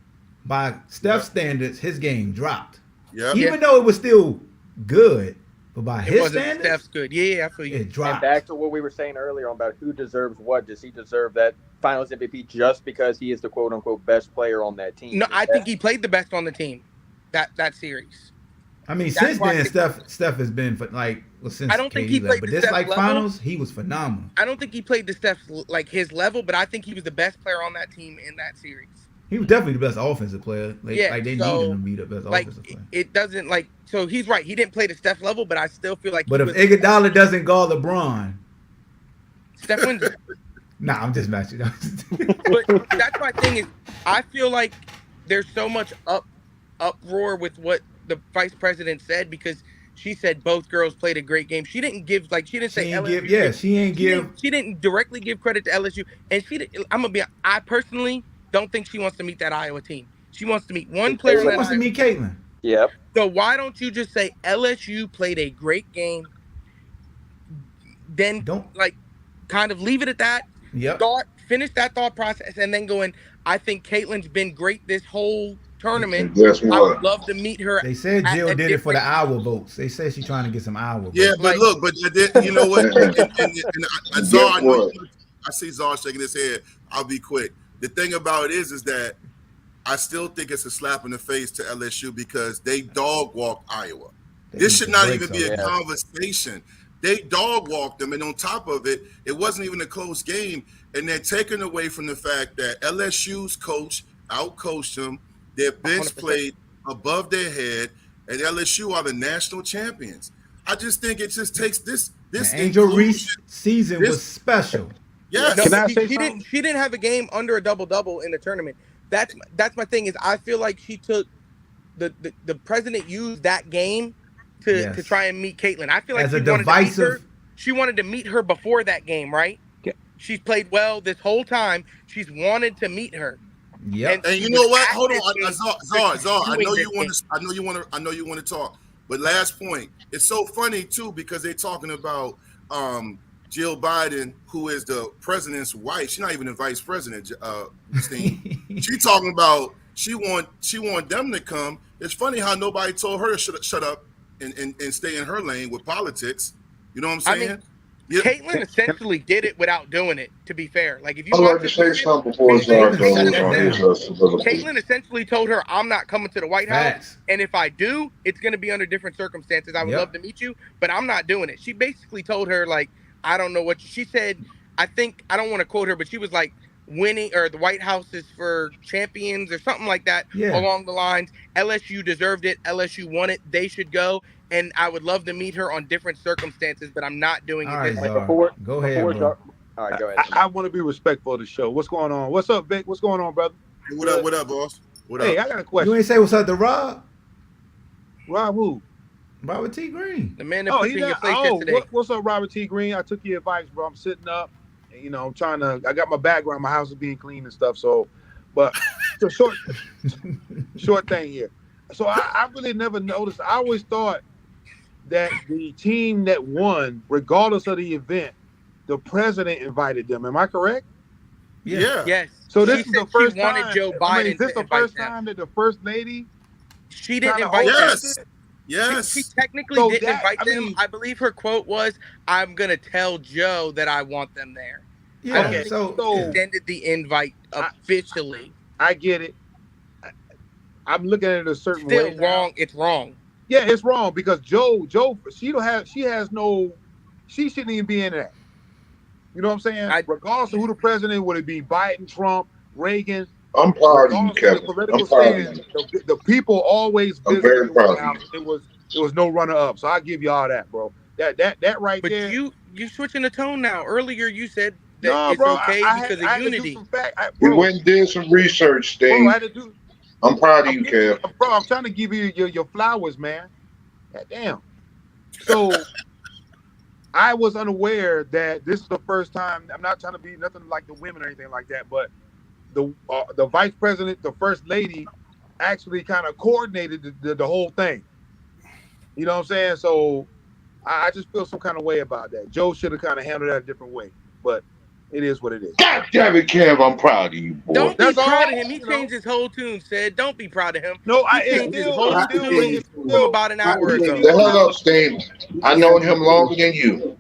By Steph's standards, his game dropped. Yeah. Even though it was still good, but by his standards, Steph's good. Yeah, I feel you. It dropped. And back to what we were saying earlier about who deserves what. Does he deserve that Finals MVP just because he is the quote unquote best player on that team? No, I think he played the best on the team. That series. I mean, since then, Steph has been since I don't think he played but the this Steph level. finals, he was phenomenal. I don't think he played the Steph like his level, but I think he was the best player on that team in that series. He was definitely the best offensive player. They needed him to be the best offensive player. It doesn't so he's right. He didn't play the Steph level, but I still feel like. But if Iguodala doesn't guard LeBron, Steph wins. Nah, I'm just matching. But that's my thing is, I feel like there's so much uproar with what the vice president said because She said both girls played a great game. She didn't give she didn't say LSU. She didn't directly give credit to LSU, and I'm gonna be. I personally don't think she wants to meet that Iowa team. She wants to meet one player. She wants to meet Caitlin. Yep. So why don't you just say LSU played a great game? Then kind of leave it at that. Yep. Finish that thought process, and then go in. I think Caitlin's been great this whole tournament. Guess what? I would love to meet her. They said Jill did it for the Iowa votes. They said she's trying to get some Iowa votes. Yeah, but look, you know what? and Czar, I see Czar shaking his head. I'll be quick. The thing about it is that I still think it's a slap in the face to LSU because they dog walked Iowa. This should not even be a conversation. They dog walked them, and on top of it, it wasn't even a close game. And they're taken away from the fact that LSU's coach outcoached them. Their bench 100%. Played above their head, and LSU are the national champions. I just think it just takes this Angel Reese season was special. Yes. No, she didn't have a game under a double-double in the tournament. That's my thing is I feel like she took the president used that game to try and meet Caitlin. I feel like she wanted to meet her before that game, right? Yeah. She's played well this whole time. She's wanted to meet her. Yeah. And you know what? Hold on, Czar. I know you want to talk. But last point, it's so funny too because they're talking about Jill Biden, who is the president's wife. She's not even the vice president, Steve. She's talking about she want them to come. It's funny how nobody told her to shut up and stay in her lane with politics. You know what I'm saying? I mean, Caitlin essentially did it without doing it, to be fair. Like if you I'd like to say something before Caitlin essentially told her, I'm not coming to the White House. And if I do, it's going to be under different circumstances. I would love to meet you, but I'm not doing it. She basically told her, like, I don't know what she said. I think, I don't want to quote her, but she was like, winning or the White House is for champions or something like that along the lines. LSU deserved it. LSU won it. They should go. And I would love to meet her on different circumstances, but I'm not doing it this way. Go ahead, bro. All right, go ahead. I want to be respectful of the show. What's going on? What's up, Vic? What's going on, brother? What up, boss? What up? Hey, I got a question. You ain't say what's up to Rob? Rob who? Robert T. Green. The man that put in your face yesterday. What's up, Robert T. Green? I took your advice, bro. I'm sitting up. And, you know, I'm trying to. I got my background. My house is being clean and stuff. So, but it's a short thing here. So I really never noticed. I always thought that the team that won, regardless of the event, the president invited them. Am I correct? Yeah. Yes. So this is the first time. Wanted Joe Biden is this the first time that the first lady? She didn't invite them. Yes. She technically didn't invite them. I believe her quote was, "I'm gonna tell Joe that I want them there." Yeah. Okay. So extended the invite officially. I get it. I'm looking at it a certain way. Still wrong. It's wrong. Yeah, it's wrong because Joe, she shouldn't even be in that. You know what I'm saying? Regardless of who the president, would it be Biden, Trump, Reagan? I'm proud of you, Kevin. I'm proud of you. The people always I'm very proud of you. It was no runner up. So I give you all that, bro. That right but there. But you switching the tone now. Earlier you said that it's okay because of unity. We went and did some research, Steve. I'm proud of you, Kev. Bro, I'm trying to give you your flowers, man. God damn. So I was unaware that this is the first time. I'm not trying to be nothing like the women or anything like that, but the vice president, the first lady, actually kind of coordinated the whole thing. You know what I'm saying? So I just feel some kind of way about that. Joe should have kind of handled that a different way, but it is what it is. God damn it, Kev, I'm proud of you, boy. Don't be proud of him. He changed his whole tune, said, don't be proud of him. No, he changed his whole tune about an hour ago. The hell up, Steve. I known him longer than you.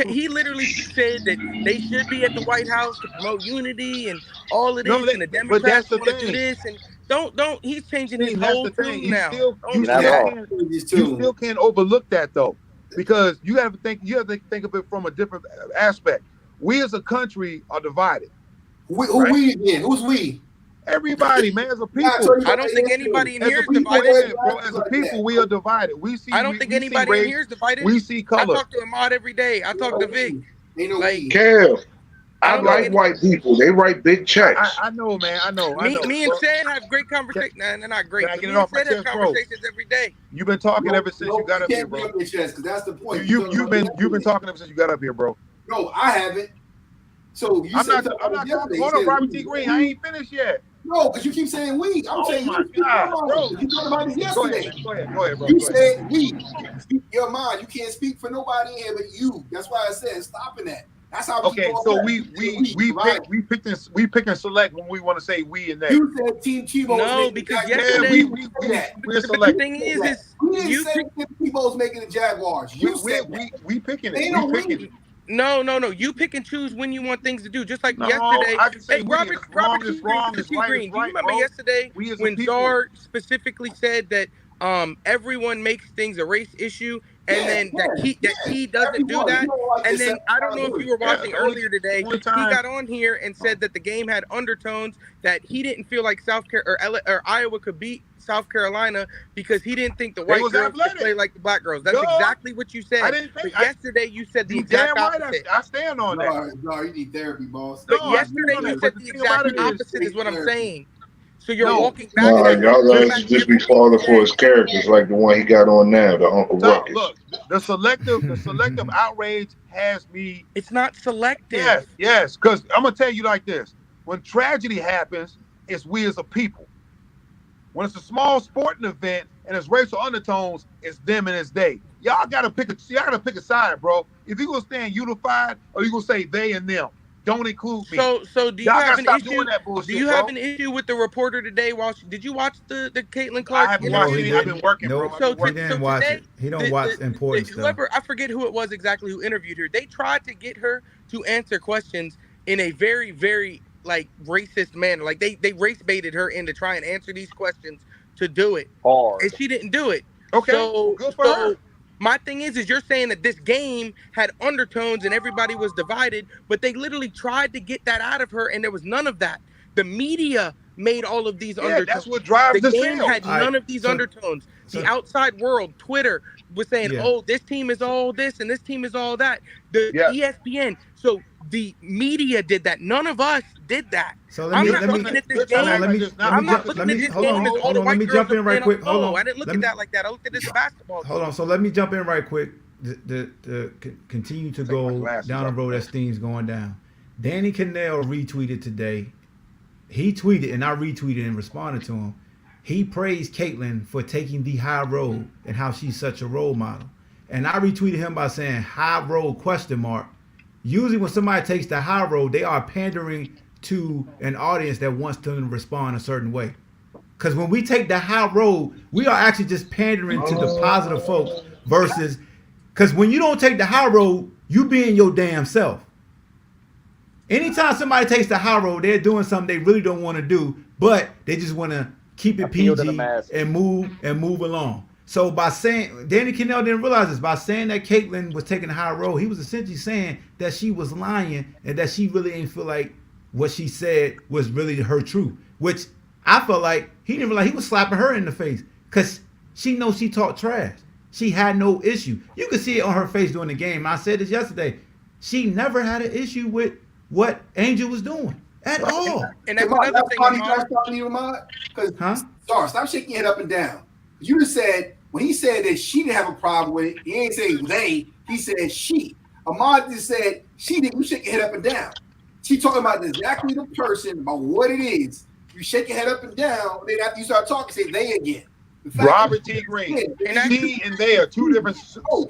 He literally said that they should be at the White House to promote unity and all of this, and the Democrats want to do this, and don't. He's changing his whole tune now. You still can't overlook that though, because you have to think of it from a different aspect. We as a country are divided. Who's we? Everybody, man, as a people. I don't think anybody in here is divided. As a people, we are divided. I don't think anybody in here is divided. We see color. I talk to Ahmad every day. I talk to Vic. Kev, I like white people. They write big checks. I know, man. I know. Me and Chad have great conversations. Nah, they're not great. Can I But get me it off and my Chad have chest, bro? conversations every day. You've been talking ever since you got up here, bro. Because that's the point. You've been talking ever since you got up here, bro. No, I haven't. So you I'm said not talking. Hold on, Robert T. Green. I ain't finished yet. No, because you keep saying we. I'm saying my God, bro. You talked about this yesterday. Go ahead, bro. You said we. Speak your mind. You can't speak for nobody in here but you. That's why I said stopping that. That's how. Okay, so we pick and select when we want to say we and they. You said Team Tebow. No, because yesterday we're selecting. The thing is we didn't you say Tebow's making the Jaguars. You said we picking They it. don't We picking it. No. You pick and choose when you want things to do. Just like No, yesterday. I can say Hey, we. Robert It's wrong, T. it's wrong, it's right, Green. it's Do you right, remember bro. yesterday We as a when people. Czar specifically said that everyone makes things a race issue, and then that he doesn't do that? And then I don't know if you were watching earlier today. He got on here and said that the game had undertones, that he didn't feel like or Iowa could beat South Carolina because he didn't think the white girls could play like the black girls. That's exactly what you said. I didn't think. But yesterday you said the You exact damn right. opposite. I stand on that. No, you need therapy, boss. But No, yesterday I you know said that, the but the thing about exact it is- opposite is what I'm saying. So you're No. walking back. Nah, y'all guys just be falling for his characters like the one he got on now, the Uncle No, Ruckus. look, the selective outrage has me. It's not selective. Yes, because I'm gonna tell you like this: when tragedy happens, it's we as a people. When it's a small sporting event and it's racial undertones, it's them and it's they. Y'all gotta pick a side, bro. If you gonna stand unified or you gonna say they and them, don't include me. So do you Y'all have gotta an stop issue? doing that bullshit, Do you bro. have an issue with the reporter today? Did you watch the Caitlin Clark? I haven't No, watched he it. I've didn't. been working, Nope. bro. He didn't watch it. He don't watch important stuff. Whoever, I forget who it was exactly who interviewed her. They tried to get her to answer questions in a very, very like racist manner. Like they race baited her in to try and answer these questions to do it, and she didn't do it. Okay, so good for her. my thing is you're saying that this game had undertones and everybody was divided, but they literally tried to get that out of her, and there was none of that. The media made all of these undertones. That's what drives the the game sale. had none of these undertones. The outside world, Twitter was saying, "Oh, this team is all this and this team is all that." The ESPN, so the media did that. None of us did that. So let me I'm not looking at this game. I'm not looking at this game as all the white girls jump in right quick. Hold on. I didn't look at that like that. I looked at it as a basketball. Hold on. So let me jump in right quick. To continue to go down the road as things going down. Danny Kanell retweeted today. He tweeted and I retweeted and responded to him. He praised Caitlin for taking the high road and how she's such a role model. And I retweeted him by saying high road ? Usually when somebody takes the high road, they are pandering to an audience that wants them to respond a certain way. Because when we take the high road, we are actually just pandering to the positive folks versus, because when you don't take the high road, you being your damn self. Anytime somebody takes the high road, they're doing something they really don't want to do, but they just want to keep it Appeal to the PG masses. and move along. So by saying, Danny Kanell didn't realize this, by saying that Caitlin was taking the high road, he was essentially saying that she was lying and that she really didn't feel like what she said was really her truth, which I felt like he didn't realize he was slapping her in the face because she knows she talked trash. She had no issue. You could see it on her face during the game. I said this yesterday. She never had an issue with what Angel was doing at all. And that's another thing. Because sorry, stop shaking your head up and down. You just said when he said that she didn't have a problem with it, he ain't say they. He said she. Ahmad just said she didn't. You shake your head up and down. She talking about exactly the person, about what it is. You shake your head up and down. Then after you start talking, say they again. Robert T. Green. She and they are two different.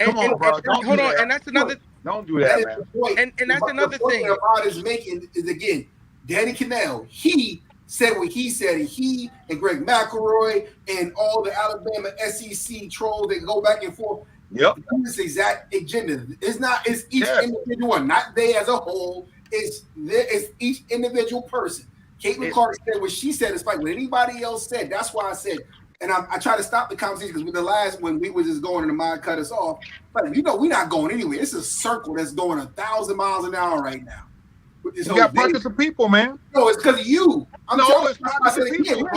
Come on, bro. Hold on, and that's another. Don't do that, man. And that's another thing. The point is making is again, Danny Kanell. He said what he said, and he and Greg McElroy and all the Alabama SEC trolls that go back and forth. Yep. This exact agenda. It's not. It's each individual one, not they as a whole. It's each individual person. Caitlin Clark said what she said, despite what anybody else said. That's why I said. And I try to stop the conversation because with the last one, we were just going and the mind cut us off. But we're not going anywhere. It's a circle that's going 1,000 miles an hour right now. You got pockets of people, man. No, it's because of you. It's pockets of people.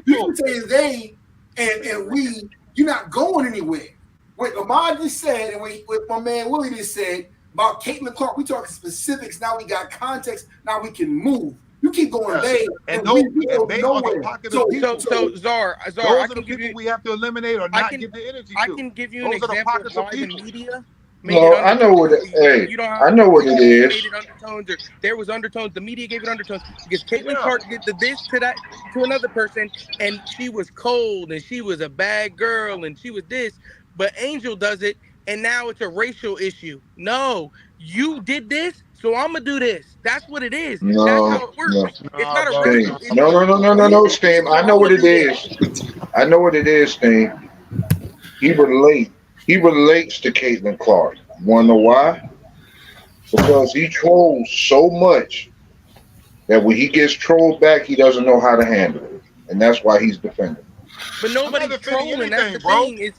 You can say it's they and we. You're not going anywhere. What Ahmad just said and what my man Willie just said, About Caitlin Clark, we talking specifics. Now we got context. Now we can move. You keep going they and they are the pocket of people. So Czar, those are the people we have to eliminate or not give the energy to. I can give you an example of why the media. No, I know what it. Hey, I know what it is. Undertones, or there was undertones. The media gave it undertones because Caitlin Clark did this to that to another person, and she was cold, and she was a bad girl, and she was this. But Angel does it, and now it's a racial issue. No, you did this, so I'm gonna do this. That's what it is. No, that's how it works. No. It's not a racial issue. No, Steam. I know what it is. I know what it is, Steam. He relates to Caitlin Clark. Wanna know why? Because he trolls so much that when he gets trolled back, he doesn't know how to handle it, and that's why he's defending. But nobody's trolling. That's the thing.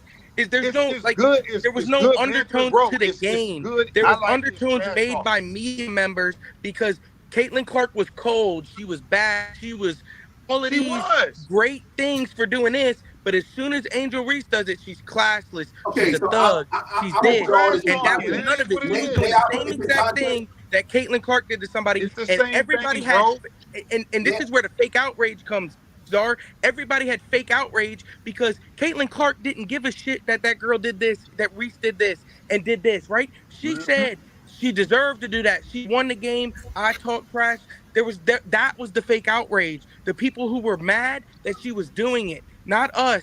There was no undertones to the game. There was undertones made by media members because Caitlin Clark was cold. She was bad. She was all of these great things for doing this. But as soon as Angel Reese does it, she's classless. She's a thug. She's this. And that was none of it. She was doing the same exact thing that Caitlin Clark did to somebody. And everybody had, and this is where the fake outrage comes. Everybody had fake outrage because Caitlin Clark didn't give a shit that girl did this, that Reese did this, and did this, right? She said she deserved to do that. She won the game. I talked trash. That was the fake outrage. The people who were mad that she was doing it, not us.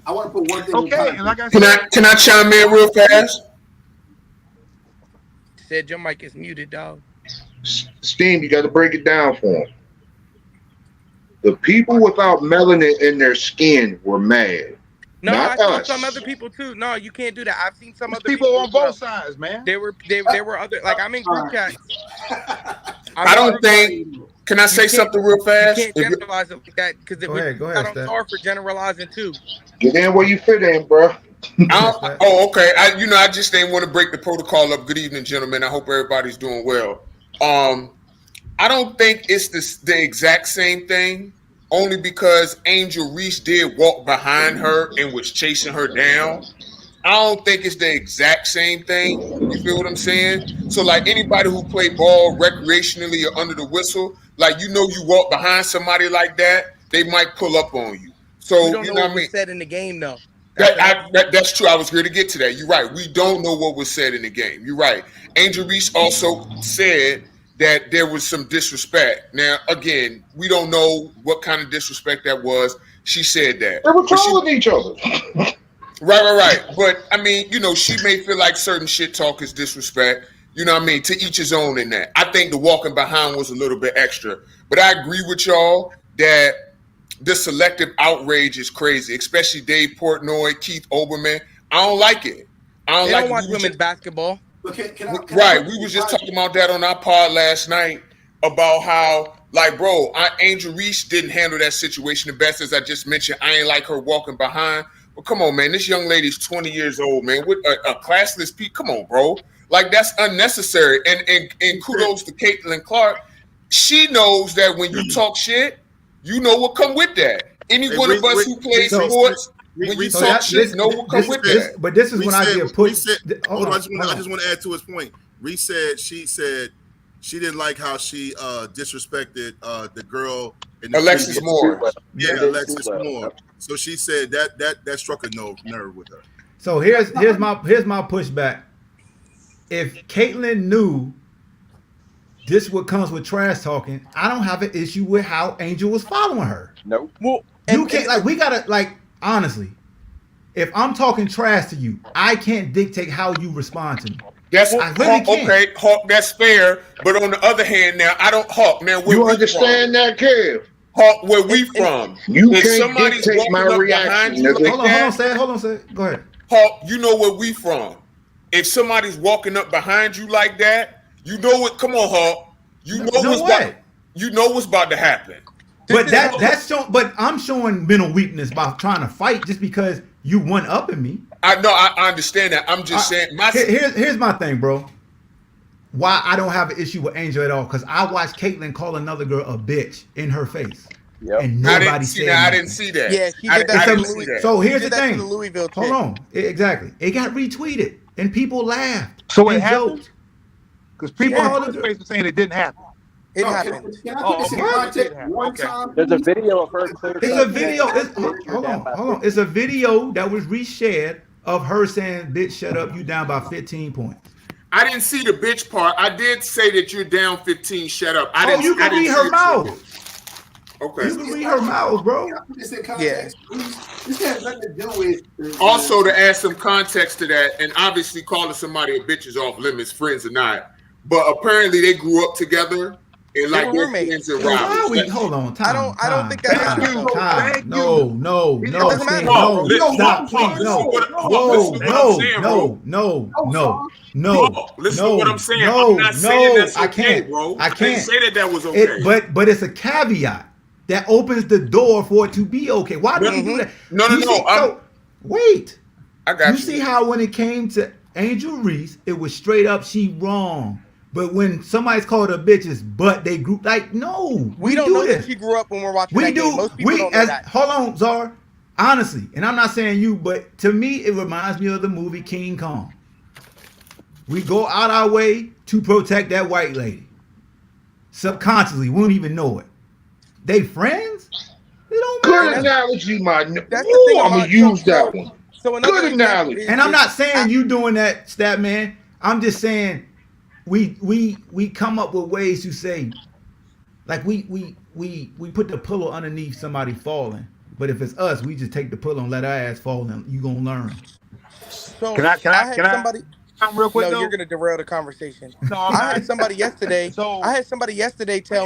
I want to put one thing. Okay, and like I said, can I chime in real fast? Said your mic is muted, dog. Steam, you got to break it down for him. The people without melanin in their skin were mad. No, not I saw us. some other people too. No, you can't do that. I've seen some other people on both sides, man. There were other, like, I'm in group chats. I don't think. Can I say something real fast? You can't generalize it like that because go ahead, I don't for generalizing too. Get in where you fit in, bro. Okay. I just didn't want to break the protocol up. Good evening, gentlemen. I hope everybody's doing well. I don't think it's the exact same thing, only because Angel Reese did walk behind her and was chasing her down. I don't think it's the exact same thing. You feel what I'm saying? So, like, anybody who play ball recreationally or under the whistle, like, you walk behind somebody like that, they might pull up on you. So, we don't know what was said in the game, though. That's true. I was here to get to that. You're right. We don't know what was said in the game. You're right. Angel Reese also said that there was some disrespect. Now, again, we don't know what kind of disrespect that was. She said that. They were trolling each other. Right. But, I mean, she may feel like certain shit talk is disrespect. You know what I mean? To each his own in that. I think the walking behind was a little bit extra. But I agree with y'all that the selective outrage is crazy, especially Dave Portnoy, Keith Olbermann. I don't like it. They don't watch women's basketball. Right. We was just talking about that on our pod last night about how, like, bro, Angel Reese didn't handle that situation the best, as I just mentioned. I ain't like her walking behind. But come on, man. This young lady's 20 years old, man, with a classless piece. Come on, bro. Like, that's unnecessary. And kudos to Caitlin Clark. She knows that when you talk shit, you know what come with that. Any one of us who plays sports, when you talk shit, know what come with that. But this is when I get put. Hold on, I just want to add to his point. Reese said she didn't like how she disrespected the girl in the Alexis Moore. Yeah, Alexis Moore. So she said that struck a nerve with her. So here's my pushback. If Caitlin knew this what comes with trash talking, I don't have an issue with how Angel was following her. No. Well, you can't, like, we gotta, like, honestly, if I'm talking trash to you, I can't dictate how you respond to me. That's okay, Hawk. That's fair. But on the other hand, now I don't Hawk. Now you understand that, Kev? Hawk, where we from? You can't dictate my reaction. Hold on, say. Go ahead. Hawk, you know where we from. If somebody's walking up behind you like that, you know what? Come on, Hawk. You know what's about to happen. But that's showing. But I'm showing mental weakness by trying to fight just because you one upping me. I know. I understand that. I'm just saying. Here's my thing, bro. Why I don't have an issue with Angel at all? Because I watched Caitlin call another girl a bitch in her face. Yep. And nobody said anything. I didn't see that. Yeah, she did that. So here's the thing. Louisville Hold on. Exactly. It got retweeted and people laughed. So it and happened? joked. Because people in the space are saying it didn't happen. It happened. Can I put this in context one time? There's a video of her clear. It's a video. Hold on. It's a video that was reshared of her saying, "Bitch, shut up. You down by 15 points." I didn't see the bitch part. I did say that you're down 15. Shut up. You can read her mouth. Okay. You can read her mouth, bro. Can I put this in context? This has nothing to do with. Also, to add some context to that, and obviously calling somebody a bitch is off limits, friends or not. But apparently, they grew up together. And like their friends and rivals. Hold on. I don't think that's time. No. Stop, please. No. Listen to what I'm saying. I'm not saying that's okay, bro. I can't say that was okay. But it's a caveat that opens the door for it to be okay. Why do you do that? No. Wait. I got you. You see how when it came to Angel Reese, it was straight up she wrong. But when somebody's called her bitches, but they group we don't know that she grew up when we're watching that game. Most people don't know that. Hold on, Czar. Honestly, and I'm not saying you, but to me, it reminds me of the movie King Kong. We go out our way to protect that white lady. Subconsciously, we don't even know it. They friends? They don't Good analogy, man. That's the thing. I'm gonna use that one. So good analogy. And I'm not saying you doing that, Stat Man. I'm just saying we come up with ways to say, like we put the pillow underneath somebody falling. But if it's us, we just take the pillow and let our ass fall, and you gonna learn. So can I real quick? No, you're gonna derail the conversation. I had somebody yesterday. Tell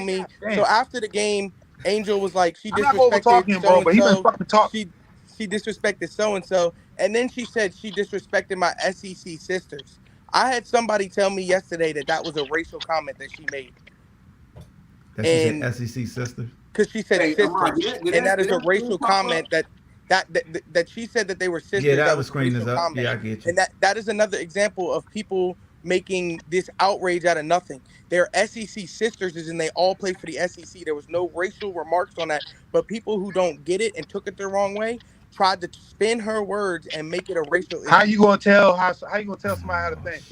me. So after the game, Angel was like, she disrespected she disrespected so and so, and then she said she disrespected my SEC sisters. I had somebody tell me yesterday that was a racial comment that she made. That she said SEC sisters? Because she said sisters, and that is a racial comment that she said that they were sisters. Yeah, that was screening us up. Comment. Yeah, I get you. And that is another example of people making this outrage out of nothing. They're SEC sisters, and they all play for the SEC. There was no racial remarks on that, but people who don't get it and took it the wrong way tried to spin her words and make it a racial issue. How you gonna tell somebody how to think?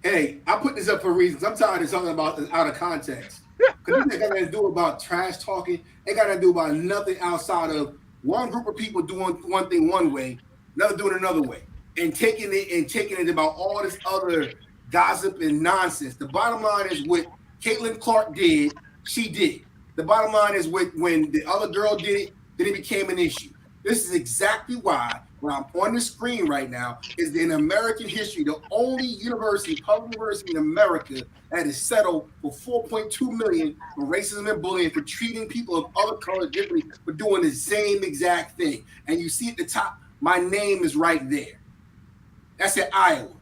Hey, I put this up for reasons. I'm tired of talking about this out of context. Because this ain't got nothing to do about trash talking. Ain't got nothing to do about nothing outside of one group of people doing one thing one way, another doing another way, and taking it about all this other gossip and nonsense. The bottom line is what Caitlin Clark did, she did. The bottom line is when the other girl did it, then it became an issue. This is exactly why, when I'm on the screen right now, is in American history, the only public university in America that is settled for $4.2 million for racism and bullying, for treating people of other colors differently, for doing the same exact thing. And you see at the top, my name is right there. That's at Iowa.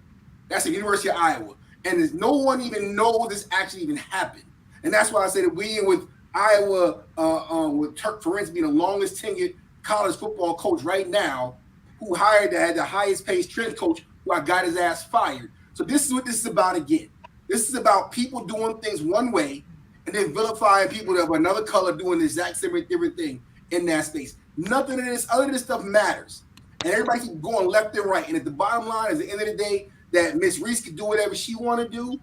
That's the University of Iowa. And no one even knows this actually even happened. And that's why I say that we with Iowa, with Turk Ferenc being the longest tenured college football coach right now, who had the highest paid strength coach, who I got his ass fired. So this is what this is about again. This is about people doing things one way and then vilifying people that were another color doing the exact same different thing in that space. Nothing of this, other than this stuff matters. And everybody keep going left and right. And at the bottom line is, at the end of the day, that Miss Reese could do whatever she want to do.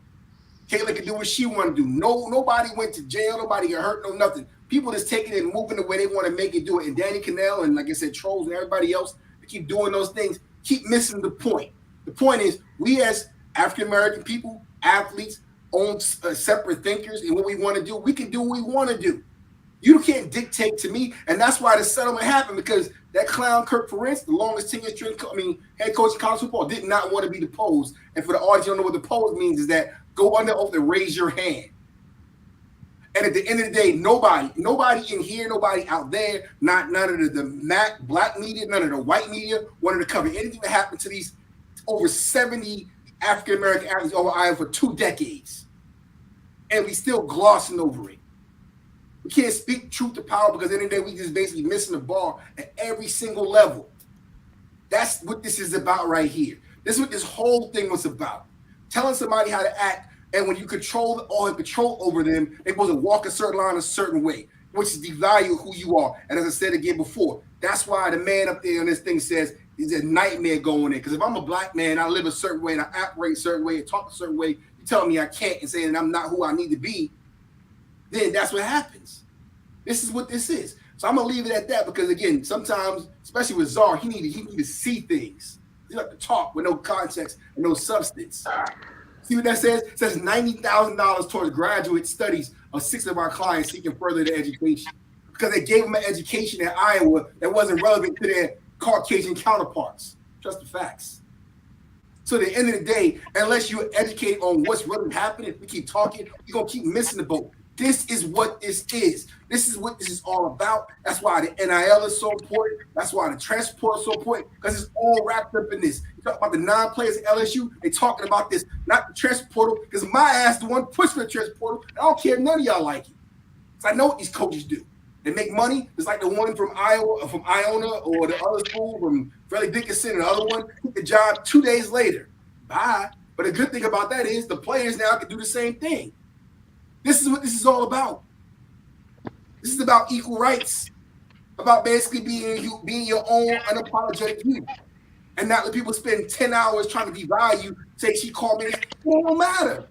Caitlin could do what she want to do. Nobody went to jail. Nobody got hurt. No nothing. People just taking it and moving the way they want to make it do it. And Danny Kanell and, like I said, Trolls and everybody else that keep doing those things keep missing the point. The point is, we as African-American people, athletes, own separate thinkers, and what we want to do, we can do what we want to do. You can't dictate to me, and that's why the settlement happened, because that clown Kirk Ferentz, the longest tenured head coach of college football, did not want to be deposed. And for the audience, you don't know what deposed means, is that go under oath and raise your hand. And at the end of the day, nobody in here, nobody out there, none of the black media, none of the white media wanted to cover anything that happened to these over 70 African-American athletes over Iowa for 2 decades. And we still glossing over it. We can't speak truth to power, because at the end of the day, we just basically missing the ball at every single level. That's what this is about right here. This is what this whole thing was about. Telling somebody how to act, and when you control or have control over them, they're supposed to walk a certain line a certain way, which is devalue who you are. And as I said again before, that's why the man up there on this thing says it's a nightmare going in. Because if I'm a black man, I live a certain way and I operate a certain way and talk a certain way, you telling me I can't and saying I'm not who I need to be, then that's what happens. This is what this is. So I'm gonna leave it at that because again, sometimes, especially with Czar, he need to see things. He like to talk with no context and no substance. See what that says? It says $90,000 towards graduate studies of 6 of our clients seeking further their education because they gave them an education in Iowa that wasn't relevant to their Caucasian counterparts. Just the facts. So at the end of the day, unless you're educated on what's really happening, we keep talking, you're gonna keep missing the boat. This is what this is. This is what this is all about. That's why the NIL is so important. That's why the transfer portal is so important, because it's all wrapped up in this. You talk about the non-players at LSU, they talking about this, not the transfer portal, because my ass the one pushed for the transfer portal. I don't care if none of y'all like it. Because I know what these coaches do. They make money. It's like the one from Iowa, from Iona, or the other school from Fairleigh Dickinson, and the other one took the job 2 days later. Bye. But the good thing about that is the players now can do the same thing. This is what this is all about. This is about equal rights, about basically being your own unapologetic you, and not let people spend 10 hours trying to devalue you. Say she called me. It don't matter.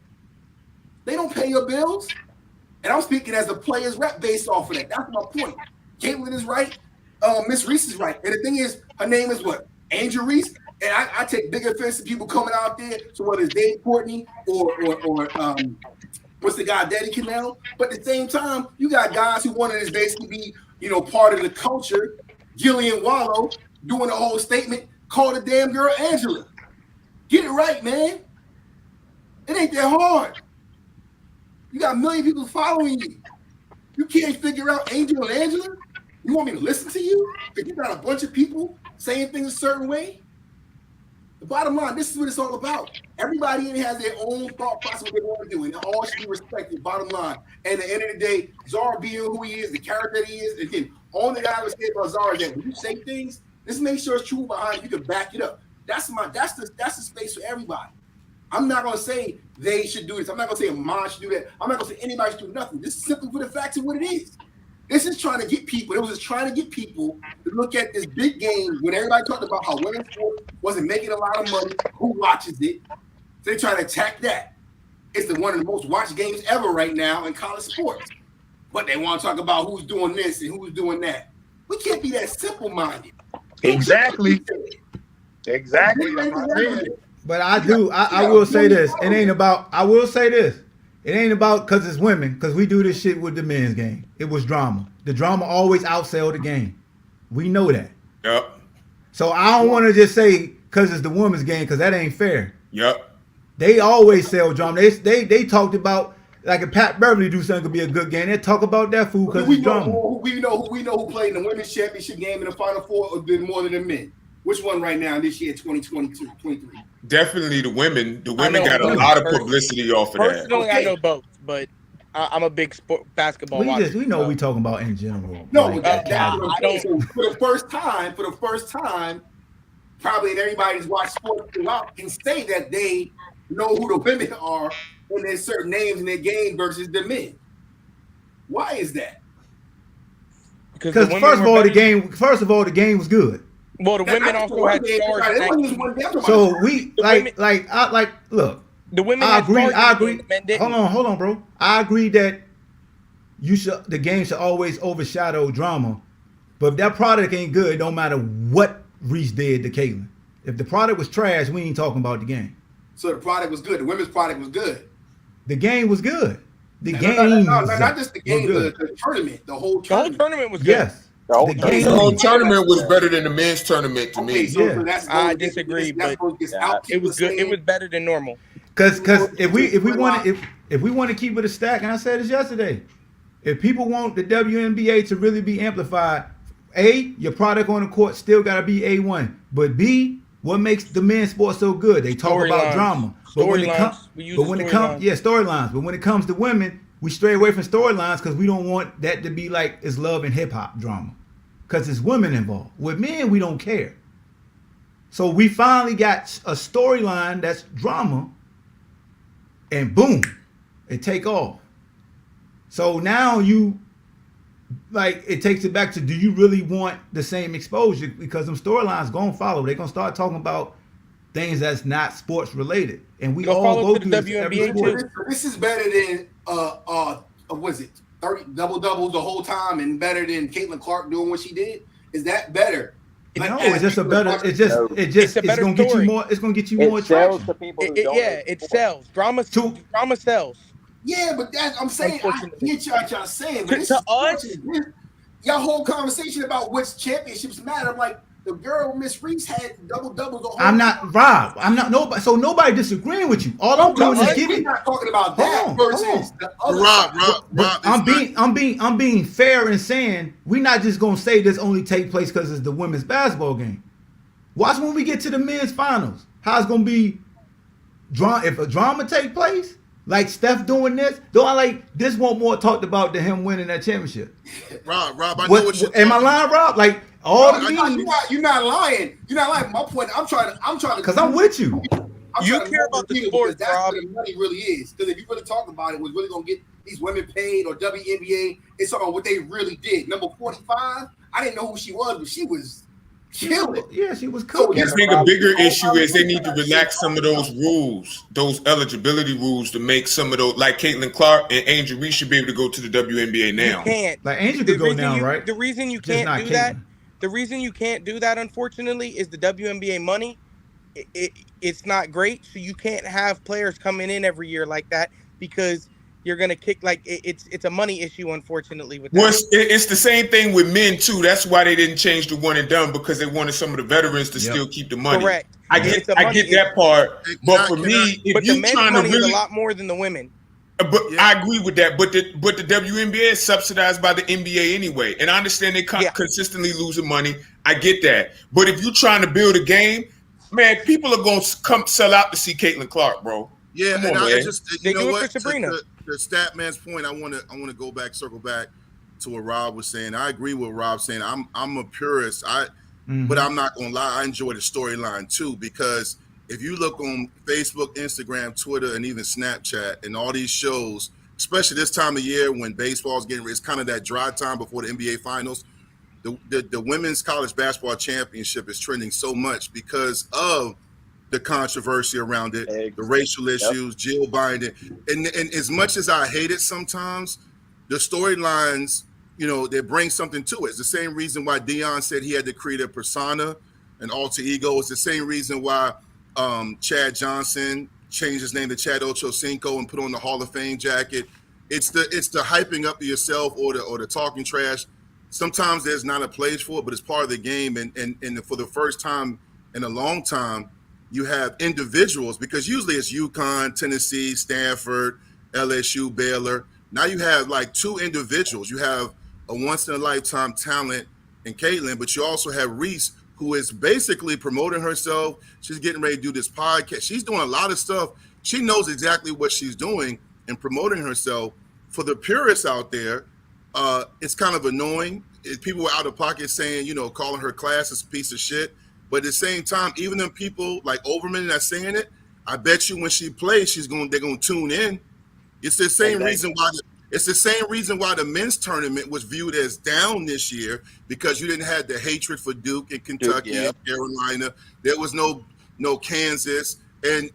They don't pay your bills, and I'm speaking as the players rep based off of that. That's my point. Caitlin is right. Miss Reese is right, and the thing is, her name is what? Angel Reese. And I take big offense to people coming out there. So whether it's Dave Courtney or what's the guy, Daddy Cannell? But at the same time, you got guys who wanted to basically be, part of the culture. Gillian Wallow doing a whole statement, call the damn girl Angela. Get it right, man. It ain't that hard. You got a million people following you. You can't figure out Angel and Angela? You want me to listen to you? Because you got a bunch of people saying things a certain way? The bottom line, this is what it's all about. Everybody has their own thought process what they want to do, and it all should be respected, bottom line. And at the end of the day, Czar being who he is, the character that he is, again, only thing I would say about Czar is that when you say things, just make sure it's true behind it. You can back it up. That's the space for everybody. I'm not going to say they should do this. I'm not going to say Ahmad should do that. I'm not going to say anybody should do nothing. This is simply for the facts of what it is. This is trying to get people. It was just trying to get people to look at this big game when everybody talked about how women's sport wasn't making a lot of money. Who watches it? So they trying to attack that. It's one of the most watched games ever right now in college sports. But they want to talk about who's doing this and who's doing that. We can't be that simple-minded. Exactly. Exactly. But I will say this. It ain't about. I will say this. It ain't about because it's women, because we do this shit with the men's game. It was drama. The drama always outsell the game. We know that. Yep. So I don't want to just say because it's the women's game, because that ain't fair. Yep. They always sell drama. They talked about, like if Pat Beverly do something could be a good game, they talk about that fool because it's drama. We know who played in the women's championship game in the Final Four or did more than the men. Which one right now this year, 2022, 23? Definitely the women. The women got a lot of publicity off of that. Personally, I know both, but I'm a big basketball watcher. We know we talking about in general. No, like, for the first time, probably everybody's watched sports throughout can say that they know who the women are and there's certain names in their game versus the men. Why is that? Because first of all, the game was good. Well, the women also had stars. So we look. The women. I agree. Hold on, bro. I agree that the game should always overshadow drama. But if that product ain't good, it don't matter what Reese did to Caitlin. If the product was trash, we ain't talking about the game. So the product was good. The women's product was good. The game was good. The game. No, not just the game. The tournament. The whole tournament was good. Yes. The whole tournament was better than the men's tournament to me. So I disagree, but it was good. It was better than normal. Because if we want to keep it a stack, and I said this yesterday, if people want the WNBA to really be amplified, A, your product on the court still got to be A1. But B, what makes the men's sport so good? They talk about drama. Storylines. But when it comes to women, we stray away from storylines because we don't want that to be like it's love and hip hop drama. Because it's women involved. With men, we don't care. So we finally got a storyline that's drama, and boom, it take off. So now it takes it back to, do you really want the same exposure? Because them storylines gonna follow. They're gonna start talking about things that's not sports related, and we Go all follow go to through the this every WNBA sport. too. This is better than what is it? 30 double-doubles the whole time, and better than Caitlin Clark doing what she did. Is that better? No, it's just a better. It's gonna get you more. It's gonna get you more sells traction. to people who don't know It sport. sells. Drama sells. Yeah, but I'm saying I get y'all saying, but this To is us- y'all whole conversation about which championships matter. I'm like, the girl Miss Reese had double-doubles the whole I'm not Rob. I'm not nobody. So nobody disagreeing with you. All I'm doing is We're giving. not talking about that versus the other. Rob, I'm being fair and saying we're not just gonna say this only take place because it's the women's basketball game. Watch when we get to the men's finals. How it's gonna be if a drama take place, like Steph doing this, though I like this one more talked about than him winning that championship. Rob, I know what you're am I lying, Rob? Like all the you're not lying. You're not lying. My point, I'm trying to because I'm with you. You care about the sport, that's Rob. where the money really is. Because if you really talk about it, was really gonna get these women paid or WNBA, it's about what they really did. Number 45, I didn't know who she was, but she was killing. Yeah, she was I think a bigger issue is they need to relax some of those rules, those eligibility rules, to make some of those, like Caitlin Clark and Angel Reese should be able to go to the WNBA now. You can't. Like Angel could go now, right? The reason you Just can't not do that, Caitlin. the reason you can't do that, unfortunately, is the WNBA money. It's not great, so you can't have players coming in every year like that because you're gonna kick. Like it's a money issue, unfortunately. With that. Well, it's the same thing with men too. That's why they didn't change the one and done, because they wanted some of the veterans to still keep the money. Correct. I get It's a that money part, but for me, but if the you men's trying to money is really, a lot more than the women. but I agree with that. But the WNBA is subsidized by the NBA anyway, and I understand they consistently losing money. I get that, but if you're trying to build a game, man, people are gonna come sell out to see Caitlin Clark, bro. Yeah, Come and on, I man. just They you know do it what? for Sabrina. To the stat man's point, I want to circle back to what Rob was saying. I agree with Rob saying I'm a purist. But I'm not gonna lie, I enjoy the storyline too, because if you look on Facebook, Instagram, Twitter, and even Snapchat, and all these shows, especially this time of year when baseball's getting, it's kind of that dry time before the NBA finals. The women's college basketball championship is trending so much because of the controversy around it, the racial issues, Jill Biden, and as much as I hate it sometimes, the storylines, they bring something to it. It's the same reason why Deion said he had to create a persona, an alter ego. It's the same reason why Chad Johnson changed his name to Chad Ochocinco and put on the Hall of Fame jacket. It's the hyping up of yourself or the talking trash. Sometimes there's not a place for it, but it's part of the game. And for the first time in a long time, you have individuals, because usually it's UConn, Tennessee, Stanford, LSU, Baylor. Now you have like two individuals. You have a once-in-a-lifetime talent in Caitlin, but you also have Reese, who is basically promoting herself. She's getting ready to do this podcast. She's doing a lot of stuff. She knows exactly what she's doing and promoting herself. For the purists out there, it's kind of annoying. People were out of pocket saying, calling her class a piece of shit. But at the same time, even them people like Overman that's saying it, I bet you when she plays, they're gonna tune in. It's the same reason why. It's the same reason why the men's tournament was viewed as down this year, because you didn't have the hatred for Duke and Kentucky and Carolina. There was no Kansas. And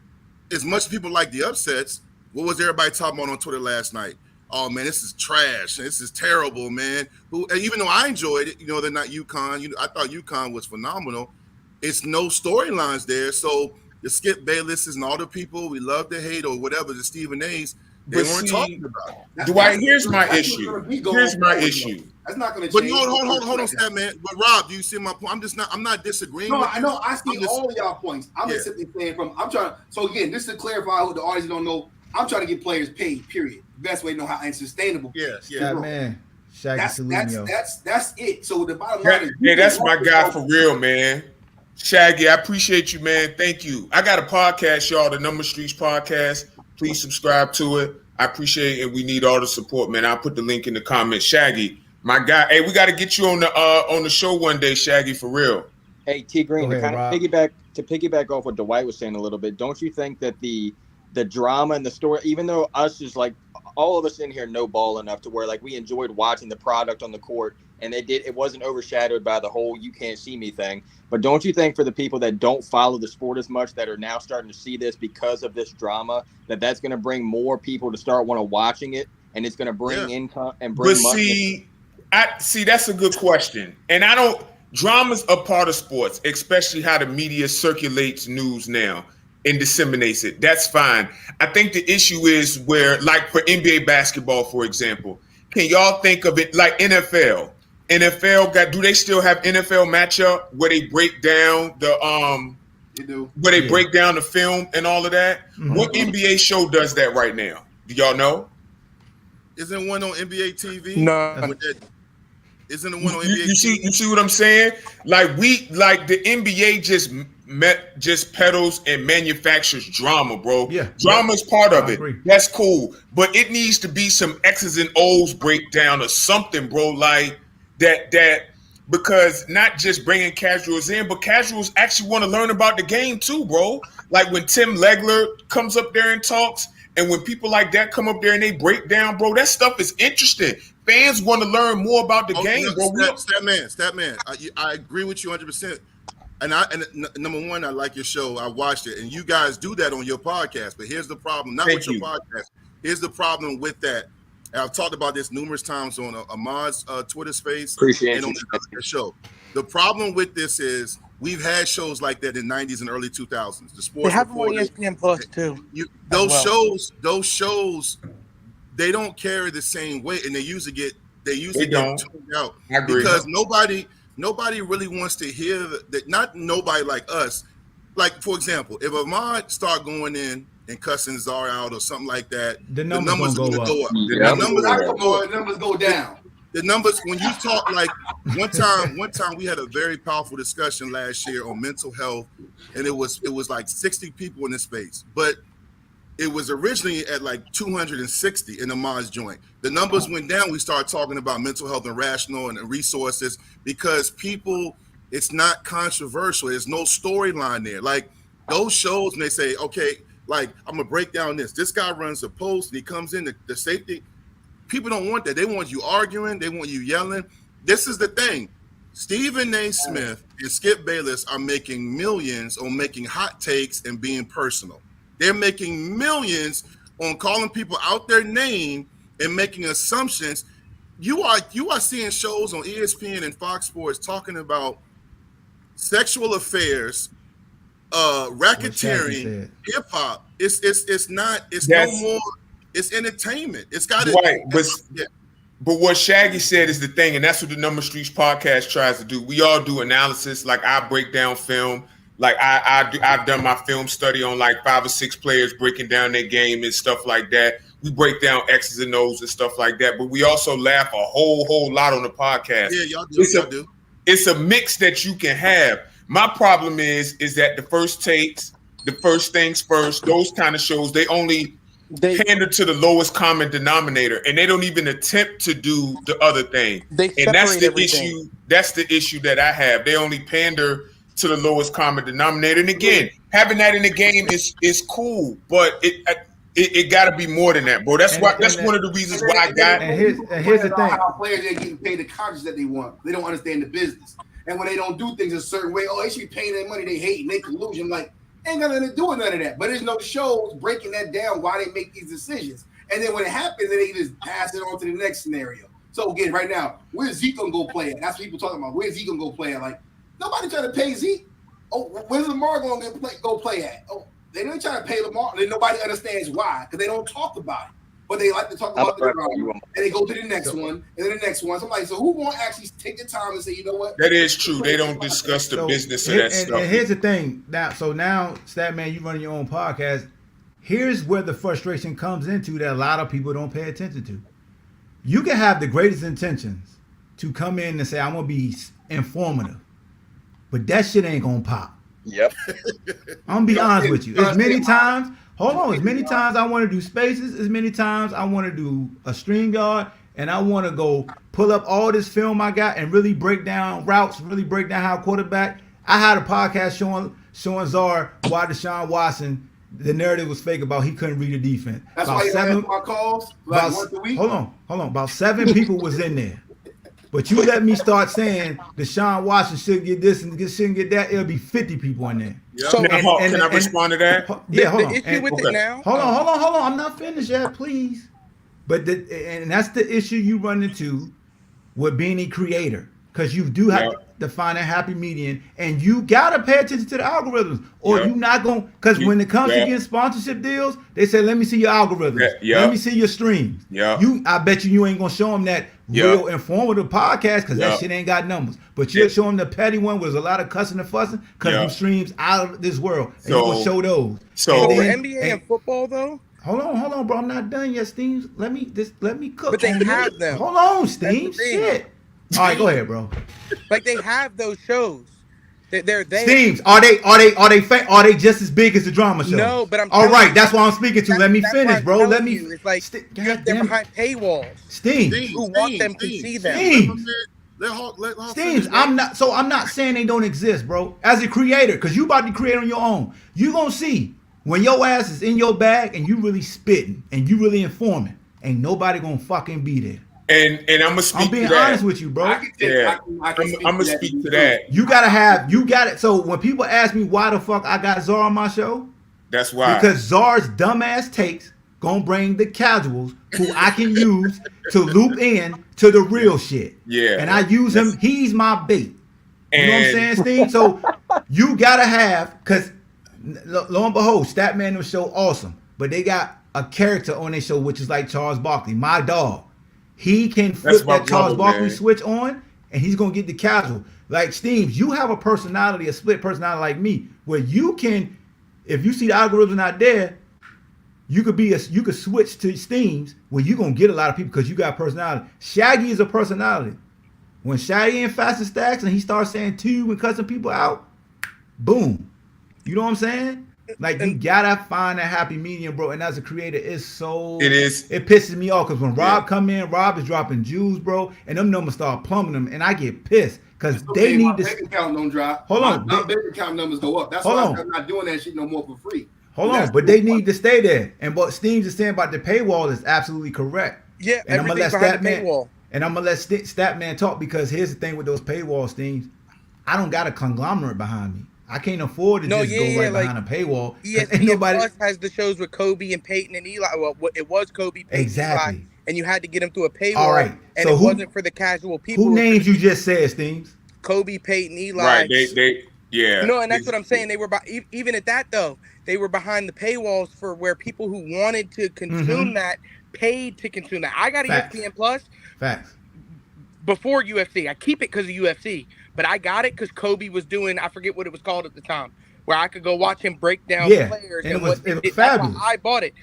as much as people like the upsets, what was everybody talking about on Twitter last night? Oh man, this is trash. This is terrible, man. Even though I enjoyed it, they're not UConn. I thought UConn was phenomenal. It's no storylines there. So the Skip Baylesses and all the people we love to hate or whatever, the Stephen A's, they weren't talking about it. Dwight, here's my issue. Here's my issue. That's not going to change. But hold on, Stat Man. But Rob, do you see my point? I'm not disagreeing. No, with I know. I see all of y'all points. I'm just simply saying I'm trying. So again, just to clarify who the audience don't know, I'm trying to get players paid. Period. Best way to know how and sustainable. Yes, yeah, man. That's it. So the bottom line is, hey, that's my guy for real, man. Shaggy, I appreciate you, man. Thank you. I got a podcast, y'all, the Number Streets podcast. Please subscribe to it. I appreciate it. We need all the support, man. I'll put the link in the comments. Shaggy, my guy. Hey, we got to get you on the show one day, Shaggy, for real. Hey, T Green, Go ahead, to piggyback off what Dwight was saying a little bit. Don't you think that the drama and the story, even though us is like all of us in here know ball enough to where like we enjoyed watching the product on the court and it wasn't overshadowed by the whole "you can't see me" thing. But don't you think for the people that don't follow the sport as much, that are now starting to see this because of this drama, that's going to bring more people to start watching it, and it's going to bring income and bring money? See, that's a good question, and drama's a part of sports, especially how the media circulates news now and disseminates it. That's fine. I think the issue is where, like for NBA basketball, for example, can y'all think of it like NFL? Do they still have NFL matchup where they break down break down the film and all of that? Mm-hmm. What NBA show does that right now? Do y'all know? Isn't one on NBA TV? No. Isn't the one on NBA TV? You see what I'm saying? Like the NBA just peddles and manufactures drama, bro. Yeah. Drama's part of it. That's cool. But it needs to be some X's and O's breakdown or something, bro. Like that because not just bringing casuals in, but casuals actually want to learn about the game too, bro. Like when Tim Legler comes up there and talks, and when people like that come up there and they break down, bro, that stuff is interesting. Fans want to learn more about the game, bro. Statman, I agree with you 100%. And number one, I like your show. I watched it, and you guys do that on your podcast. But here's the problem: not with your podcast. Here's the problem with that. And I've talked about this numerous times on Ahmad's Twitter space and on the show. The problem with this is we've had shows like that in the 90s and early 2000s. The sports they have them on ESPN Plus too. Those shows, they don't carry the same weight, and they usually get tuned out because nobody really wants to hear that. Not nobody like us. Like for example, if Ahmad start going in and cussing Czar out or something like that, the numbers are going to go up. The numbers go down. The numbers, when you talk, like one time we had a very powerful discussion last year on mental health, and it was like 60 people in this space, but it was originally at like 260 in Ahmad's joint. The numbers went down. We started talking about mental health and rational and resources because people, it's not controversial. There's no storyline there. Like those shows, when they say, okay, like I'm gonna break down this guy runs the post and he comes in the safety. People don't want that. They want you arguing. They want you yelling. This is the thing. Stephen A. Smith and Skip Bayless are making millions on making hot takes and being personal. They're making millions on calling people out their name and making assumptions. You are seeing shows on ESPN and Fox Sports talking about sexual affairs, racketeering, hip hop. It's no more. It's entertainment. It's got to right. But what Shaggy said is the thing, and that's what the Number Streets podcast tries to do. We all do analysis. Like I break down film. Like I've done my film study on like 5 or 6 players breaking down their game and stuff like that. We break down X's and O's and stuff like that. But we also laugh a whole lot on the podcast. Yeah, y'all do. It's a mix that you can have. My problem is that the first takes, the first things first, those kind of shows, they pander to the lowest common denominator, and they don't even attempt to do the other thing. And that's the issue. That's the issue that I have. They only pander to the lowest common denominator. And again, having that in the game is cool, but it got to be more than that, bro. That's one of the reasons why I got. And here's the thing: how players are getting paid the contracts that they want. They don't understand the business, and when they don't do things a certain way, they should be paying their money. They hate and they collusion. Like ain't got nothing to do with none of that. But there's no shows breaking that down why they make these decisions. And then when it happens, then they just pass it on to the next scenario. So again, right now, where's Zeke gonna go play at? That's what people talking about. Where's Zeke gonna go play at? Like nobody trying to pay Zeke. Oh, where's Lamar gonna go play at? Oh, they don't try to pay Lamar. Then nobody understands why because they don't talk about it. But they like to talk about the drama, and they go to the next one, and then the next one. So I'm like, so who won't actually take the time and say, you know what? That is true. They don't discuss the business of that stuff. And here's the thing. Now, Statman, you running your own podcast. Here's where the frustration comes into that a lot of people don't pay attention to. You can have the greatest intentions to come in and say, I'm going to be informative, but that shit ain't going to pop. Yep. I'm going to be honest with you. As many times I want to do spaces, as many times I want to do a StreamYard, and I want to go pull up all this film I got and really break down routes, really break down how quarterback. I had a podcast showing Czar why Deshaun Watson, the narrative was fake about he couldn't read the defense. That's why you have my calls like once a week. Hold on. About 7 people was in there. But you let me start saying Deshaun Watson should get this and shouldn't get that, it'll be 50 people in there. Yep. So can I respond to that? Yeah, hold on. The issue with it now. Hold on. I'm not finished yet, please. But and that's the issue you run into with being a creator, because you do have to find a happy median, and you gotta pay attention to the algorithms, or you not gonna. Because when it comes to getting sponsorship deals, they say, "Let me see your algorithms. Let me see your streams." I bet you ain't gonna show them that real informative podcast, because that shit ain't got numbers. But you'll show them the petty one with a lot of cussing and fussing, because them streams out of this world, and you're gonna show those. So for NBA and football though. Hold on, bro. I'm not done yet, Steams. Let me cook. But they have them. Hold on, Steams. Shit. All right, go ahead, bro. Like they have those shows. They're there. Steams, are they just as big as the drama show? No, but I'm. All right, that's what I'm speaking to. Let me finish, bro. Let me. It's like they're behind paywalls. Steams, who want them to see them? Steams, I'm not saying they don't exist, bro. As a creator, because you about to create on your own, you gonna see when your ass is in your bag and you really spitting and you really informing, ain't nobody gonna fucking be there. And I'm gonna speak. I'm being to that. honest with you, bro. I'm gonna speak to that. You got it. So when people ask me why the fuck I got Czar on my show, that's why. Because Czar's dumbass takes gonna bring the casuals who I can use to loop in to the real shit. Yeah. And I use him. He's my bait. You know what I'm saying, Steve? So you gotta have, because lo and behold, Statman was show awesome, but they got a character on their show which is like Charles Barkley, my dog. He can flip that Charles Barkley switch on, and he's gonna get the casual. Like Steams, you have a personality, a split personality like me, where you can, if you see the algorithm out there, you could switch to Steams where you gonna get a lot of people because you got personality. Shaggy is a personality. When Shaggy and Fast Stacks and he starts saying two and cussing people out, boom. You know what I'm saying? Like, you gotta find a happy medium, bro. And as a creator, it pisses me off, because when Rob come in, Rob is dropping jewels, bro, and them numbers start plumbing them, and I get pissed because they need to. Bank account don't drop. Hold on, my bank account numbers go up. That's why I'm not doing that shit no more for free. Hold on, but they need to stay there. And what Steams is saying about the paywall is absolutely correct. Yeah, and I'm gonna let Statman. And I'm gonna let Statman talk, because here's the thing with those paywall Steams, I don't got a conglomerate behind me. I can't afford to just go behind a paywall. ESPN Plus has the shows with Kobe and Peyton and Eli. Well, it was Kobe, Peyton, exactly. Eli, and you had to get them through a paywall. All right, and so it wasn't for the casual people. Who names you just said, Steams? Kobe, Peyton, Eli. Right, yeah. No, and that's what I'm saying. They were even at that though. They were behind the paywalls for where people who wanted to consume that paid to consume that. I got ESPN Plus. Facts. Before UFC, I keep it because of UFC. But I got it because Kobe was doing, I forget what it was called at the time, where I could go watch him break down players. And it was fabulous. I bought it.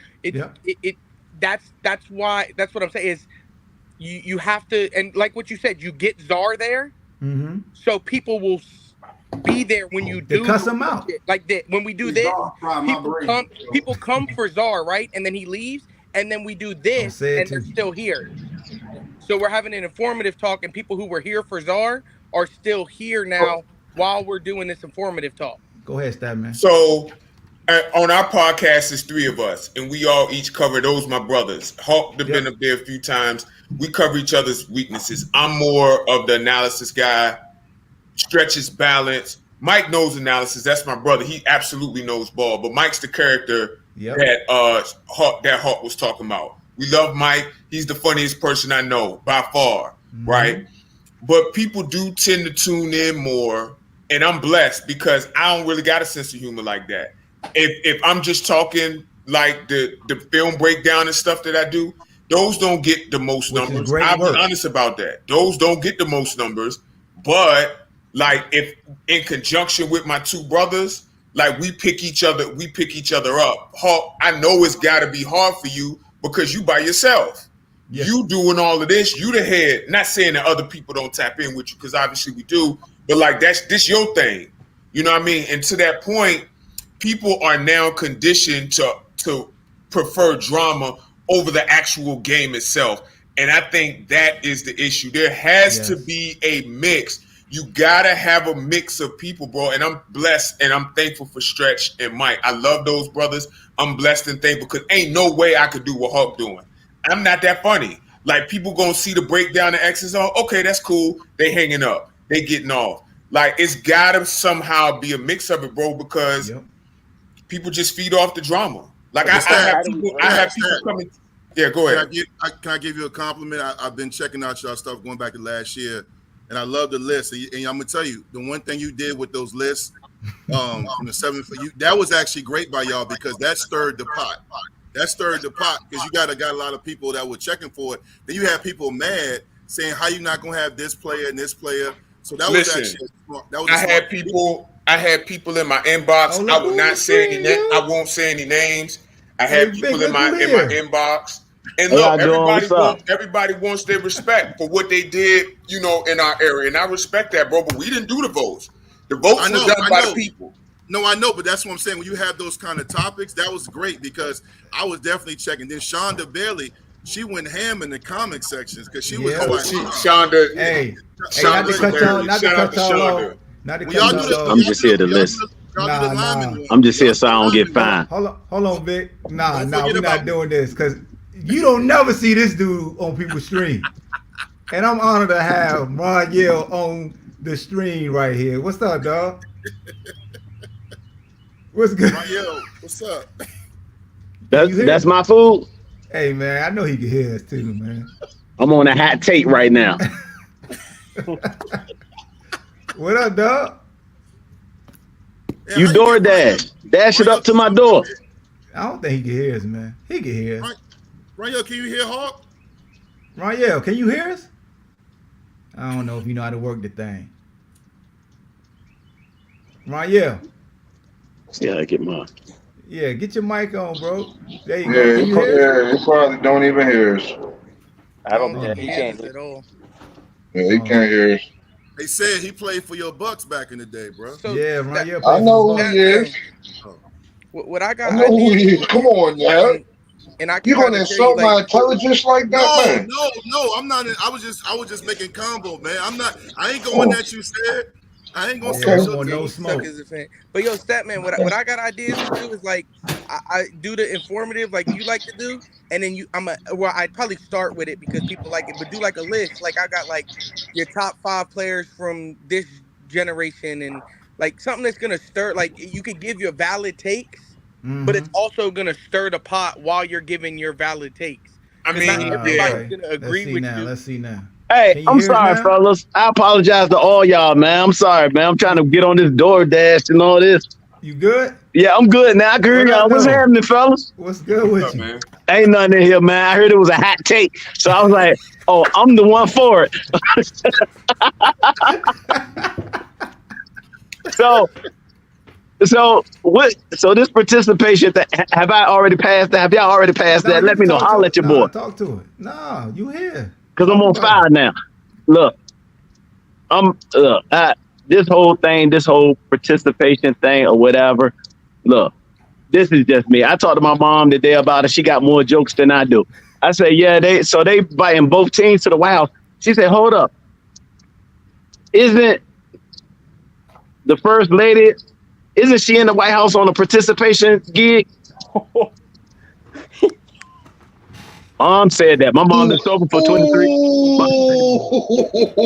That's why, that's what I'm saying is you have to, and like what you said, you get Czar there, so people will be there when you do. They cuss him out. Like that. When we do this, people come for Czar, right? And then he leaves, and then we do this, and they're still here. So we're having an informative talk, and people who were here for Czar are still here now while we're doing this informative talk. Go ahead, Statman. So on our podcast, it's three of us, and we all each cover those, my brothers. Hawk have been up there a few times. We cover each other's weaknesses. I'm more of the analysis guy, Stretch's balance. Mike knows analysis. That's my brother. He absolutely knows ball. But Mike's the character that Hawk was talking about. We love Mike. He's the funniest person I know by far, right? But people do tend to tune in more, and I'm blessed because I don't really got a sense of humor like that. If I'm just talking like the film breakdown and stuff that I do, those don't get the most numbers. I'll be honest about that. Those don't get the most numbers. But like, if in conjunction with my two brothers, like we pick each other up. Hawk, I know it's got to be hard for you because you by yourself. Yeah. You doing all of this, you the head. Not saying that other people don't tap in with you, because obviously we do, but like this your thing. You know what I mean? And to that point, people are now conditioned to prefer drama over the actual game itself. And I think that is the issue. There has to be a mix. You gotta have a mix of people, bro. And I'm blessed and I'm thankful for Stretch and Mike. I love those brothers. I'm blessed and thankful because ain't no way I could do what Hawk doing. I'm not that funny. Like people gonna see the breakdown of X's on. Okay, that's cool. They hanging up. They getting off. Like it's gotta somehow be a mix of it, bro, because people just feed off the drama. Like I have people coming. Yeah, go ahead. Can I give you a compliment? I've been checking out your stuff going back to last year, and I love the list. And I'm gonna tell you, the one thing you did with those lists from the 7 for you, that was actually great by y'all because that stirred the pot. That stirred the pot because you got a lot of people that were checking for it. Then you have people mad saying how you not gonna have this player and this player. So that was actually I had people in my inbox. I will not say any. I won't say any names. I had people in my inbox. And look, everybody wants their respect for what they did, you know, in our area, and I respect that, bro. But we didn't do the votes. The votes were done by the people. No, I know, but that's what I'm saying. When you have those kind of topics, that was great because I was definitely checking. Then Shonda Bailey, she went ham in the comment sections because she was Shonda. Hey, not to cut y'all off. I'm just here to listen. I'm just here so I don't get fined. Hold on, Vic. Nah, we're not doing this because you don't never see this dude on people's stream. And I'm honored to have Ron Yale on the stream right here. What's up, dog? What's good? Ron Yale, what's up? That's my food. Hey, man, I know he can hear us too, man. I'm on a hot take right now. What up, dog? You DoorDash. Dash it up to my door. I don't think he can hear us, man. He can hear us. Ryan, can you hear Hawk? Ryan, can you hear us? I don't know if you know how to work the thing. Ryan. Yeah, get mine. Yeah, get your mic on, bro. There you go. Yeah, he probably don't even hear us. I don't think he can't at all. Yeah, he can't hear us. They said he played for your Bucks back in the day, bro. So yeah, Ryan. I know who he is. What I got? I know who he is. Come on, man. And I you gonna insult my intelligence like that, man? No, I'm not. I was just making combo, man. I ain't going at you, said. I ain't gonna say no smoke. But yo, Statman, what I got ideas to do is like I do the informative like you like to do, and then I'd probably start with it because people like it, but do like a list. Like I got like your top 5 players from this generation, and like something that's gonna stir. Like you could give your valid takes, but it's also gonna stir the pot while you're giving your valid takes. I mean, not everybody's gonna agree with you. Let's see now. Hey, I'm sorry, fellas. I apologize to all y'all, man. I'm sorry, man. I'm trying to get on this DoorDash and all this. You good? Yeah, I'm good now. I can hear y'all. What's happening, fellas? What's good with you? Man? Ain't nothing in here, man. I heard it was a hot take. So I was like, oh, I'm the one for it. So this participation thing, have I already passed that? Have y'all already passed that? Let me know. I'll let your boy. Talk to it. No, you here. Because I'm on fire now. Look, this whole participation thing or whatever, look, this is just me. I talked to my mom today about it. She got more jokes than I do. I said, yeah, they inviting both teams to the White House. She said, hold up. Isn't the first lady, isn't she in the White House on a participation gig? Mom said that. My mom been sober for 23.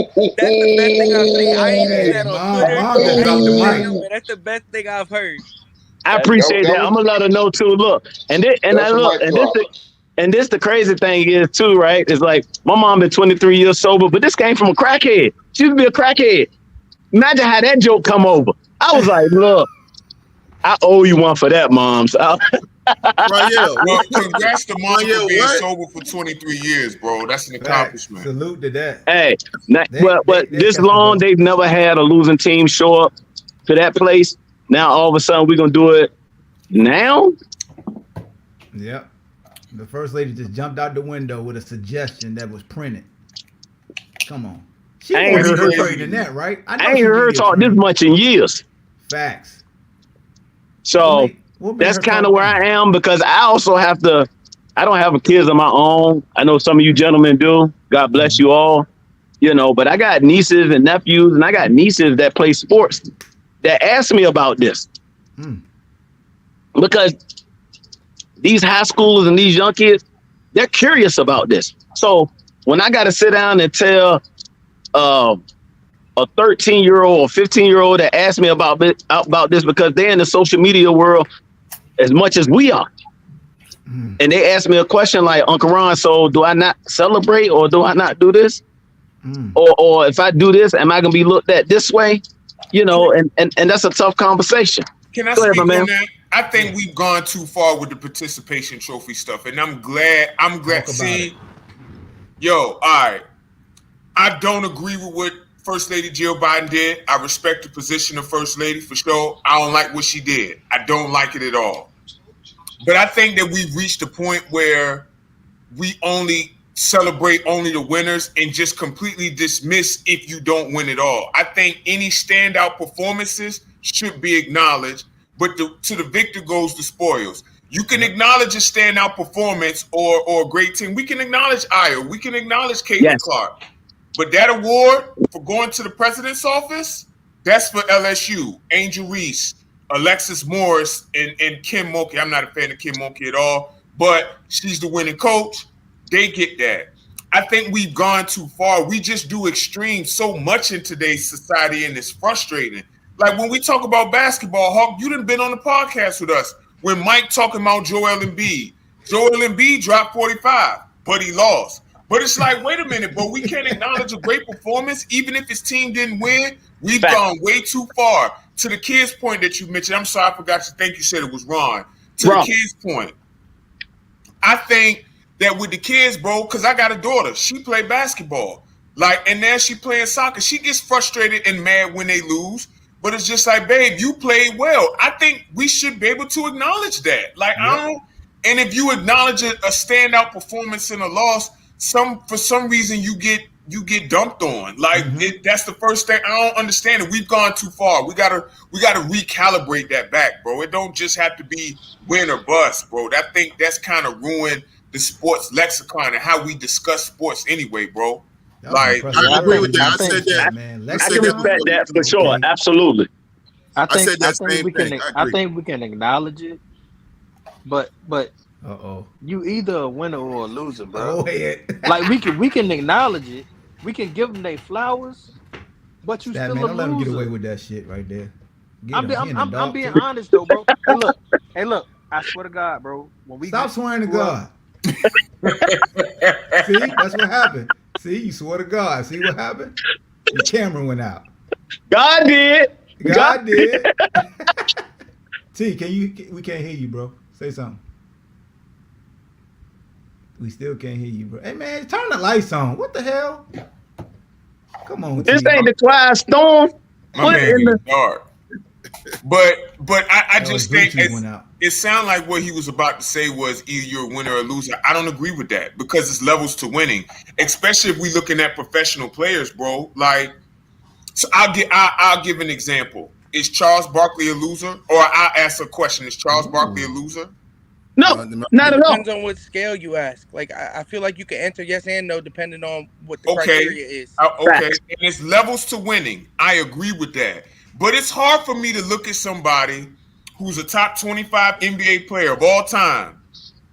That's the best thing I've seen. I ain't seen that on Twitter. That's the best thing I've heard. I appreciate that. I'm gonna let her know too. Look, and this the crazy thing is too, right? It's like my mom been 23 years sober, but this came from a crackhead. She used to be a crackhead. Imagine how that joke come over. I was like, look, I owe you one for that, Mom. So well, congrats to mom for being sober for 23 years, bro. That's an accomplishment. Salute to that. Hey, but this long, they've never had a losing team show up to that place. Now, all of a sudden, we're going to do it now? Yep. The first lady just jumped out the window with a suggestion that was printed. Come on. She ain't heard her than that, right? I ain't heard her talk this much in years. Facts. So that's kind of where I am because I also have to, I don't have kids of my own. I know some of you gentlemen do. God bless you all. You know, but I got nieces and nephews and I got nieces that play sports that ask me about this. Because these high schoolers and these young kids, they're curious about this. So when I got to sit down and tell a 13-year-old or 15-year-old that asked me about this because they're in the social media world as much as we are. And they asked me a question like, Uncle Ron, so do I not celebrate or do I not do this? Or if I do this, am I going to be looked at this way? You know, and that's a tough conversation. Can I speak on that? I think we've gone too far with the participation trophy stuff, and I'm glad. See, all right. I don't agree with what First Lady Jill Biden did. I respect the position of First Lady for sure. I don't like what she did. I don't like it at all. But I think that we've reached a point where we only celebrate only the winners and just completely dismiss if you don't win at all. I think any standout performances should be acknowledged, but to the victor goes the spoils. You can acknowledge a standout performance or a great team. We can acknowledge Aya. We can acknowledge Caitlin Clark. But that award for going to the president's office, that's for LSU, Angel Reese, Alexis Morris, and Kim Mulkey. I'm not a fan of Kim Mulkey at all, but she's the winning coach. They get that. I think we've gone too far. We just do extreme so much in today's society, and it's frustrating. Like when we talk about basketball, Hawk, you done been on the podcast with us when Mike talking about Joel Embiid. Joel Embiid dropped 45, but he lost. But it's like, wait a minute, but we can't acknowledge a great performance even if his team didn't win. We've gone way too far. To the kids' point that you mentioned, I'm sorry, I forgot to think you said it was Ron. To the kids' point, I think that with the kids, bro, because I got a daughter, she played basketball. And now she playing soccer. She gets frustrated and mad when they lose. But it's just like, babe, you played well. I think we should be able to acknowledge that. And if you acknowledge a standout performance in a loss, for some reason you get dumped on. That's the first thing. I don't understand it. We've gone too far. We gotta recalibrate that back, bro. It don't just have to be win or bust, bro. I think that's kind of ruined the sports lexicon and how we discuss sports anyway, bro. I agree with that. I said that. I can respect that for sure. Absolutely. I think we can acknowledge it, but you either a winner or a loser, bro. Like we can acknowledge it, we can give them their flowers, but you still a loser. Don't let them get away with that shit right there. I'm being honest though, bro. Hey, look. I swear to God, bro. When we stop swearing to God. See, that's what happened. See, you swore to God. See what happened? The camera went out. God did. God did. T, we can't hear you, bro. Say something. We still can't hear you, bro. Hey man, turn the lights on. What the hell? Come on, this T. ain't the quiet storm. My man in the dark. But I just think it sounded like what he was about to say was either you're a winner or a loser. I don't agree with that because it's levels to winning, especially if we're looking at professional players, bro. So I'll give an example. Is Charles Barkley a loser? Or I'll ask a question. Is Charles Barkley a loser? No, not at all. Depends on what scale you ask. I feel like you can answer yes and no depending on what the criteria is. Okay, and it's levels to winning. I agree with that. But it's hard for me to look at somebody who's a top 25 NBA player of all time,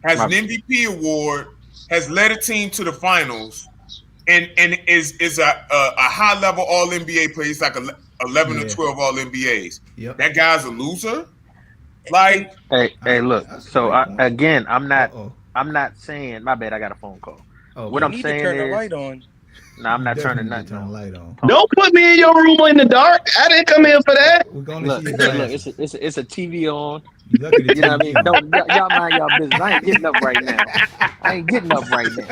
has an MVP award, has led a team to the finals, and is a high level All NBA player. He's like 11 or 12 All NBAs. Yep. That guy's a loser. Hey, look. So I'm not saying. My bad. I got a phone call. What I'm saying turn is, the light on. No, I'm not turning nothing on. Don't put me in your room in the dark. I didn't come in for that. Look, it's a TV on. You know what I mean? Y'all mind y'all business. I ain't getting up right now.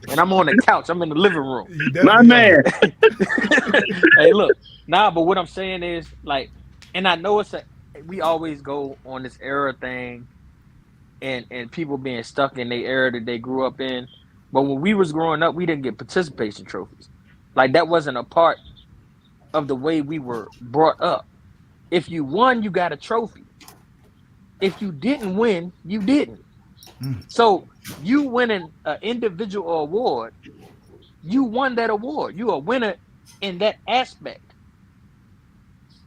And I'm on the couch. I'm in the living room. My man. Hey, look. But what I'm saying is, and I know we always go on this era thing and people being stuck in the era that they grew up in. But when we was growing up, we didn't get participation trophies. That wasn't a part of the way we were brought up. If you won, you got a trophy. If you didn't win, you didn't. So you winning an individual award, you won that award. You a winner in that aspect.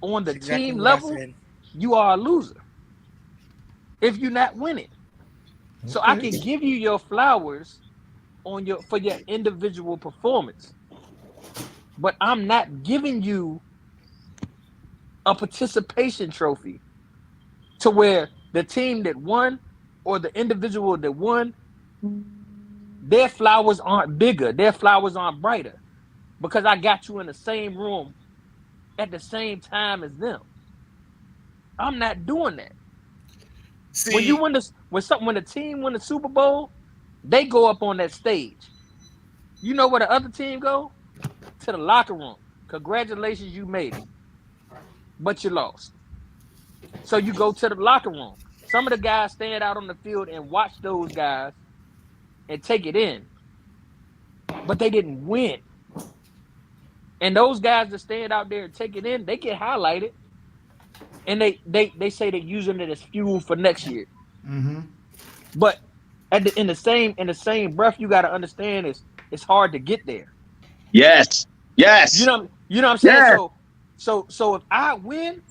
On the team level, you are a loser if you're not winning. So I can give you your flowers for your individual performance. But I'm not giving you a participation trophy to where the team that won or the individual that won, their flowers aren't bigger, their flowers aren't brighter, because I got you in the same room at the same time as them. I'm not doing that. See, when you win this, when the team win the Super Bowl, they go up on that stage. You know where the other team go? To the locker room. Congratulations, you made it. But you lost. So you go to the locker room. Some of the guys stand out on the field and watch those guys and take it in. But they didn't win. And those guys that stand out there and take it in, they get highlighted. And they say they're using it as fuel for next year. Mm-hmm. But in the same breath, you got to understand it's hard to get there. Yes. You know what I'm saying? Yes. So if I win,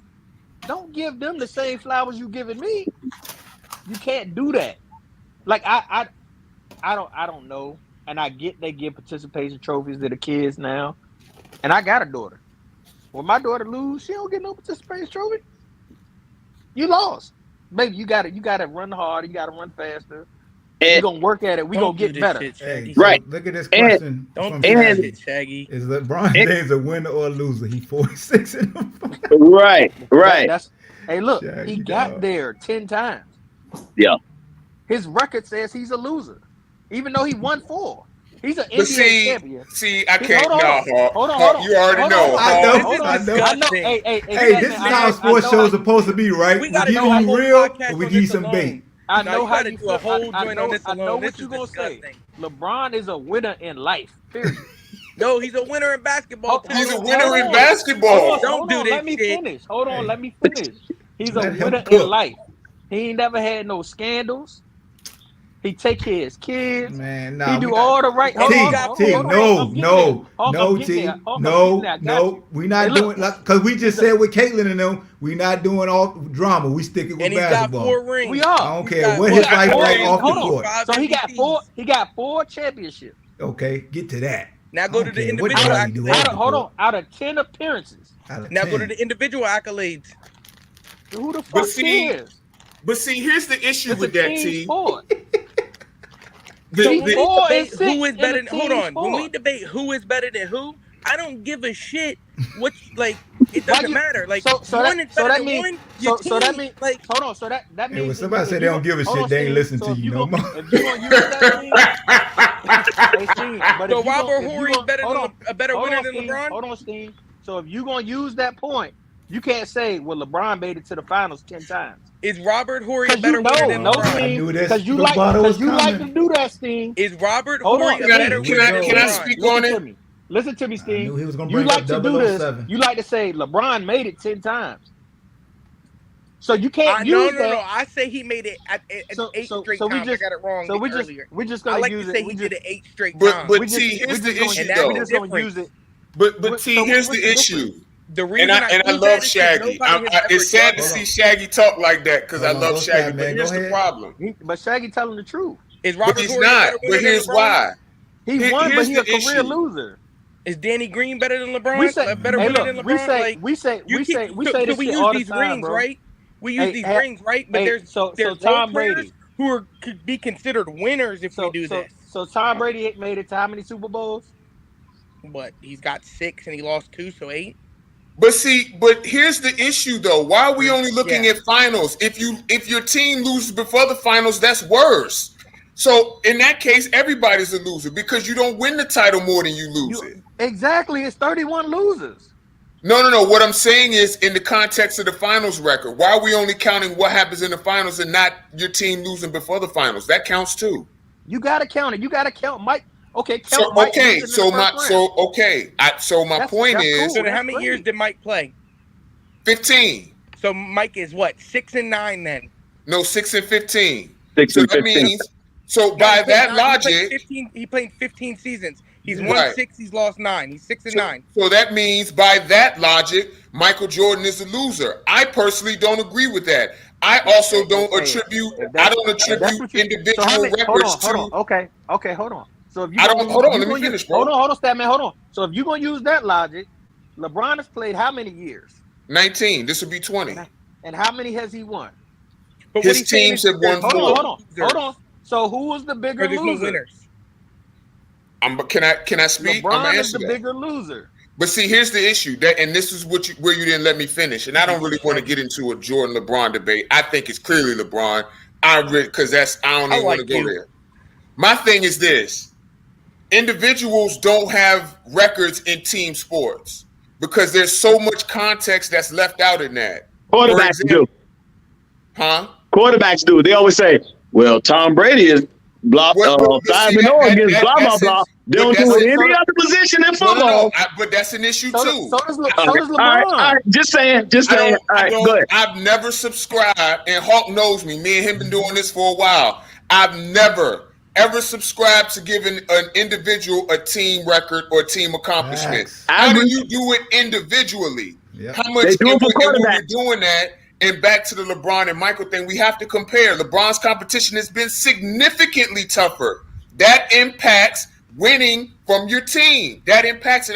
don't give them the same flowers you giving me. You can't do that. Like I don't know. And I get they give participation trophies to the kids now. And I got a daughter. When my daughter lose, she don't get no participation trophy. You lost. Baby, you gotta run harder, you gotta run faster. We're gonna work at it. We're gonna get better. Hey, right. So look at this question. Don't from do Shaggy. Is LeBron James a winner or a loser? He 46 in them. Right. Hey, look, Shaggy, he got dog. there 10 times. Yeah. His record says he's a loser, even though he won 4. He's an But NBA champion. See, I can't. Hold on. You already know. I know. Hey, This is how sports shows are supposed to be, right? We give you real, or we give you some bait. I know how to you do feel. a whole joint on this I know alone. what This you're is gonna say. disgusting. LeBron is a winner in life. Period. No, he's a winner in basketball. too. He's a winner in basketball. Don't do this Let me shit. finish. Hold on. Let me finish. He's a Let him winner cook. in life. He ain't never had no scandals. He take care of his kids. Man, nah, he do all the right. T, no. We not doing like because we just said with Caitlyn and them, we not doing all drama. We sticking with And he's got basketball. 4 rings. We are. I don't care what his life like off the court. So he got 4. He got 4 championships. Okay, get to that. Now go to the individual Hold on. Out of 10 appearances. Now go to the individual accolades. Who the fuck cares? But see, here's the issue with that, T. When we debate who is better than, hold on. When we debate who is better than who, I don't give a shit what, like, it doesn't matter. Like, one is better than one. So that means, like, hold on. So that Hey, means when somebody say they don't give a shit, they ain't listen to you no more. If you gonna use that, so Robert Horry is a better winner than LeBron? Hold on, Steve. So if you gonna use that point, you can't say, well, LeBron made it to the finals 10 times. Is Robert Horry a better winner than LeBron? I knew this. Because you like to do that, Steve. Is Robert Horry a better winner than LeBron? Can I speak on it? Listen to me, Steve. He was gonna You bring like up to do this. 007. You like to say LeBron made it 10 times. So you can't use that. No. I say he made it at 8 straight times. I got it wrong earlier. We're just I gonna like use to it. say he did it 8 straight But times. T, here's the issue and though. We're just gonna use it. But T, here's the issue. The reason and I love Shaggy. It's sad to see Shaggy talk like that because I love Shaggy. But here's the problem. But Shaggy telling the truth. Is But Robert he's Horry not. better winner But than here's LeBron? why. He won, but Here's he a the career issue. loser. Is Danny Green better than LeBron? We say, better hey, winner look, than LeBron? we say Like, we say you this we shit use all the these time, rings, bro. right? We use these rings, right? But there's so role Tom players Brady who could be considered winners if we do this. So Tom Brady made it to how many Super Bowls? But he's got 6 and he lost 2, so 8. But see, here's the issue though. Why are we only looking at finals? If your team loses before the finals, that's worse. So in that case, everybody's a loser because you don't win the title more than you lose it. Exactly, it's 31 losers. No. What I'm saying is in the context of the finals record, why are we only counting what happens in the finals and not your team losing before the finals? That counts too. You gotta count it. You gotta count Mike. Okay, count So Mike. okay, so my point is. So how many years did Mike play? 15. So Mike is what, 6 and 9 then? No, 6 and 15. 6 so and that 15. means by that logic, he played 15 seasons. He's won 6. He's lost 9. He's 6 and 9. So that means by that logic, Michael Jordan is a loser. I personally don't agree with that. I also don't attribute. I don't attribute individual records to. Okay, hold on. So if you hold on, let me finish, bro. Hold on, Statman, hold on. So if you're gonna use that logic, LeBron has played how many years? 19. This would be 20. And how many has he won? But his teams have won 4. Hold on. So who was the bigger loser? No winners. Can I speak? LeBron is the bigger loser. But see, here's the issue and this is where you didn't let me finish. And I don't really want to get into a Jordan LeBron debate. I think it's clearly LeBron. I don't even want to go there. My thing is this: individuals don't have records in team sports because there's so much context that's left out in that. Quarterbacks do. Huh? Quarterbacks do. They always say, "Well, Tom Brady is 5-0 against blah blah blah." They don't do it any other position in football. But that's an issue too. So does LeBron. All right, just saying. All right, go ahead. I've never subscribed, and Hawk knows me. Me and him been doing this for a while. I've never ever subscribed to giving an individual a team record or team accomplishment. How do you do it individually? Yep. How much? When we're doing that, and back to the LeBron and Michael thing, we have to compare. LeBron's competition has been significantly tougher. That impacts winning from your team. That impacts it.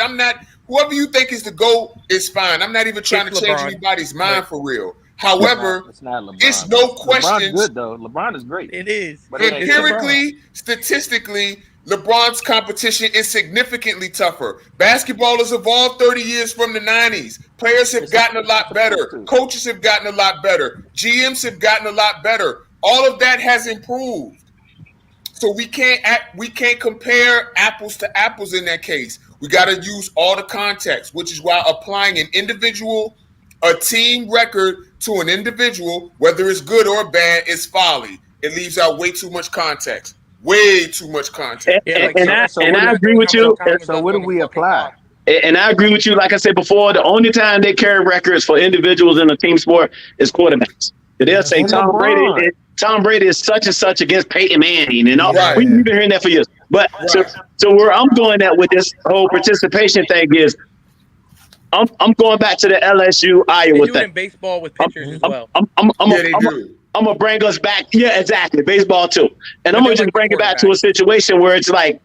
Whoever you think is the GOAT is fine. I'm not even trying to change anybody's mind for real. However, it's no question. LeBron's good though. LeBron is great. It is. But empirically, statistically, LeBron's competition is significantly tougher. Basketball has evolved 30 years from the 90s. Players have gotten a lot better. Coaches have gotten a lot better. GMs have gotten a lot better. All of that has improved. So we can't compare apples to apples in that case. We got to use all the context, which is why applying a team record to an individual, whether it's good or bad, is folly. It leaves out way too much context. Way too much context. And I agree with you. So what do we apply? And I agree with you. Like I said before, the only time they carry records for individuals in a team sport is quarterbacks. They'll say Tom Brady is such and such against Peyton Manning, and all. Right. We've been hearing that for years. But so where I'm going at with this whole participation thing is, I'm going back to the LSU Iowa thing. In baseball with pitchers as well. I'm gonna bring us back. Yeah, exactly. Baseball too, and I'm gonna just bring it back to a situation where it's like,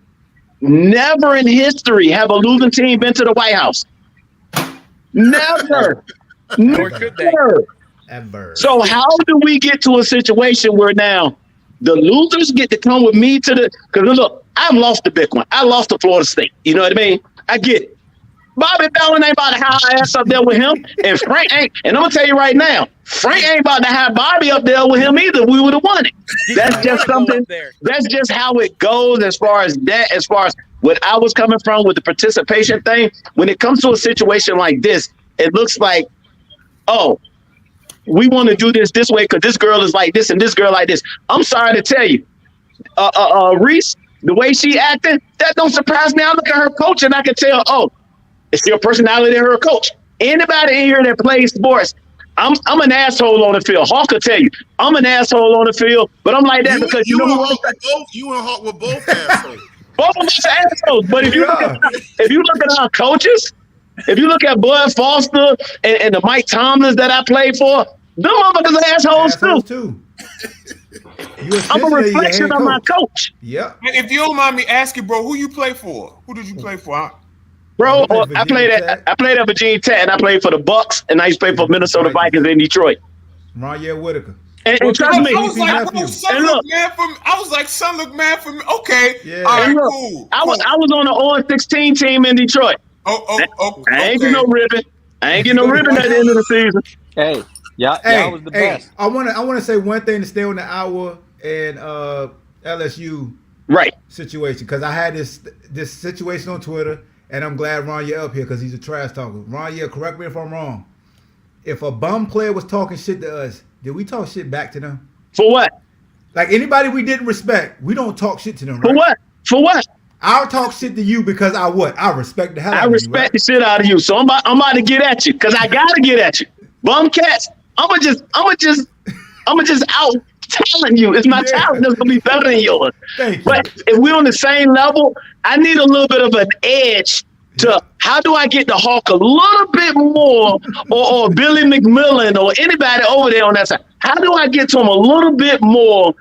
never in history have a losing team been to the White House. Never. Never. Ever. So how do we get to a situation where now the losers get to come with me to the? Because look, I've lost the big one. I lost to Florida State. You know what I mean? I get it. Bobby Bowden ain't about to have our ass up there with him, and Frank ain't. And I'm gonna tell you right now, Frank ain't about to have Bobby up there with him either. We would have won it. That's just something. That's just how it goes as far as that. As far as what I was coming from with the participation thing. When it comes to a situation like this, it looks like, oh, we want to do this way because this girl is like this and this girl like this. I'm sorry to tell you, Reese, the way she acting, that don't surprise me. I look at her coach and I can tell, oh, it's your personality, her coach. Anybody in here that plays sports, I'm an asshole on the field. Hawk will tell you, I'm an asshole on the field, but I'm like that because you know you and Hawk were both assholes. Both of us are assholes. But if you look at our coaches, if you look at Bud Foster and the Mike Tomlins that I played for, them motherfuckers are assholes too. I'm a reflection of my coach. Yeah. If you don't mind me asking, bro, who you play for? Who did you play for? Bro, I played at Virginia Tech, and I played for the Bucks, and I used to play for Minnesota Vikings in Detroit. Ron Whitaker. And trust me, I was like, son, look, man, for me. Okay, yeah. All right, cool. I was on the 0-16 team in Detroit. I ain't getting no ribbon. I ain't getting no ribbon at the end of the season. Hey, y'all was the best. I wanna say one thing to stay on the Iowa and LSU situation, because I had this situation on Twitter, and I'm glad Ron up here because he's a trash talker. Ron, correct me if I'm wrong. If a bum player was talking shit to us, did we talk shit back to them? For what? Like anybody we didn't respect, we don't talk shit to them, right? For what? For what? I'll talk shit to you because I respect the hell out of you. I respect the shit out of you. So I'm about to get at you because I gotta get at you. Bum cats, I'm just out telling you it's my talent that's gonna be better than yours. But if we're on the same level, I need a little bit of an edge to how do I get the Hawk a little bit more, or Billy McMillan or anybody over there on that side. How do I get to him a little bit more?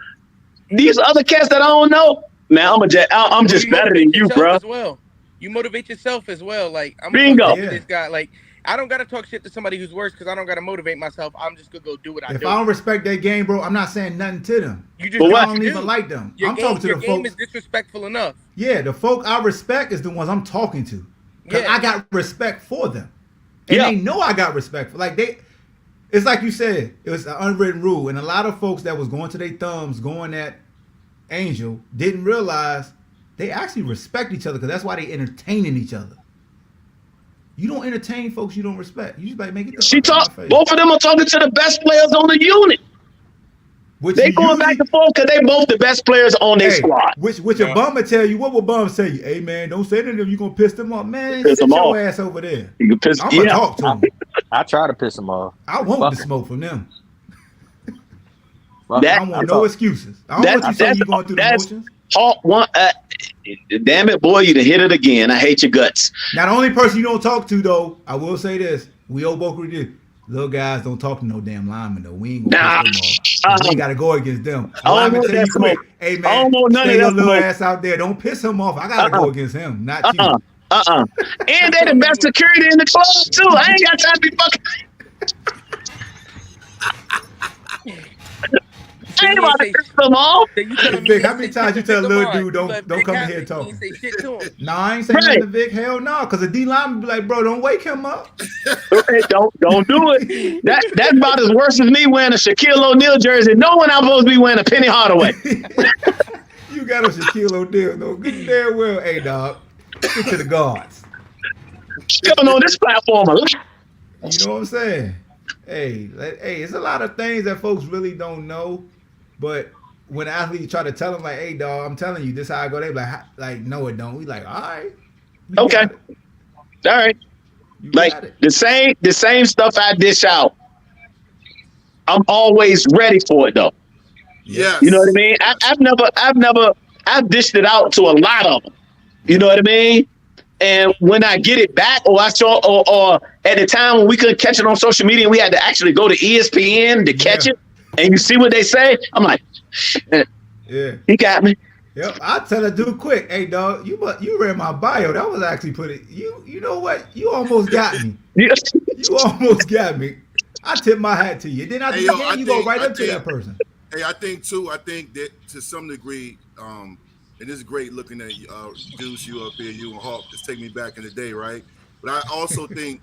These other cats that I don't know, Man, I'm just better than you, bro. As well. You motivate yourself as well. Like I'm Bingo. This guy. Like I don't gotta talk shit to somebody who's worse because I don't gotta motivate myself. I'm just gonna go do what I do. If I don't respect their game, bro, I'm not saying nothing to them. You just don't even like them. I'm talking to the folks. Your game folks. is disrespectful enough. Yeah, the folk I respect is the ones I'm talking to. Cause I got respect for them. And they know I got respect for it's like you said, it was an unwritten rule. And a lot of folks that was going to their thumbs, going at Angel, didn't realize they actually respect each other because that's why they entertaining each other. You don't entertain folks you don't respect. You just like make it. Both of them are talking to the best players on the unit. They going back and forth because they both the best players on their squad. Which a bum will tell you, what will bum say you? Hey man, don't say anything, you gonna piss them off. Man, sit your ass over there. You can piss I'm gonna talk to them. I try to piss them off. I want the smoke from them. I don't want no excuses. I don't want you saying you going through the motions. Damn it, boy, you done hit it again. I hate your guts. Now the only person you don't talk to though, I will say this. We all both agree. Little guys don't talk to no damn linemen though. We ain't gonna piss them off. We gotta go against them. I don't know quick. Hey man, stay your little ass out there. Don't piss him off. I gotta go against him, not you. And they the best security in the club too. I ain't got time to be fucking. I ain't about to piss them off. Vic, how many times you tell a little dude don't come in here and talk? No, I ain't saying nothing to Vic. Hell no, because the D lineman be like, bro, don't wake him up. Okay, don't do it. That's about as worse as me wearing a Shaquille O'Neal jersey. No one I'm supposed to be wearing a Penny Hardaway. You got a Shaquille O'Neal, though. Good damn well, hey dog. Get to the guards. Coming on this platform. You know what I'm saying? Hey, it's a lot of things that folks really don't know. But when athletes try to tell them, like, hey, dog, I'm telling you, this how I go, they be like, no, it don't. We like, all right. Okay. All right. Like the same stuff I dish out. I'm always ready for it though. Yeah. You know what I mean? I've dished it out to a lot of them. You know what I mean? And when I get it back, or I saw, or at the time when we couldn't catch it on social media, and we had to actually go to ESPN to catch it, and you see what they say, I'm like, he got me. Yep, I tell a dude quick, hey dog, you read my bio. That was actually you know what? You almost got me. You almost got me. I tip my hat to you. Then after the game, you go right up to that person. Hey, I think that to some degree, and this is great looking at Deuce, you up here, you and Hawk, just take me back in the day, right? But I also think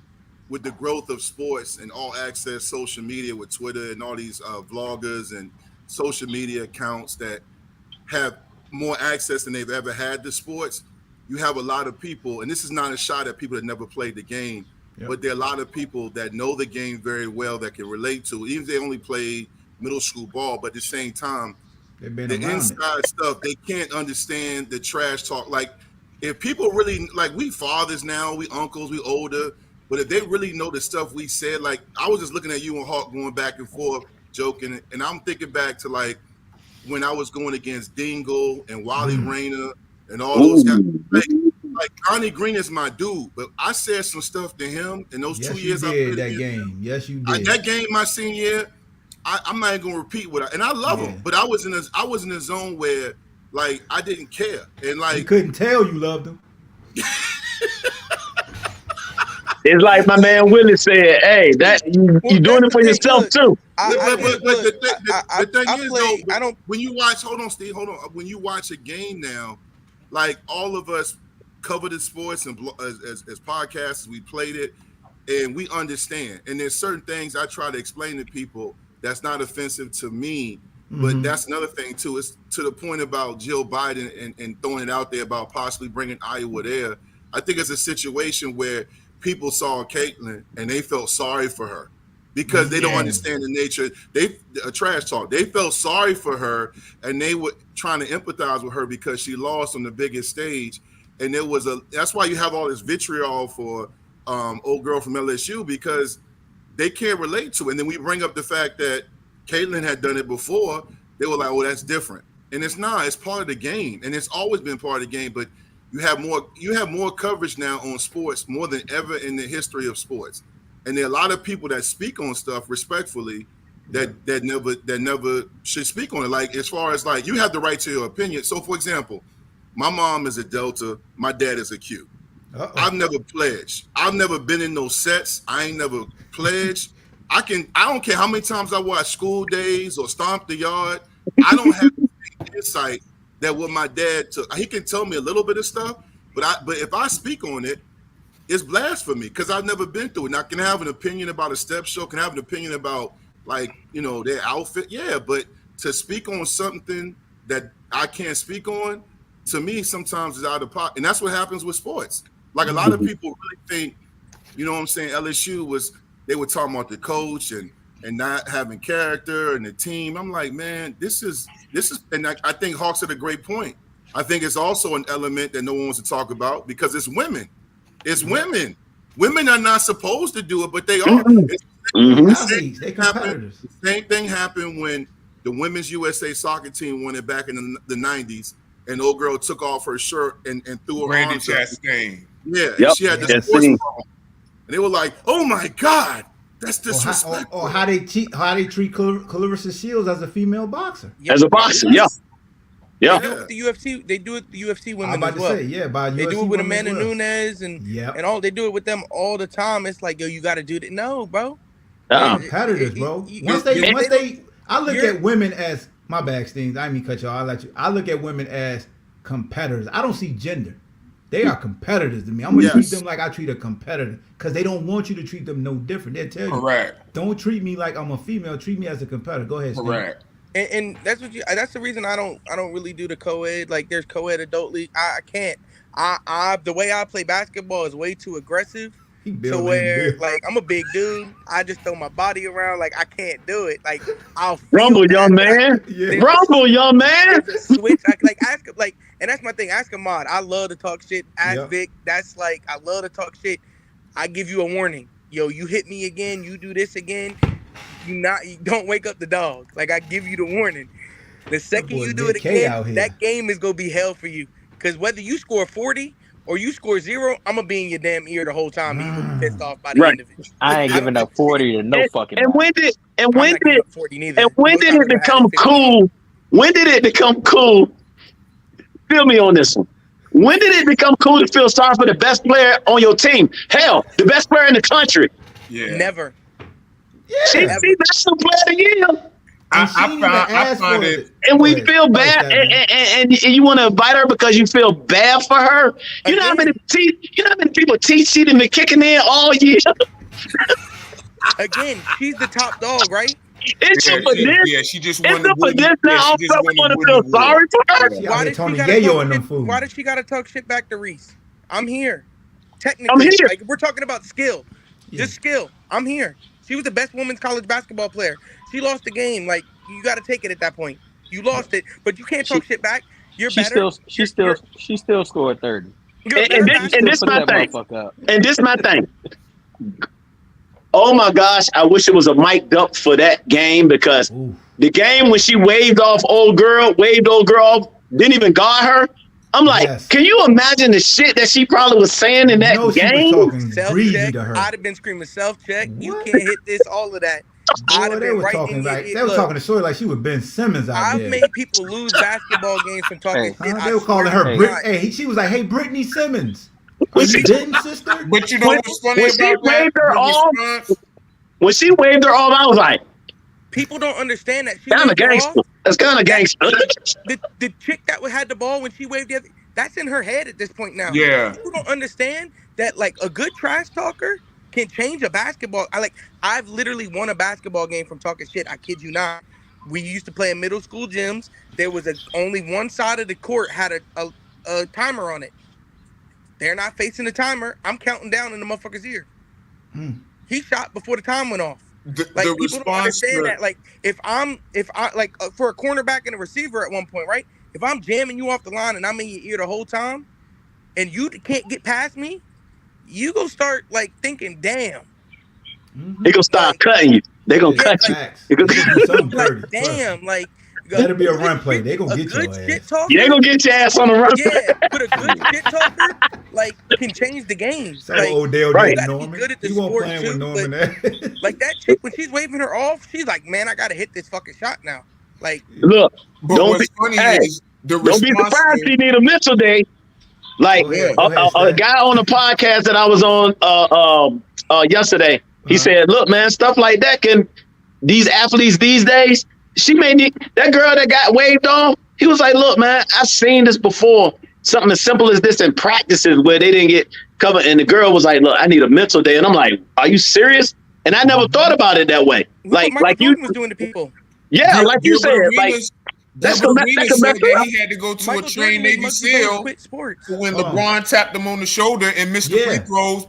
with the growth of sports and all access social media with Twitter and all these vloggers and social media accounts that have more access than they've ever had to sports, you have a lot of people, and this is not a shot at people that never played the game, but there are a lot of people that know the game very well that can relate to it, even if they only played middle school ball, but at the same time, the inside stuff, they can't understand the trash talk. Like, if people really, like, we fathers now, we uncles, we older, but if they really know the stuff we said, like, I was just looking at you and Hawk going back and forth, joking, and I'm thinking back to, like, when I was going against Dingle and Wally Rayner and all those guys. Like Connie Green is my dude, but I said some stuff to him in those 2 years I played that game. Yes, you did. That game my senior year, I'm not even gonna repeat what and I love him, but I was in a zone where like I didn't care. And like you couldn't tell you loved him. It's like my man Willie said, hey, you doing it for yourself too. The thing is, though, when you watch, hold on, Steve, when you watch a game now, like all of us cover the sports and as podcasters, we played it and we understand. And there's certain things I try to explain to people that's not offensive to me, but that's another thing too. It's to the point about Jill Biden and throwing it out there about possibly bringing Iowa there. I think it's a situation where people saw Caitlin and they felt sorry for her because they don't understand the nature. Trash talk. They felt sorry for her and they were trying to empathize with her because she lost on the biggest stage. And that's why you have all this vitriol for old girl from LSU, because they can't relate to it. And then we bring up the fact that Caitlin had done it before. They were like, oh, that's different. And it's not. It's part of the game. And it's always been part of the game. But you have more coverage now on sports more than ever in the history of sports. And there are a lot of people that speak on stuff respectfully that never should speak on it. Like, as far as like, you have the right to your opinion. So for example, My mom is a Delta. My dad is a Q. I've never pledged. I've never been in those sets. I ain't never pledged. I don't care how many times I watch School Days or Stomp the Yard. I don't have the same insight that what my dad took. He can tell me a little bit of stuff, but if I speak on it, it's blasphemy because I've never been through it. And I can have an opinion about a step show, can have an opinion about their outfit. Yeah, but to speak on something that I can't speak on, to me, sometimes is out of pocket. And that's what happens with sports. Like a lot of people really think, you know what I'm saying, LSU they were talking about the coach and not having character and the team. I'm like, man, this is, and I think Hawks had a great point. I think it's also an element that no one wants to talk about because it's women. It's women. Women are not supposed to do it, but they are. The same thing happened when the Women's USA soccer team won it back in the 90s, and the old girl took off her shirt and threw her arms up. Yeah, she had the sports bra. And they were like, "Oh my God, that's disrespectful." Or how they treat Clarissa Shields as a female boxer. As a boxer, yeah. They do it with the UFC. They do it with the UFC women as well. They do it with Amanda Nunes and all. They do it with them all the time. It's like, yo, you got to do that. No, bro. Competitors, bro. I look at women as my bad, Stings. I didn't mean to cut y'all. I look at women as competitors. I don't see gender. They are competitors to me. I'm gonna treat them like I treat a competitor because they don't want you to treat them no different. They'll tell you, don't treat me like I'm a female. Treat me as a competitor. Go ahead, Steve. And that's that's the reason I don't really do the co-ed. Like there's co-ed adult league. I can't. The way I play basketball is way too aggressive to where like I'm a big dude. I just throw my body around. Like I can't do it. Like I'll rumble, young man. Rumble, young man. Switch. Ask and that's my thing. Ask Ahmad. I love to talk shit. Ask Vic. That's like I love to talk shit. I give you a warning. Yo, you hit me again. You do this again. You don't wake up the dog. Like I give you the warning. The second you do it again, that game is gonna be hell for you. Because whether you score 40 or you score 0, I'm gonna be in your damn ear the whole time. And you will be pissed off by the end of it. I ain't giving up 40 to no fucking. And when did it become cool? When did it become cool? Feel me on this one. When did it become cool to feel sorry for the best player on your team? Hell, the best player in the country. Yeah. Never. She national player of the year. I find it, and we feel bad, and you want to invite her because you feel bad for her. You know how many people she done been kicking in all year. Again, she's the top dog, right? It's for this. Yeah, she just won the for this now. I want to feel sorry for her. Why does she gotta talk shit back to Reese? I'm here. Technically, like if we're talking about skill, just skill. I'm here. She was the best women's college basketball player. She lost the game. Like you got to take it at that point. You lost it, but you can't talk shit back. You're better. She still scored 30. And this my thing. And this my thing. Oh my gosh! I wish it was a mic'd up for that game because the game when she waved old girl off, didn't even guard her. I'm like, can you imagine the shit that she probably was saying in that game? Self-check. I'd have been screaming self-check. You can't hit this, all of that. They were talking to Shorty like she was Ben Simmons out there. I've made people lose basketball games from talking shit. They were calling her Brit. She was like, "Hey, Brittany Simmons." Sister? But you know what's funny about that? When she waved her off, I was like, people don't understand that. Kind of gangster. That's kind of gangster. The chick that had the ball when she waved the other, that's in her head at this point now. Yeah. People don't understand that like a good trash talker can change a basketball. I've literally won a basketball game from talking shit. I kid you not. We used to play in middle school gyms. There was only one side of the court had a timer on it. They're not facing the timer. I'm counting down in the motherfucker's ear. He shot before the time went off. People don't understand that. Like if I for a cornerback and a receiver at one point, right? If I'm jamming you off the line and I'm in your ear the whole time, and you can't get past me, you go start like thinking, damn. They gonna start cutting you. They gonna cut you. Damn, like. Let it be a run play. They gonna get your ass. They gonna get your ass on the run. Yeah, but a good shit talker can change the game. Odell right. Norman. Be good at the sport too, but, like that chick when she's waving her off, she's like, man, I gotta hit this fucking shot now. Like, look, but what's funny is Don't be surprised if he need a mental day. Like a guy on a podcast that I was on yesterday, he said, "Look, man, stuff like that can these athletes these days. She may need that girl that got waved off. He was like, look, man, I've seen this before. Something as simple as this in practices where they didn't get covered, and the girl was like, look, I need a mental day, and I'm like, are you serious? And I never thought about it that way. Like you was doing to people. Yeah, like you said, like. That's that he had to go to a trained Navy SEAL when LeBron tapped him on the shoulder and missed the free throws.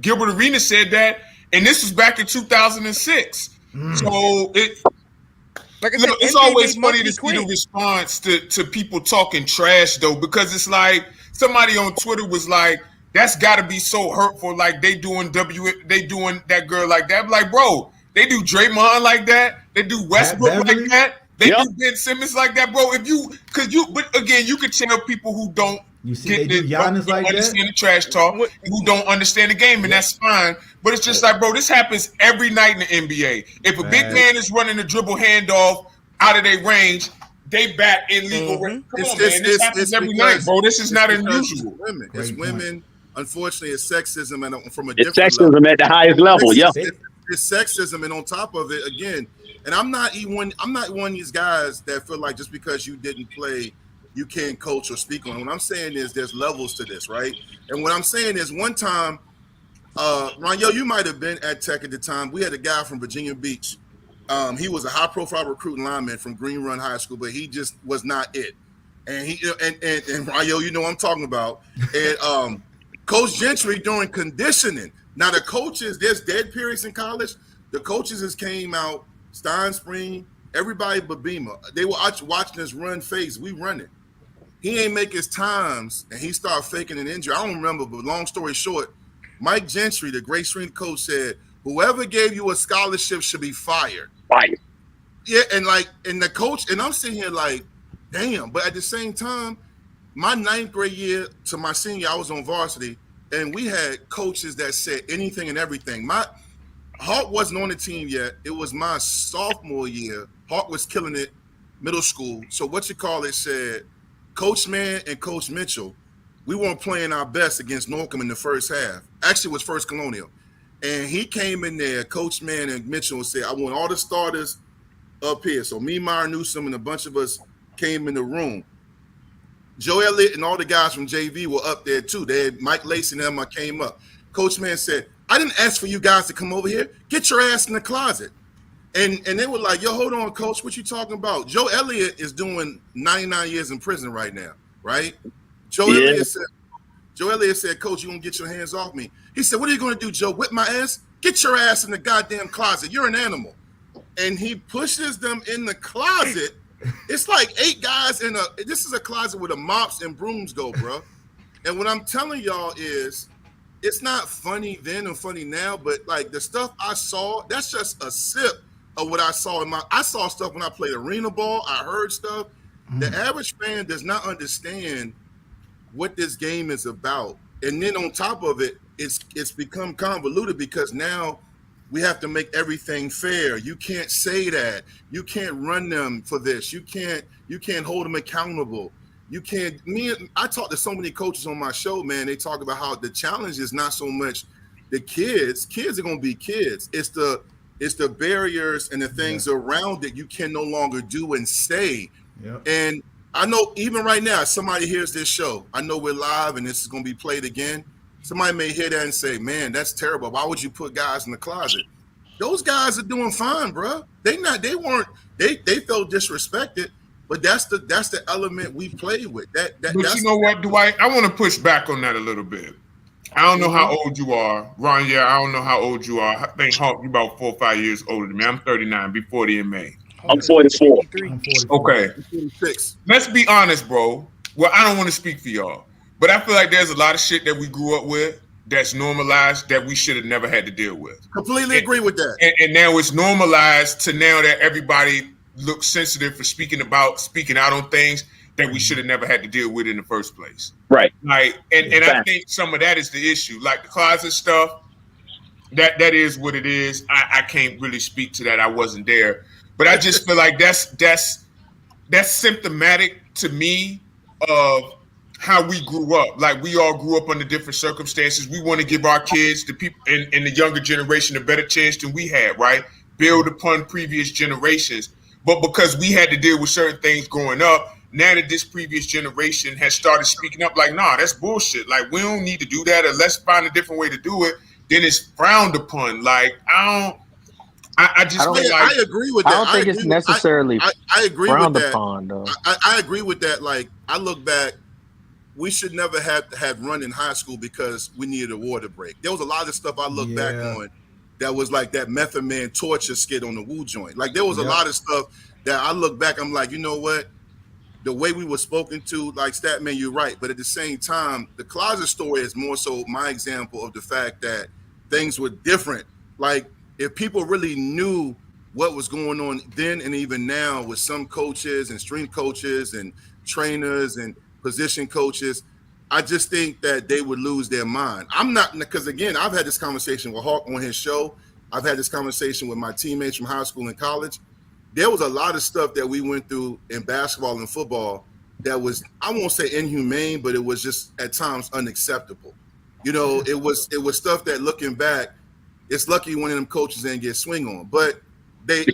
Gilbert Arenas said that, and this was back in 2006. So it's always funny to see the response to people talking trash though, because it's like somebody on Twitter was like, "That's got to be so hurtful." Like they doing that girl like that. I'm like, bro, they do Draymond like that. They do Westbrook like that. They do Ben Simmons like that, bro. But again, you could tell people who don't understand the trash talk, who don't understand the game, and that's fine. But it's just like, bro, this happens every night in the NBA. If a big man is running a dribble handoff out of their range, they back in legal range. Come on, man. This happens every night, bro. This is not unusual. It's women. Unfortunately, it's sexism, and from a it's different sexism level. at the highest level. It's sexism, and on top of it, again. And I'm not one of these guys that feel like just because you didn't play, you can't coach or speak on it. What I'm saying is there's levels to this, right? And what I'm saying is one time, Ron, you might have been at Tech at the time. We had a guy from Virginia Beach. He was a high-profile recruiting lineman from Green Run High School, but he just was not it. And and Ron, you know what I'm talking about. And Coach Gentry during conditioning. Now the coaches, there's dead periods in college. The coaches just came out. Stein Spring, everybody but Beamer. They were watching us run face. We run it. He ain't make his times, and he started faking an injury. I don't remember, but long story short, Mike Gentry, the great strength coach, said, whoever gave you a scholarship should be fired. Fired. Yeah, and the coach, and I'm sitting here like, damn. But at the same time, my 9th grade year to my senior, I was on varsity, and we had coaches that said anything and everything. Hawk wasn't on the team yet. It was my sophomore year. Hawk was killing it middle school. So said Coach Mann and Coach Mitchell, we weren't playing our best against Norcom in the first half. Actually, it was First Colonial. And he came in there, Coach Mann and Mitchell, and said, I want all the starters up here. So me, Myron Newsom, and a bunch of us came in the room. Joe Elliott and all the guys from JV were up there too. They had Mike Lacey and them came up. Coach Mann said, I didn't ask for you guys to come over here. Get your ass in the closet. And they were like, yo, hold on, coach. What you talking about? Joe Elliott is doing 99 years in prison right now, right? Joe Elliott said, coach, you gonna get your hands off me. He said, what are you gonna do, Joe? Whip my ass? Get your ass in the goddamn closet. You're an animal. And he pushes them in the closet. It's like 8 guys this is a closet where the mops and brooms go, bro. And what I'm telling y'all is, it's not funny then and funny now, but like the stuff I saw, that's just a sip of what I saw I saw stuff when I played arena ball. I heard stuff. The average fan does not understand what this game is about. And then on top of it, it's become convoluted because now we have to make everything fair. You can't say that. You can't run them for this. You can't hold them accountable. You can't. I talk to so many coaches on my show, man. They talk about how the challenge is not so much the kids. Kids are gonna be kids. It's the barriers and the things around it you can no longer do and say. Yep. And I know even right now, if somebody hears this show, I know we're live and this is gonna be played again. Somebody may hear that and say, "Man, that's terrible. Why would you put guys in the closet?" Those guys are doing fine, bro. They felt disrespected. But that's the element we play with. But you know what, Dwight? I want to push back on that a little bit. I don't know how old you are, Ron. Yeah, I don't know how old you are. I think Hawk, you about 4 or 5 years older than me. I'm 39, be 40 in May. I'm 44. Okay. 46. Let's be honest, bro. Well, I don't want to speak for y'all, but I feel like there's a lot of shit that we grew up with that's normalized that we should have never had to deal with. Completely agree with that. And now it's normalized to now that everybody look sensitive for speaking out on things that we should have never had to deal with in the first place. Right. Like, and I think some of that is the issue. Like the closet stuff, that is what it is. I can't really speak to that. I wasn't there. But I just feel like that's symptomatic to me of how we grew up. Like we all grew up under different circumstances. We want to give our kids, the people in the younger generation, a better chance than we had, right? Build upon previous generations. But because we had to deal with certain things growing up, now that this previous generation has started speaking up, like, nah, that's bullshit. Like, we don't need to do that, or let's find a different way to do it. Then it's frowned upon. Like, I agree with that. I don't think it's necessarily I agree frowned with that. upon, though. I agree with that. Like, I look back, we should never have run in high school because we needed a water break. There was a lot of stuff I look back on that was like that Method Man torture skit on the Woo joint. Like, there was a lot of stuff that I look back, I'm like, you know what? The way we were spoken to, like, Statman, you're right. But at the same time, the closet story is more so my example of the fact that things were different. Like, if people really knew what was going on then and even now with some coaches and strength coaches and trainers and position coaches, I just think that they would lose their mind. I'm not, because again, I've had this conversation with Hawk on his show. I've had this conversation with my teammates from high school and college. There was a lot of stuff that we went through in basketball and football that was, I won't say inhumane, but it was just at times unacceptable. You know, it was stuff that, looking back, it's lucky one of them coaches didn't get swing on. But Vic,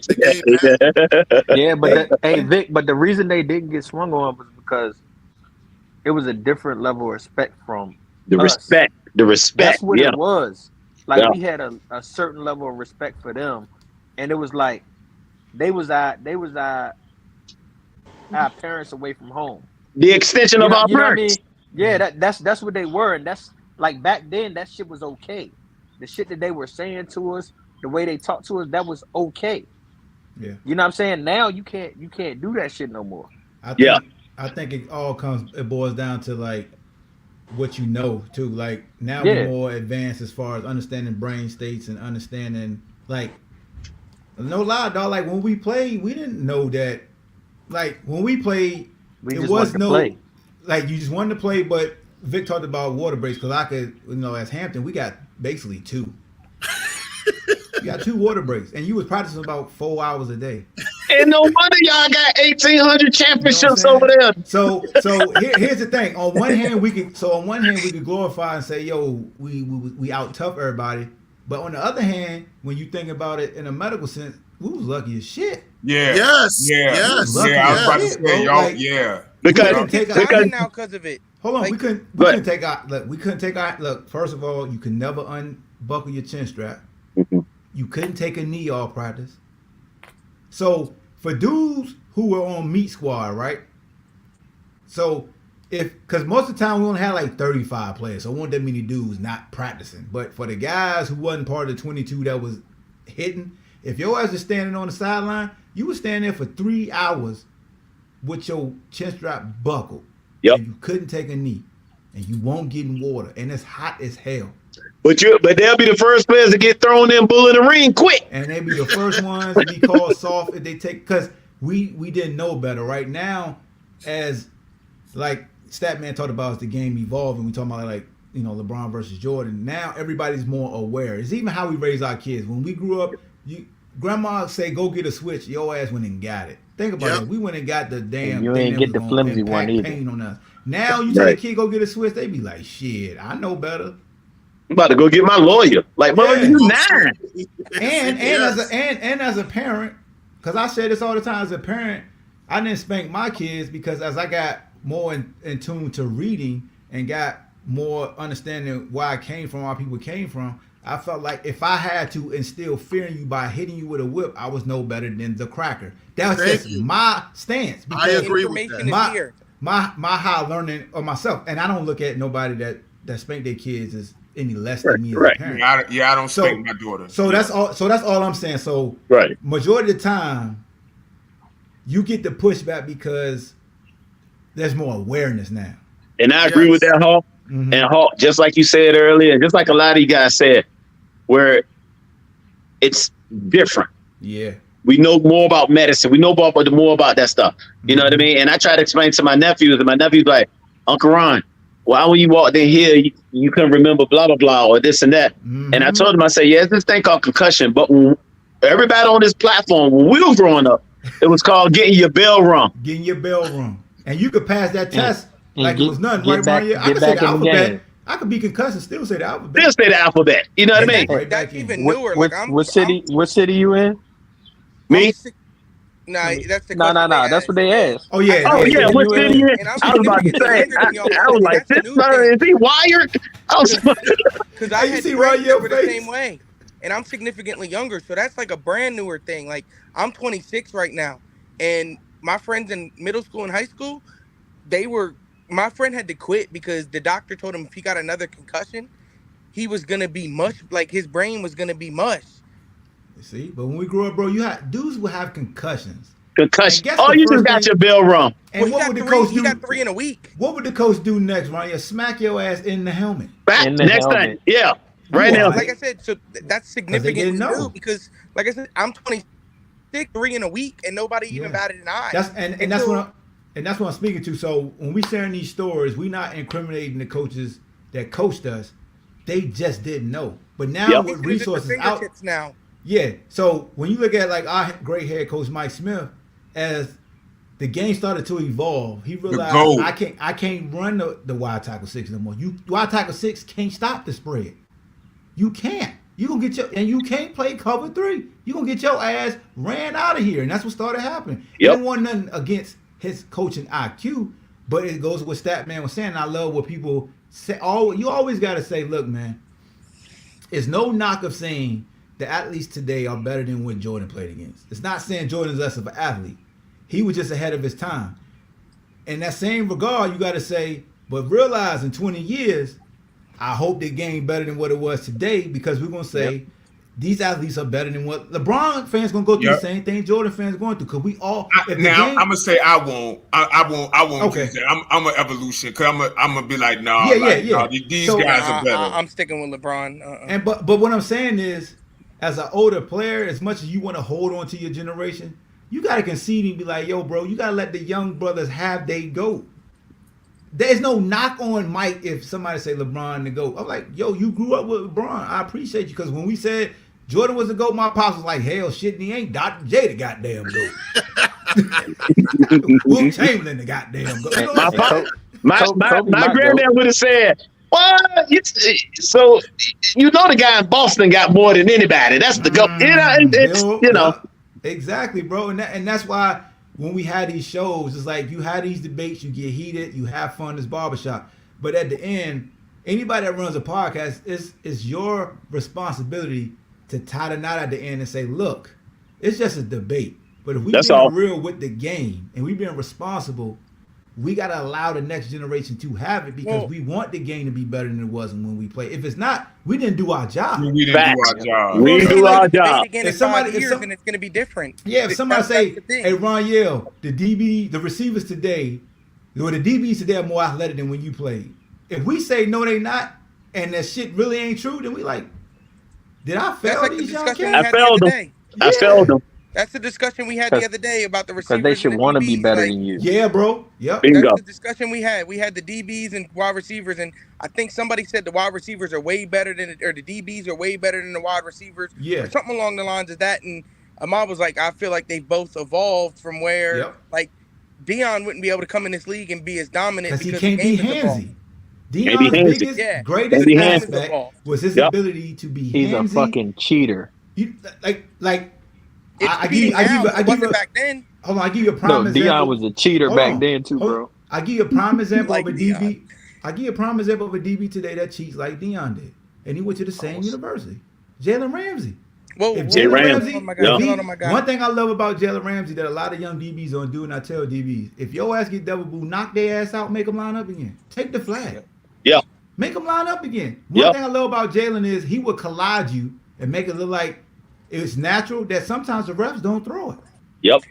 but the reason they didn't get swung on was because it was a different level of respect from the us. respect. That's what it was. Like, we had a certain level of respect for them, and it was like they was our parents away from home. The extension of our parents. Yeah, that's what they were, and that's like back then that shit was okay. The shit that they were saying to us, the way they talked to us, that was okay. Yeah. You know what I'm saying? Now you can't do that shit no more. I think it boils down to like what you know too. Like now we're more advanced as far as understanding brain states and understanding, like, no lie, dog. Like when we played, we didn't know that. Like when we played, it was no play. Like you just wanted to play. But Vic talked about water breaks because I could, as Hampton, we got basically 2. We got 2 water breaks, and you was practicing about 4 hours a day. And no wonder y'all got 1,800 championships over there. So here's the thing. On one hand, we could glorify and say, yo, we out tough everybody. But on the other hand, when you think about it in a medical sense, we was lucky as shit. Yeah. Yes. I was about to say, y'all, because of it. Hold on, like, we couldn't take out. Look, first of all, you can never unbuckle your chin strap. Mm-hmm. You couldn't take a knee all practice. So for dudes who were on meat squad, right? So because most of the time we only had like 35 players, so it wasn't that many dudes not practicing. But for the guys who wasn't part of the 22 that was hitting, if your ass was standing on the sideline, you would stand there for 3 hours with your chin strap buckled. Yep. And you couldn't take a knee, and you won't get in water, and it's hot as hell. But they'll be the first players to get thrown in bull in the ring quick. And they be the first ones to be called soft if they take, because we didn't know better. Right now, as like Statman talked about, as the game evolving, we talking about like LeBron versus Jordan. Now everybody's more aware. It's even how we raise our kids. When we grew up, grandma say go get a switch, your ass went and got it. Think about it. We went and got the damn. And you ain't get the flimsy one either. Pain on us. Now you tell a kid go get a switch, they be like, shit, I know better. I'm about to go get my lawyer. Like, mother, you 9. And as a parent, because I say this all the time, as a parent, I didn't spank my kids because as I got more in tune to reading and got more understanding where I came from, where people came from, I felt like if I had to instill fear in you by hitting you with a whip, I was no better than the cracker. That was just my stance. I agree with that. My high learning of myself, and I don't look at nobody that spank their kids as any less than me as a parent. I don't spank my daughter. So that's all I'm saying. So majority of the time, you get the pushback because there's more awareness now. And I agree with that, Hawk. Mm-hmm. And Hawk, just like you said earlier, and just like a lot of you guys said, where it's different. Yeah. We know more about medicine. We know more about that stuff. You know what I mean? And I try to explain to my nephews, and my nephew's like, Uncle Ron, why when you walked in here, you couldn't remember blah, blah, blah, or this and that. Mm-hmm. And I told him, I said, yeah, it's this thing called concussion. But everybody on this platform, when we were growing up, it was called getting your bell rung. Getting your bell rung. and you could pass that test like it was nothing, right, Mario? I could say the alphabet. I could be concussed and still say the alphabet. Still say the alphabet. You know what I mean? That's even newer. What city you in? Me? Nah, that's the No. That's what they asked. Oh yeah. Oh yeah. What city you in? I was about to say. I was like, Pittsburgh. Is he wired? I was. Because I had friends that were the same way, and I'm significantly younger, so that's like a brand newer thing. Like I'm 26 right now, and my friends in middle school and high school, my friend had to quit because the doctor told him if he got another concussion, he was gonna be mush, like his brain was gonna be mush. You see, but when we grew up, bro, dudes would have concussions. Concussion. Oh, you just got your bill wrong. And what would the coach do? He got 3 in a week. What would the coach do next, Ryan? Smack your ass in the helmet. Back next time. Yeah. Right now. Like I said, so that's significant too, because like I said, I'm 26, 3 in a week, and nobody even batted an eye. That's what I'm speaking to. So when we sharing these stories, we're not incriminating the coaches that coached us. They just didn't know. But now with resources out now. Yeah. So when you look at like our great head coach Mike Smith, as the game started to evolve, he realized I can't run the wide tackle 6 no more. Wide tackle 6 can't stop the spread. You can't. You gonna get and you can't play cover 3. You gonna get your ass ran out of here, and that's what started happening. It didn't want nothing against his coaching IQ, but it goes with Statman was saying. And I love what people say. You always got to say, look, man, it's no knock of saying the athletes today are better than what Jordan played against. It's not saying Jordan's less of an athlete. He was just ahead of his time. In that same regard, you got to say, but realize in 20 years, I hope the game better than what it was today, because we're going to say these athletes are better than what LeBron fans going to go through the same thing Jordan fans going through, because we all. I'm going to say I won't. I won't. Okay. I'm an evolution, because I'm going to be like, no, these guys are better. I'm sticking with LeBron. And but what I'm saying is, as an older player, as much as you want to hold on to your generation, you got to concede and be like, yo, bro, you got to let the young brothers have their GOAT. There's no knock on Mike if somebody say LeBron the GOAT. I'm like, yo, you grew up with LeBron. I appreciate you, because when we said Jordan was the GOAT, my pops was like, hell, shit, and he ain't Dr. J the goddamn GOAT. Will Chamberlain the goddamn GOAT. You know my granddad would have said, well, so you know the guy in Boston got more than anybody. That's the GOAT. You know. Exactly, bro. And that's why when we had these shows, it's like you have these debates, you get heated, you have fun, it's barbershop. But at the end, anybody that runs a podcast, it's your responsibility to tie the knot at the end and say, look, it's just a debate. But if we being real with the game and we being responsible, we got to allow the next generation to have it, because we want the game to be better than it was when we play. If it's not, we didn't do our job. We didn't do our job. We didn't do our job. If somebody, and it's going to be different. Yeah, if somebody say, hey, Ron Yell, the receivers today, or the DBs today are more athletic than when you played. If we say, no, they not, and that shit really ain't true, then we like, did I fail these young kids? I failed them. I failed them. That's the discussion we had the other day about the receivers. Because they should want to be better than you. Yeah, bro. Yep. That's the discussion we had. We had the DBs and wide receivers, and I think somebody said the wide receivers are way better than, or the DBs are way better than the wide receivers. Yeah. Or something along the lines of that. And Ahmad was like, I feel like they both evolved from where, like, Deion wouldn't be able to come in this league and be as dominant because he can't be handsy. Deion's biggest, greatest aspect was his ability to be handsy. He's a fucking cheater. I give you back then. Hold on, I give you a prime example. Deion was a cheater back then too, bro. I give you a prime example of a DB. I give you a prime example of a DB today that cheats like Deion did, and he went to the same university. Jalen Ramsey. One thing I love about Jalen Ramsey that a lot of young DBs don't do, and I tell DBs, if your ass get double boo, knock their ass out, make them line up again. Take the flag. Yeah. Make them line up again. One thing I love about Jalen is he will collide you and make it look like it's natural that sometimes the refs don't throw it. Yep.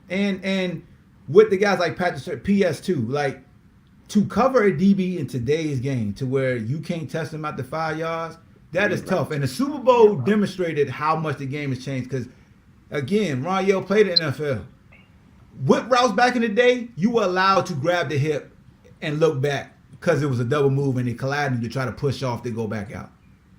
And with the guys like Patrick PS2, like to cover a DB in today's game to where you can't test them out the 5 yards, that is tough. And the Super Bowl demonstrated how much the game has changed, because again, Ron Yell played in the NFL. Whip routes back in the day, you were allowed to grab the hip and look back because it was a double move and they collided to try to push off to go back out.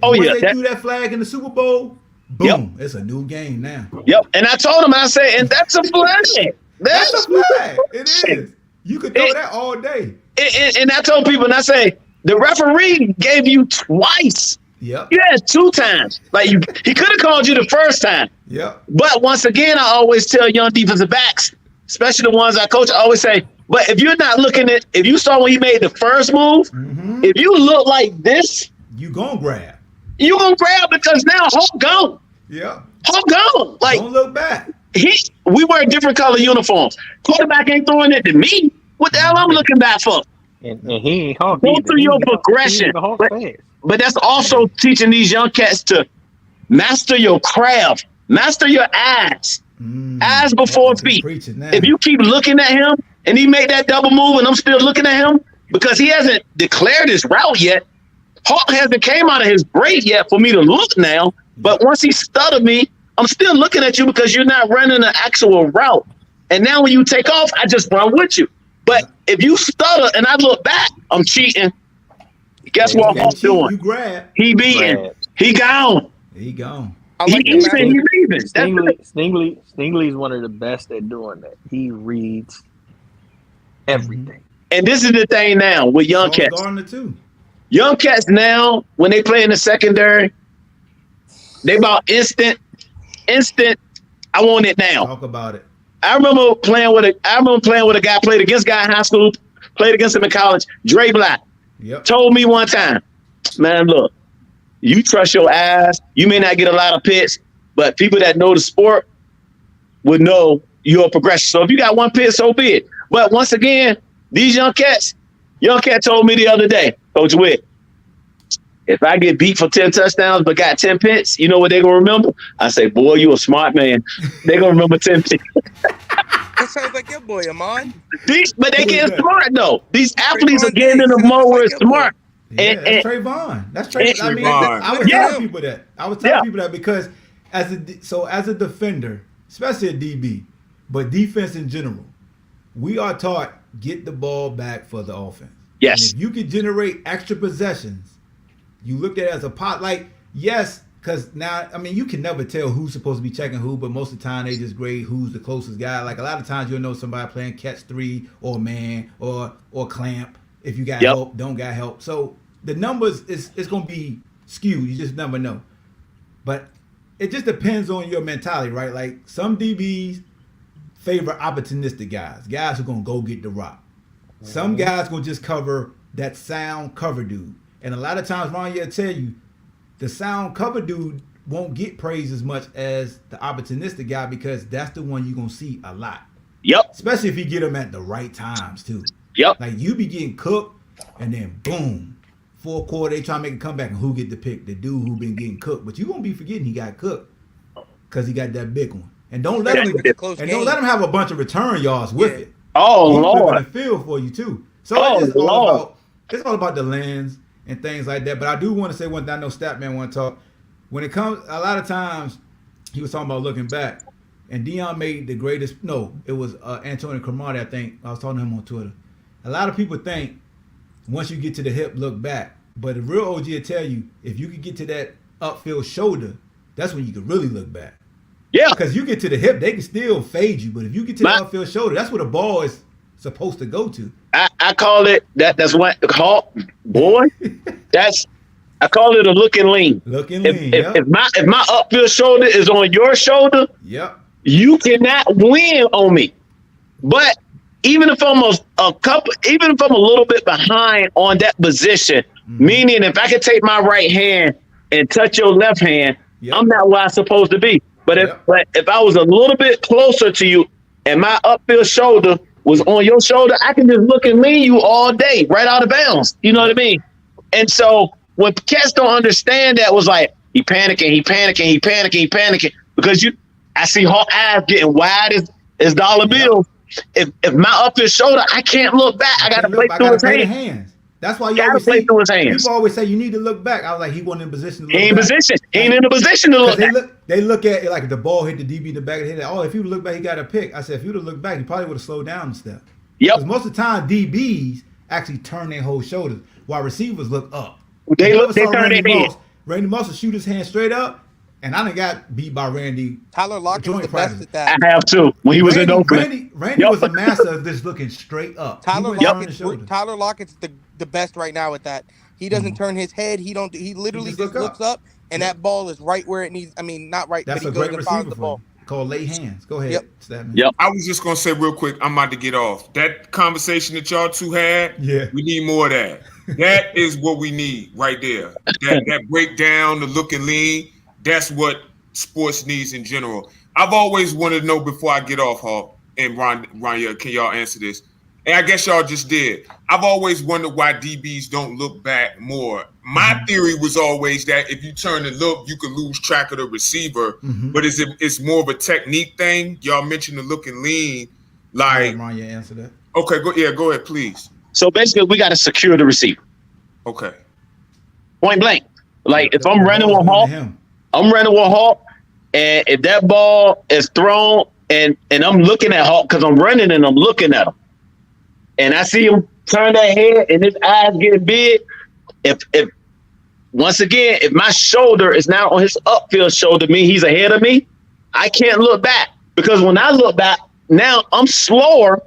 And they threw that flag in the Super Bowl, boom, it's a new game now. Yep. And I told him, I said, and that's a flag. That's a flag. It is. You could throw that all day. And I told people, and I say, the referee gave you twice. Yep. You had 2 times. Like he could have called you the first time. Yep. But once again, I always tell young defensive backs, especially the ones I coach, I always say, but if you're not looking at, if you saw when he made the first move, if you look like this, you gonna grab. You gonna grab because now Hulk gone. Yeah. Hulk gone. Like, don't look back. We wear different color uniforms. Quarterback ain't throwing it to me. What the hell I'm looking back for? And he ain't Hulk. Go through your progression. But that's also teaching these young cats to master your craft, master your eyes. Eyes before feet. If you keep looking at him and he made that double move and I'm still looking at him because he hasn't declared his route yet, Hulk hasn't came out of his break yet for me to look now. But once he stuttered me, I'm still looking at you because you're not running an actual route. And now when you take off, I just run with you. But if you stutter and I look back, I'm cheating. Guess what Hulk's doing? You grab. He beating. He gone. He gone. He leaving. Stingley is one of the best at doing that. He reads everything. And this is the thing now with young cats. Young cats now, when they play in the secondary, they about instant. I want it now. Talk about it. I remember playing with a guy, played against a guy in high school, played against him in college. Dre Black told me one time, man, look, you trust your eyes. You may not get a lot of picks, but people that know the sport would know your progression. So if you got one pick, so be it. But once again, these young cat told me the other day, Coach Witt, if I get beat for 10 touchdowns but got 10 picks, you know what they're going to remember? I say, boy, you a smart man. They're going to remember 10 picks. That sounds like your boy, Amon. But they getting smart, though. These athletes are getting in the mode where it's smart. Yeah, that's Trayvon. That's Trayvon. I mean, I was telling people that. I was telling people that because as a defender, especially a DB, but defense in general, we are taught get the ball back for the offense. Yes. And if you can generate extra possessions, you look at it as a pot. Like, yes, because now, I mean, you can never tell who's supposed to be checking who, but most of the time they just grade who's the closest guy. Like a lot of times you'll know somebody playing catch 3 or man or clamp. If you got help, don't got help. So the numbers it's going to be skewed. You just never know. But it just depends on your mentality, right? Like some DBs favor opportunistic guys who going to go get the rock. Some guys going to just cover that sound cover dude. And a lot of times, Ron, will tell you, the sound cover dude won't get praised as much as the opportunistic guy because that's the one you're going to see a lot. Yep. Especially if you get them at the right times, too. Yep. Like, you be getting cooked, and then, boom, 4th quarter, they try to make a comeback, and who get the pick? The dude who been getting cooked. But you won't be forgetting he got cooked because he got that big one. And don't let him have a bunch of return yards with it. Oh, He's Lord. a feel for you, too. So it's all about the lens and things like that. But I do want to say one thing. I know Statman want to talk. When it comes, a lot of times, he was talking about looking back. And Deion made the greatest, it was Antonio Cromartie, I think. I was talking to him on Twitter. A lot of people think once you get to the hip, look back. But the real OG will tell you, if you can get to that upfield shoulder, that's when you can really look back. Yeah. Because you get to the hip, they can still fade you. But if you get to the upfield shoulder, that's where the ball is supposed to go to. I call it that's what Hulk boy. I call it a look and lean. Look and lean. If my upfield shoulder is on your shoulder, you cannot win on me. But even if I'm a little bit behind on that position, meaning if I can take my right hand and touch your left hand, I'm not where I'm supposed to be. But if I was a little bit closer to you and my upfield shoulder was on your shoulder, I can just look and lean you all day, right out of bounds. You know what I mean? And so when cats don't understand that, was like, he panicking. Because I see Hawk eyes getting wide as dollar bills. If my upfield shoulder, I can't look back. I got to play through his hands. That's why you got to play through his hands. People always say you need to look back. I was like, he wasn't in position to look back. He ain't in a position to look back. They look at it like the ball hit the DB in the back of the head. Oh, if he would look back, he got a pick. I said, if he would have looked back, he probably would have slowed down a step. Yep. Because most of the time, DBs actually turn their whole shoulders while receivers look up. They turn their head. Randy Moss will shoot his hand straight up, And I done got beat by Randy. Tyler Lockett was the best at that. I have too. When he was in Oakland. Randy was a master of just looking straight up. Tyler Lockett's the best right now at that. He doesn't turn his head. He literally just looks up, and that ball is right where it needs. I mean, not right. That's but a great receiver for him. Called lay hands. Go ahead. Yep. I was just gonna say real quick. I'm about to get off that conversation that y'all two had. Yeah. We need more of that. That is what we need right there. That breakdown, the look and lean. That's what sports needs in general. I've always wanted to know before I get off, Hawk and Ron, can y'all answer this? And I guess y'all just did. I've always wondered why DBs don't look back more. My theory was always that if you turn and look, you could lose track of the receiver. But it's more of a technique thing. Y'all mentioned the look and lean. Like, Ron, answer that. Okay, go ahead, please. So basically, we got to secure the receiver. Okay. Point blank. Like if I'm running with Hawk, and if that ball is thrown and I'm looking at Hawk because I'm running and I'm looking at him, and I see him turn that head and his eyes get big. If once again, if my shoulder is now on his upfield shoulder, mean he's ahead of me, I can't look back because when I look back, now I'm slower.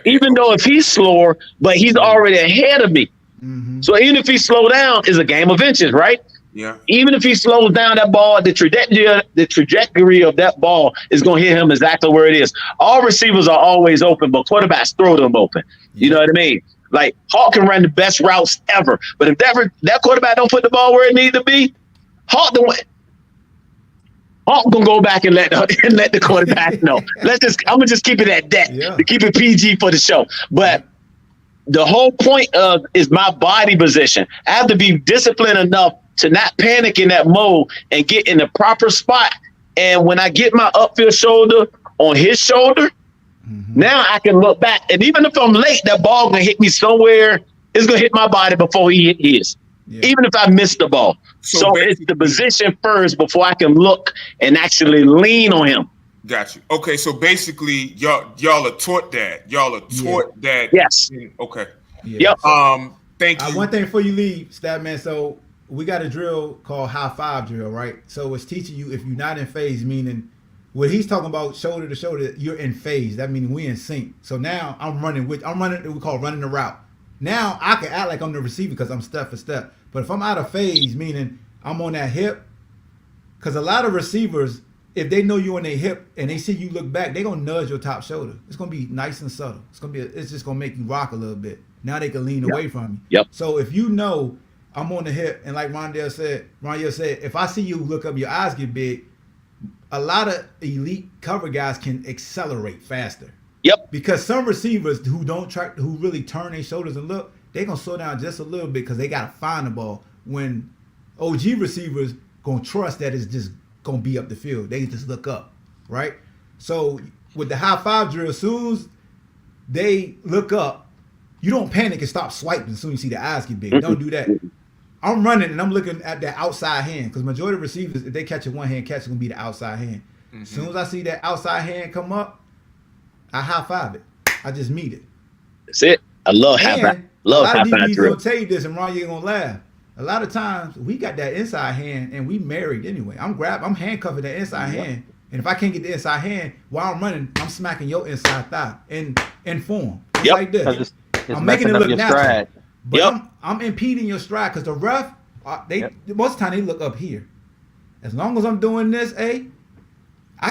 Even though if he's slower, but he's already ahead of me. So even if he slow down, it's a game of inches, right? Yeah. Even if he slows down that ball, the trajectory of that ball is going to hit him exactly where it is. All receivers are always open, but quarterbacks throw them open. You know what I mean? Like Hawk can run the best routes ever, but if that quarterback don't put the ball where it needs to be, Hawk gonna go back and let the quarterback know. I'm gonna just keep it at that to keep it PG for the show. But the whole point of is my body position. I have to be disciplined enough to not panic in that mode and get in the proper spot. And when I get my upfield shoulder on his shoulder, now I can look back. And even if I'm late, that ball gonna hit me somewhere. It's gonna hit my body before he hit his. Even if I miss the ball. So it's the position first before I can look and actually lean on him. Got you. Okay, so basically y'all are taught that. Y'all are taught that. Yes. Okay. Yep. Thank you. One thing before you leave, Statman. So we got a drill called high five drill, right? So it's teaching you if you're not in phase, meaning what he's talking about shoulder to shoulder, you're in phase. That means we in sync. So now I'm running what we call running the route. Now I can act like I'm the receiver because I'm step for step. But if I'm out of phase, meaning I'm on that hip, because a lot of receivers, if they know you're on their hip and they see you look back, they're gonna nudge your top shoulder. It's gonna be nice and subtle. It's just gonna make you rock a little bit. Now they can lean away from you. So if you know I'm on the hip, and like Rondell said, if I see you look up, your eyes get big. A lot of elite cover guys can accelerate faster. Because some receivers who really turn their shoulders and look, they're gonna slow down just a little bit because they gotta find the ball. When OG receivers gonna trust that it's just gonna be up the field. They just look up, right? So with the high five drill, as soon as they look up, you don't panic and stop swiping as soon as you see the eyes get big. Don't do that. I'm running and I'm looking at that outside hand because majority of receivers, if they catch a one hand catch, it's gonna be the outside hand. As soon as I see that outside hand come up, I high five it. I just meet it. That's it. I love high five. Love high five. A lot of DBs gonna tell you this, and Ron, you're gonna laugh. A lot of times we got that inside hand and we married anyway. I'm handcuffing that inside hand. And if I can't get the inside hand while I'm running, I'm smacking your inside thigh in form. It's like this. I'm making it look natural. But I'm impeding your stride because the ref, most of the time they look up here. As long as I'm doing this, I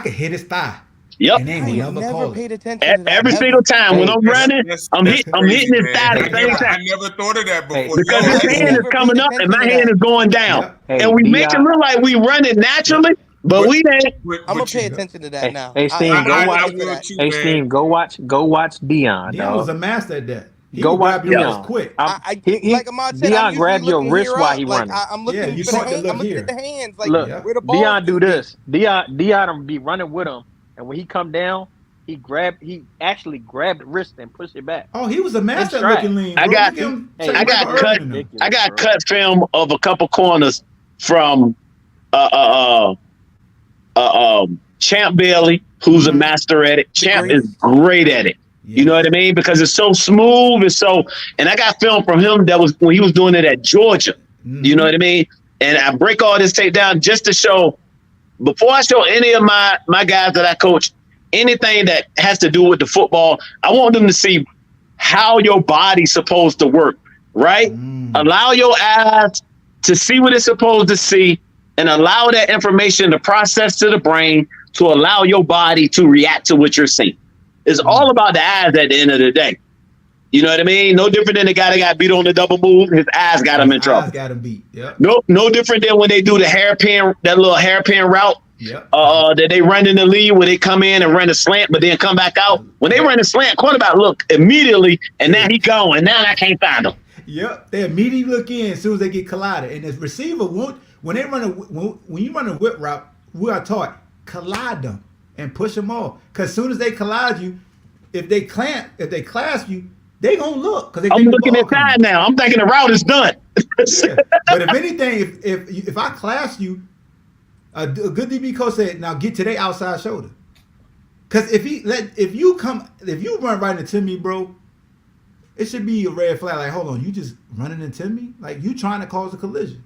can hit his thigh. And they ain't never call paid it. attention to that. Every single time when I'm running, I'm hitting his thigh at the same time. I never thought of that before. Because his hand is coming up and my hand is going down. And we make it look like we run it naturally, but we ain't. I'm gonna pay attention to that now. Hey, Steve, go watch Deion. Deion was a master at that. Go watch Deion. Quick. Like Ahmad said, Deion grab your wrist while he running. I'm looking at the hands. Like look, where the ball Deion do this. Deion be running with him, and when he come down, he actually grabbed the wrist and pushed it back. Oh, he was a master at looking lean. I got cut film of a couple corners from Champ Bailey, who's a master at it. Champ is great at it. You know what I mean? Because it's so smooth. And I got film from him that was when he was doing it at Georgia. You know what I mean? And I break all this tape down just to show before I show any of my guys that I coach anything that has to do with the football, I want them to see how your body's supposed to work, right? Allow your eyes to see what it's supposed to see and allow that information to process to the brain to allow your body to react to what you're seeing. It's all about the eyes at the end of the day. You know what I mean? No different than the guy that got beat on the double move. His eyes got him in trouble. Eyes got him beat. Yep. No different than when they do the hairpin, that little hairpin route. Yep. That they run in the lead where they come in and run a slant, but then come back out. When they run a slant, quarterback look immediately, and now he gone, and now I can't find him. Yep, they immediately look in as soon as they get collided, and the receiver won't. When you run a whip route, we are taught collide them and push them off. Because as soon as they collide you, if they clasp you, they gonna look. Because I'm looking inside now. I'm thinking the route is done. Yeah. But if anything, if I clasp you, a good DB coach said, "Now get to their outside shoulder." Because if you run right into me, bro, it should be a red flag. Like, hold on, you just running into me? Like, you trying to cause a collision?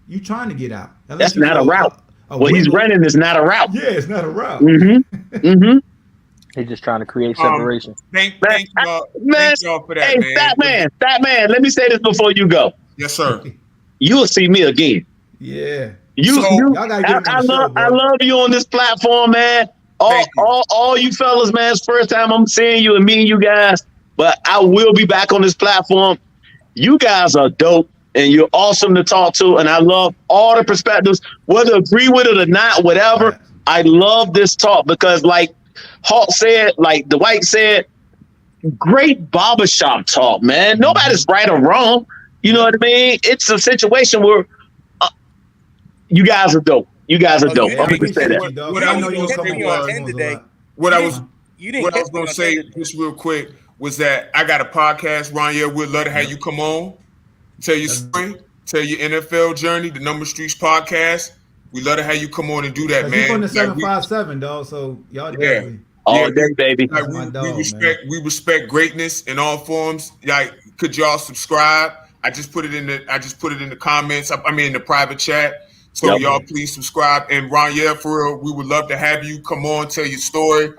You trying to get out? That's not a route. What he's running is not a route. Yeah, it's not a route. He's just trying to create separation. Thank y'all for that, hey, man. Stat man, let me say this before you go. Yes, sir. You'll see me again. Yeah. I love you on this platform, man. All you fellas, man. It's first time I'm seeing you and meeting you guys, but I will be back on this platform. You guys are dope and you're awesome to talk to, and I love all the perspectives, whether agree with it or not, whatever. Right. I love this talk because, like Hawk said, like Dwight said, great barbershop talk, man. Nobody's right or wrong. You know what I mean? It's a situation where you guys are dope. You guys are dope. I'm going to say that. What I was going to say just real quick was that I got a podcast, Ron. Yeah, we'd love to have you come on, tell your story, tell your NFL journey, the Number Streets podcast. We'd love to have you come on and do that, man. He's on the 757, dog. So y'all definitely. All day, baby. Like, we respect greatness in all forms. Like, could y'all subscribe? I just put it in the comments. I mean, in the private chat. So y'all please subscribe. And Ron, yeah, for real, we would love to have you come on, tell your story.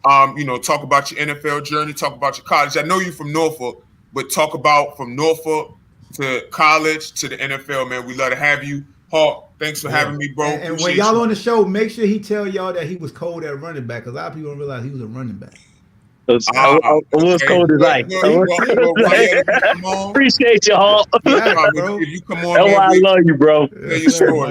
Talk about your NFL journey, talk about your college. I know you're from Norfolk, but talk about from Norfolk to college to the NFL, man. We love to have you. Hawk, thanks for having me, bro. And when y'all on the show, make sure he tell y'all that he was cold at running back, because a lot of people don't realize he was a running back. I was cold as ice. Appreciate you, Hawk. If you come on, that's why I love you, bro.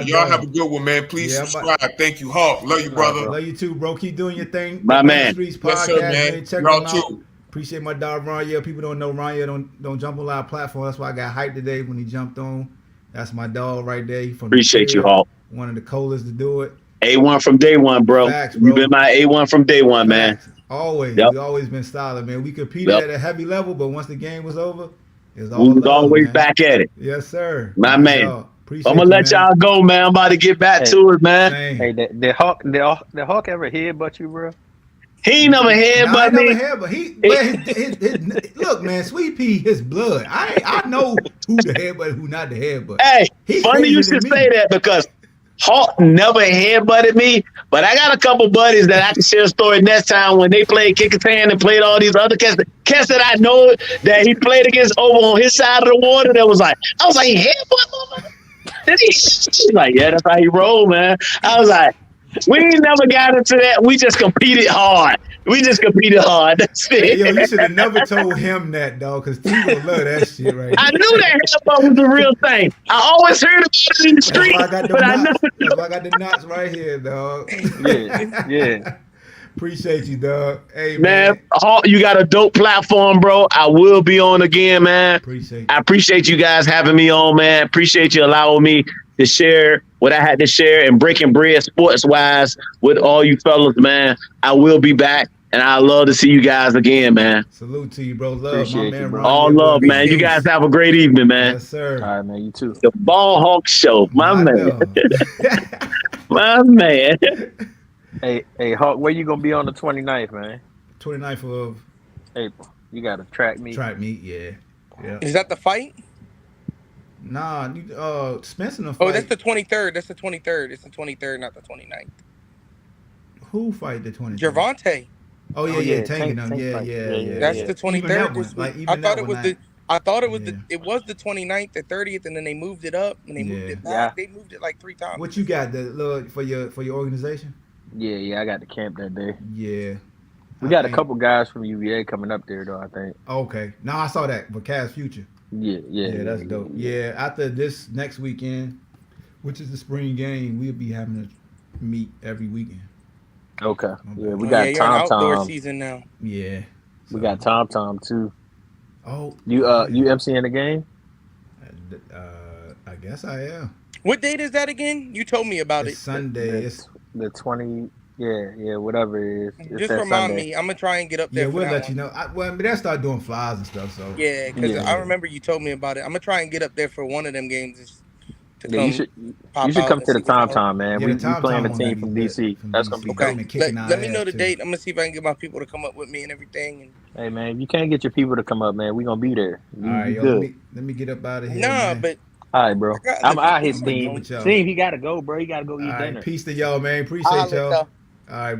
Y'all have a good one, man. Please subscribe. Thank you, Hawk. Love you, brother. Love you too, bro. Keep doing your thing. My man. Streets Yes, sir, man. Check Y'all them too. out. Appreciate my dog Ron. Yeah, people don't know Ron. Yeah, don't jump on a lot of platforms. That's why I got hyped today when he jumped on. That's my dog right there. Appreciate you, Hawk. One of the coldest to do it. A1 from day one, bro. Facts, bro. You've been my A1 from day one, man. Always. Yep. We always been solid, man. We competed at a heavy level, but once the game was over, it was all we was always back at it. Yes, sir. My man. I'm gonna let y'all go, man. I'm about to get back to it, man. Hey, did Hawk ever headbutt you, bro? He ain't never headbutt me. Look, man, Sweet Pea, his blood. I know who the headbutt, who not the headbutt. Hey, funny you should say that because Hawk never headbutted me, but I got a couple buddies that I can share a story next time when they played Kickertan and played all these other cats that I know that he played against over on his side of the water. That was like, I was like, he headbutt? Did he? She's like, yeah, that's how he rolled, man. I was like, we ain't never got into that. We just competed hard. That's it. Yo, you should have never told him that, dog, because people love that shit right I knew that headbutt was the real thing. I always heard about it in the street, That's why I got the knots right here, dog. Yeah. Appreciate you, dog. Hey, man. Hawk, you got a dope platform, bro. I will be on again, man. I appreciate you guys having me on, man. Appreciate you allowing me to share what I had to share and breaking bread sports-wise with all you fellas, man. I will be back, and I love to see you guys again, man. Salute to you, bro. Love, appreciate my man. Bro. All love, man. You guys have a great evening, man. Yes, sir. All right, man. You too. The Ball Hawk Show, my man. My man. Hey, Hawk, where you gonna be on the 29th, man? 29th of April. You got a track meet. Track meet, yeah. Is that the fight? Nah, Spencer. Oh, that's the 23rd. That's the 23rd. It's the 23rd, not the 29th. Who fight the 23rd? Gervonta. Oh yeah, Tank them. Yeah. That's the 23rd. I thought it was the. I thought it was Yeah. it was the 29th, the 30th, and then they moved it up and they moved it back. They moved it like 3 times. What you got for your organization? Yeah, I got the camp that day. Yeah. We got a couple guys from UVA coming up there though, I think. Okay. No, I saw that for Cavs Future. Yeah, that's dope. Yeah, after this next weekend, which is the spring game, we'll be having to meet every weekend. Okay. Yeah, we got Tom outdoor season now. Yeah. We got Tom too. Oh. You MCing the game? I guess I am. What date is that again? You told me about It's it. Sunday. It's the 20. Yeah, whatever it is. Just remind me. I'm gonna try and get up there. Yeah, we'll let one. you know. But I start doing flies and stuff. So yeah, because I remember you told me about it. I'm gonna try and get up there for one of them games. You should come to the Tom, man. We playing a team from DC. That's gonna be okay. Let me know the date. I'm gonna see if I can get my people to come up with me and everything. And hey, man, if you can't get your people to come up, man, we gonna be there. All right, yo, let me get up out of here. Nah, but all right, bro. I'm out here, Steve. Steve, he gotta go, bro. He gotta go eat dinner. Peace to y'all, man. Appreciate y'all. All right, bro.